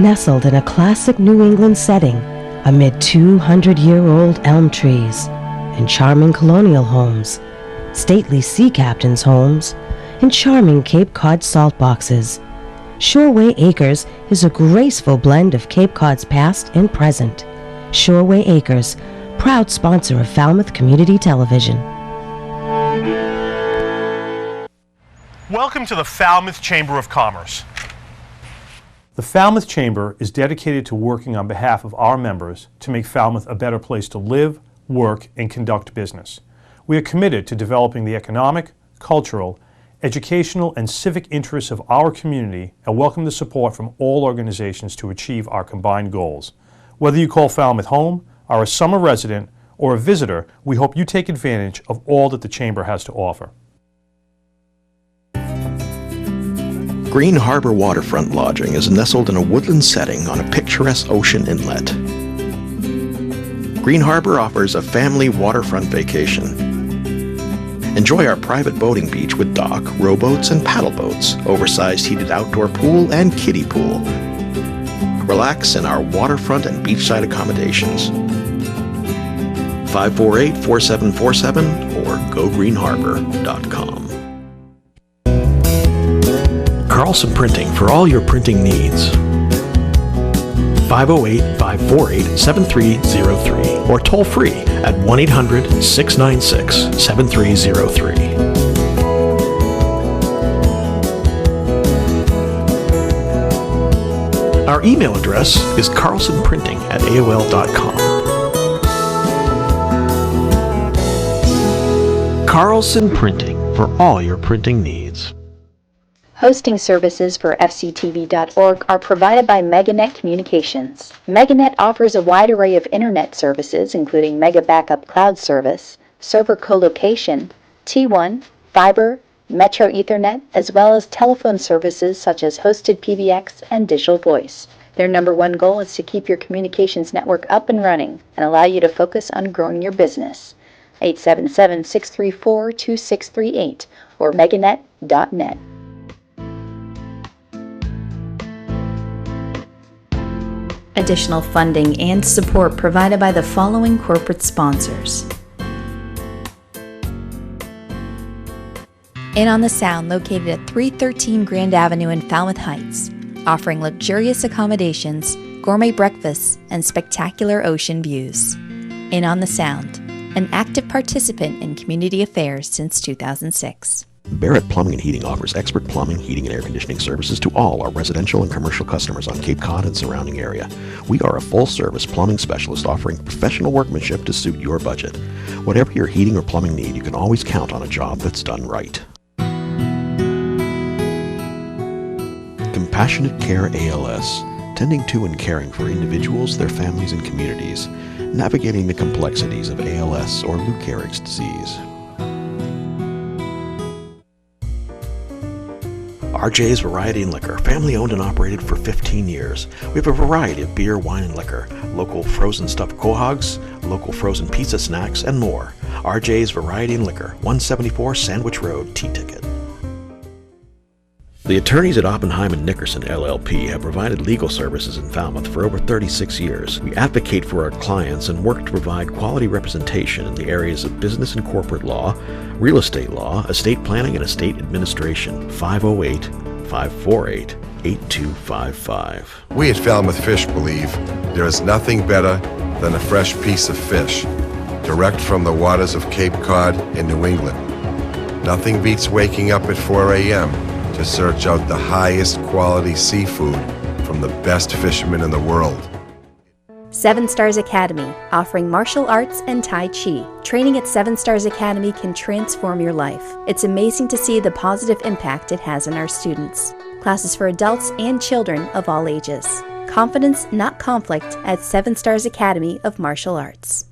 Nestled in a classic New England setting amid 200-year-old elm trees and charming colonial homes, stately sea captains' homes, and charming Cape Cod salt boxes, Shoreway Acres is a graceful blend of Cape Cod's past and present. Shoreway Acres, proud sponsor of Falmouth Community Television. Welcome to the Falmouth Chamber of Commerce. The Falmouth Chamber is dedicated to working on behalf of our members to make Falmouth a better place to live, work, and conduct business. We are committed to developing the economic, cultural, educational, and civic interests of our community and welcome the support from all organizations to achieve our combined goals. Whether you call Falmouth home, are a summer resident, or a visitor, we hope you take advantage of all that the Chamber has to offer. Green Harbor Waterfront Lodging is nestled in a woodland setting on a picturesque ocean inlet. Green Harbor offers a family waterfront vacation. Enjoy our private boating beach with dock, rowboats, and paddle boats, oversized heated outdoor pool, and kiddie pool. Relax in our waterfront and beachside accommodations. 548-4747 or gogreenharbor.com. Carlson Printing for all your printing needs. 508-548-7303 or toll free at 1-800-696-7303. Our email address is carlsonprinting@aol.com. Carlson Printing for all your printing needs. Hosting services for fctv.org are provided by MegaNet Communications. MegaNet offers a wide array of internet services, including Mega Backup Cloud Service, server co-location, T1, fiber, Metro Ethernet, as well as telephone services such as hosted PBX and digital voice. Their number one goal is to keep your communications network up and running and allow you to focus on growing your business. 877-634-2638 or meganet.net. Additional funding and support provided by the following corporate sponsors. Inn on the Sound, located at 313 Grand Avenue in Falmouth Heights, offering luxurious accommodations, gourmet breakfasts, and spectacular ocean views. Inn on the Sound, an active participant in community affairs since 2006. Barrett Plumbing and Heating offers expert plumbing, heating, and air conditioning services to all our residential and commercial customers on Cape Cod and surrounding area. We are a full-service plumbing specialist offering professional workmanship to suit your budget. Whatever your heating or plumbing need, you can always count on a job that's done right. Compassionate Care ALS, tending to and caring for individuals, their families, and communities, navigating the complexities of ALS or Lou Gehrig's disease. RJ's Variety and Liquor, family owned and operated for 15 years. We have a variety of beer, wine, and liquor, local frozen stuffed quahogs, local frozen pizza snacks, and more. RJ's Variety and Liquor, 174 Sandwich Road, T-Ticket. The attorneys at Oppenheim & Nickerson LLP have provided legal services in Falmouth for over 36 years. We advocate for our clients and work to provide quality representation in the areas of business and corporate law, real estate law, estate planning, and estate administration. 508-548-8255. We at Falmouth Fish believe there is nothing better than a fresh piece of fish, direct from the waters of Cape Cod in New England. Nothing beats waking up at 4 a.m. to search out the highest quality seafood from the best fishermen in the world. 7 Stars Academy, offering martial arts and Tai Chi. Training at 7 Stars Academy can transform your life. It's amazing to see the positive impact it has on our students. Classes for adults and children of all ages. Confidence, not conflict, at 7 Stars Academy of Martial Arts.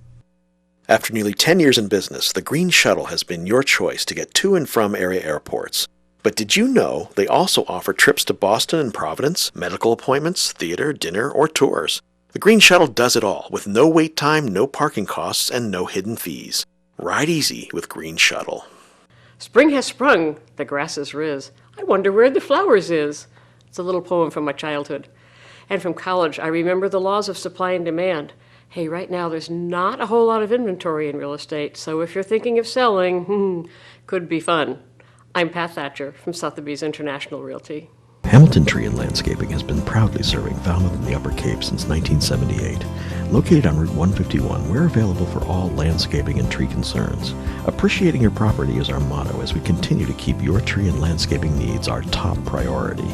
After nearly 10 years in business, the Green Shuttle has been your choice to get to and from area airports. But did you know they also offer trips to Boston and Providence, medical appointments, theater, dinner, or tours? The Green Shuttle does it all, with no wait time, no parking costs, and no hidden fees. Ride easy with Green Shuttle. Spring has sprung, the grass is riz. I wonder where the flowers is. It's a little poem from my childhood. And from college, I remember the laws of supply and demand. Hey, right now there's not a whole lot of inventory in real estate, so if you're thinking of selling, could be fun. I'm Pat Thatcher from Sotheby's International Realty. Hamilton Tree and Landscaping has been proudly serving Falmouth and the Upper Cape since 1978. Located on Route 151, we're available for all landscaping and tree concerns. Appreciating your property is our motto as we continue to keep your tree and landscaping needs our top priority.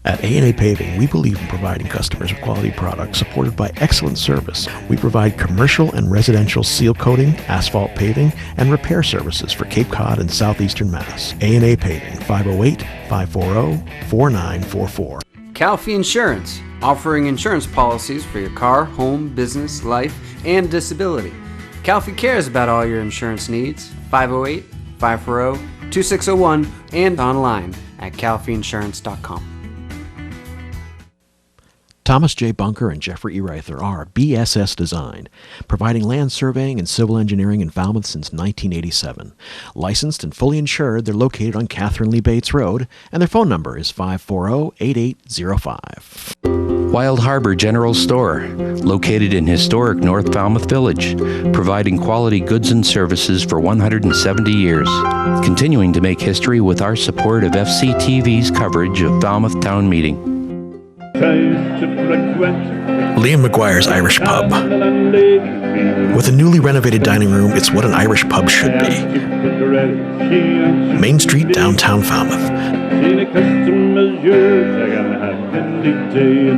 At A&A Paving, we believe in providing customers with quality products supported by excellent service. We provide commercial and residential seal coating, asphalt paving, and repair services for Cape Cod and southeastern Mass. A&A Paving, 508-540-4944. Calfee Insurance, offering insurance policies for your car, home, business, life, and disability. Calfee cares about all your insurance needs. 508-540-2601 and online at calfeeinsurance.com. Thomas J. Bunker and Jeffrey E. Reither are BSS Design, providing land surveying and civil engineering in Falmouth since 1987. Licensed and fully insured, they're located on Catherine Lee Bates Road, and their phone number is 540-8805. Wild Harbor General Store, located in historic North Falmouth Village, providing quality goods and services for 170 years. Continuing to make history with our support of FCTV's coverage of Falmouth Town Meeting. Liam McGuire's Irish Pub. With a newly renovated dining room, it's what an Irish pub should be. Main Street, downtown Falmouth.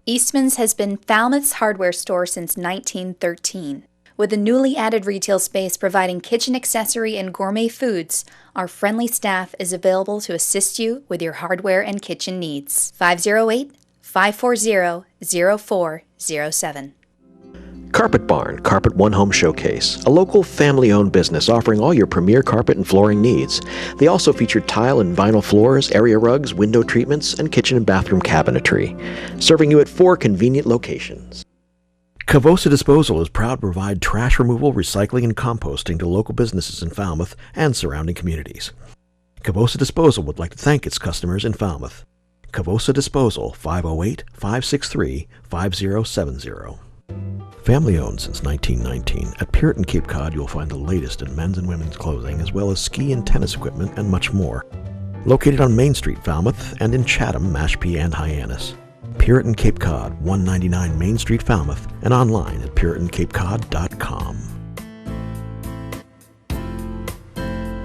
Eastman's has been Falmouth's hardware store since 1913. With a newly added retail space providing kitchen accessory and gourmet foods, our friendly staff is available to assist you with your hardware and kitchen needs. 508-540-0407. Carpet Barn, Carpet One Home Showcase, a local family-owned business offering all your premier carpet and flooring needs. They also feature tile and vinyl floors, area rugs, window treatments, and kitchen and bathroom cabinetry, serving you at 4 convenient locations. Cavosa Disposal is proud to provide trash removal, recycling, and composting to local businesses in Falmouth and surrounding communities. Cavosa Disposal would like to thank its customers in Falmouth. Cavosa Disposal, 508-563-5070. Family owned since 1919, at Puritan Cape Cod you'll find the latest in men's and women's clothing, as well as ski and tennis equipment and much more. Located on Main Street, Falmouth, and in Chatham, Mashpee, and Hyannis. Puritan Cape Cod, 199 Main Street, Falmouth, and online at puritanCapeCod.com.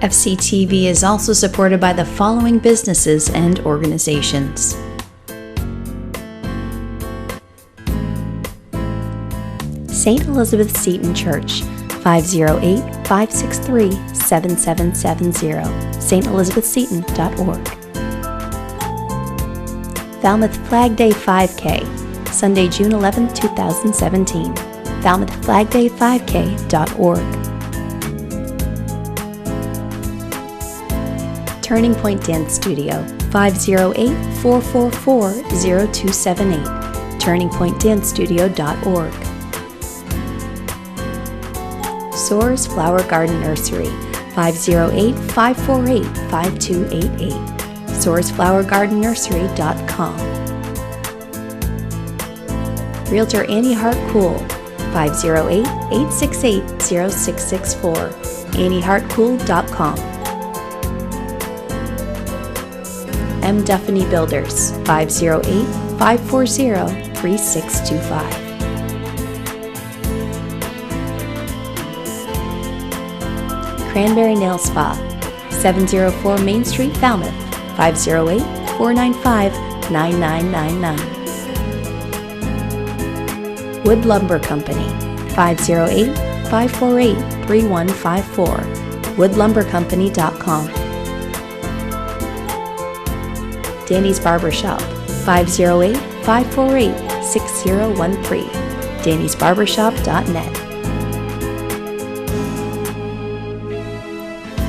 FCTV is also supported by the following businesses and organizations: St. Elizabeth Seton Church, 508-563-7770, stelizabethseton.org. Falmouth Flag Day 5K, Sunday, June 11, 2017, falmouthflagday5k.org. Turning Point Dance Studio, 508-444-0278, turningpointdancestudio.org. Soares Flower Garden Nursery, 508-548-5288, soaresflowergardennursery.com. Realtor Annie Hart Cool, 508-868-0664, anniehartcool.com. M. Duffany Builders, 508-540-3625. Cranberry Nail Spa, 704 Main Street, Falmouth, 508-495-9999. Wood Lumber Company, 508-548-3154, woodlumbercompany.com. Danny's Barber Shop, 508-548-6013, dannysbarbershop.net.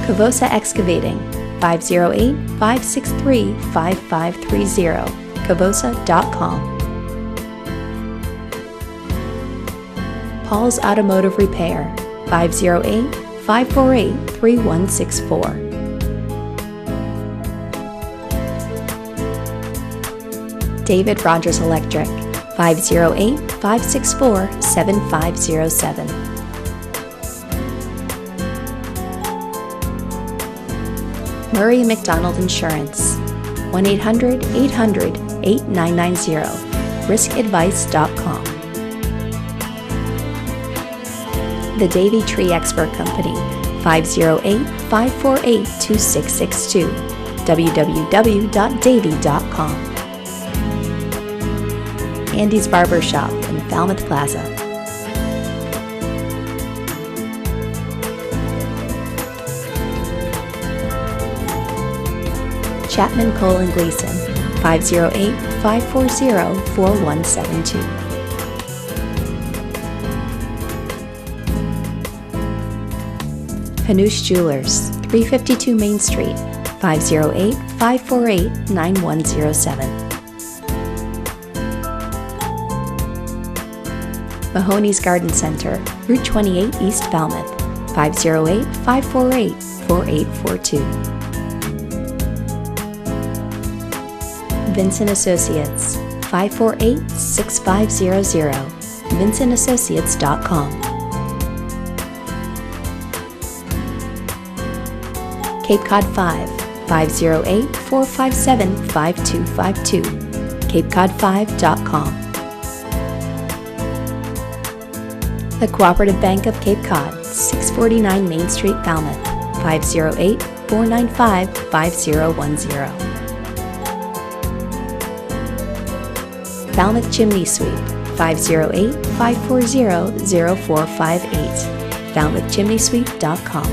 Cavosa Excavating, 508-563-5530, cavosa.com. Paul's Automotive Repair, 508-548-3164. David Rogers Electric, 508-564-7507. Murray McDonald Insurance, 1-800-800-8990, riskadvice.com. The Davy Tree Expert Company, 508-548-2662, www.davy.com. Andy's Barber Shop in Falmouth Plaza. Chapman Cole and Gleason, 508-540-4172. Hanush Jewelers, 352 Main Street, 508-548-9107. Mahoney's Garden Center, Route 28 East Falmouth, 508-548-4842. Vincent Associates, 548-6500, vincentassociates.com. Cape Cod 5, 508-457-5252, capecod5.com. The Cooperative Bank of Cape Cod, 649 Main Street, Falmouth, 508-495-5010. Falmouth Chimney Sweep, 508-540-0458, falmouthchimneysweep.com.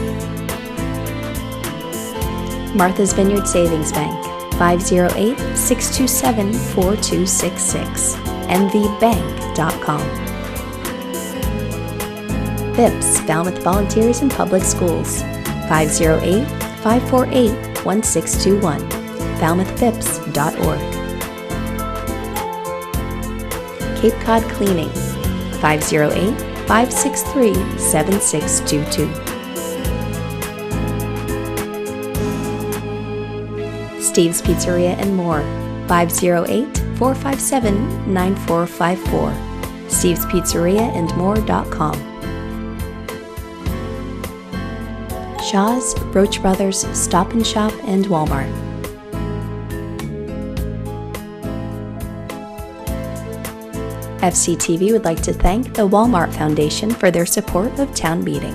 Martha's Vineyard Savings Bank, 508-627-4266, mvbank.com. FIPS, Falmouth Volunteers in Public Schools, 508-548-1621, falmouthfips.org. Cape Cod Cleaning, 508-563-7622. Steve's Pizzeria and More, 508-457-9454, stevespizzeria.andmore.com. Shaw's, Roach Brothers, Stop and Shop, and Walmart. FCTV would like to thank the Walmart Foundation for their support of Town Meeting.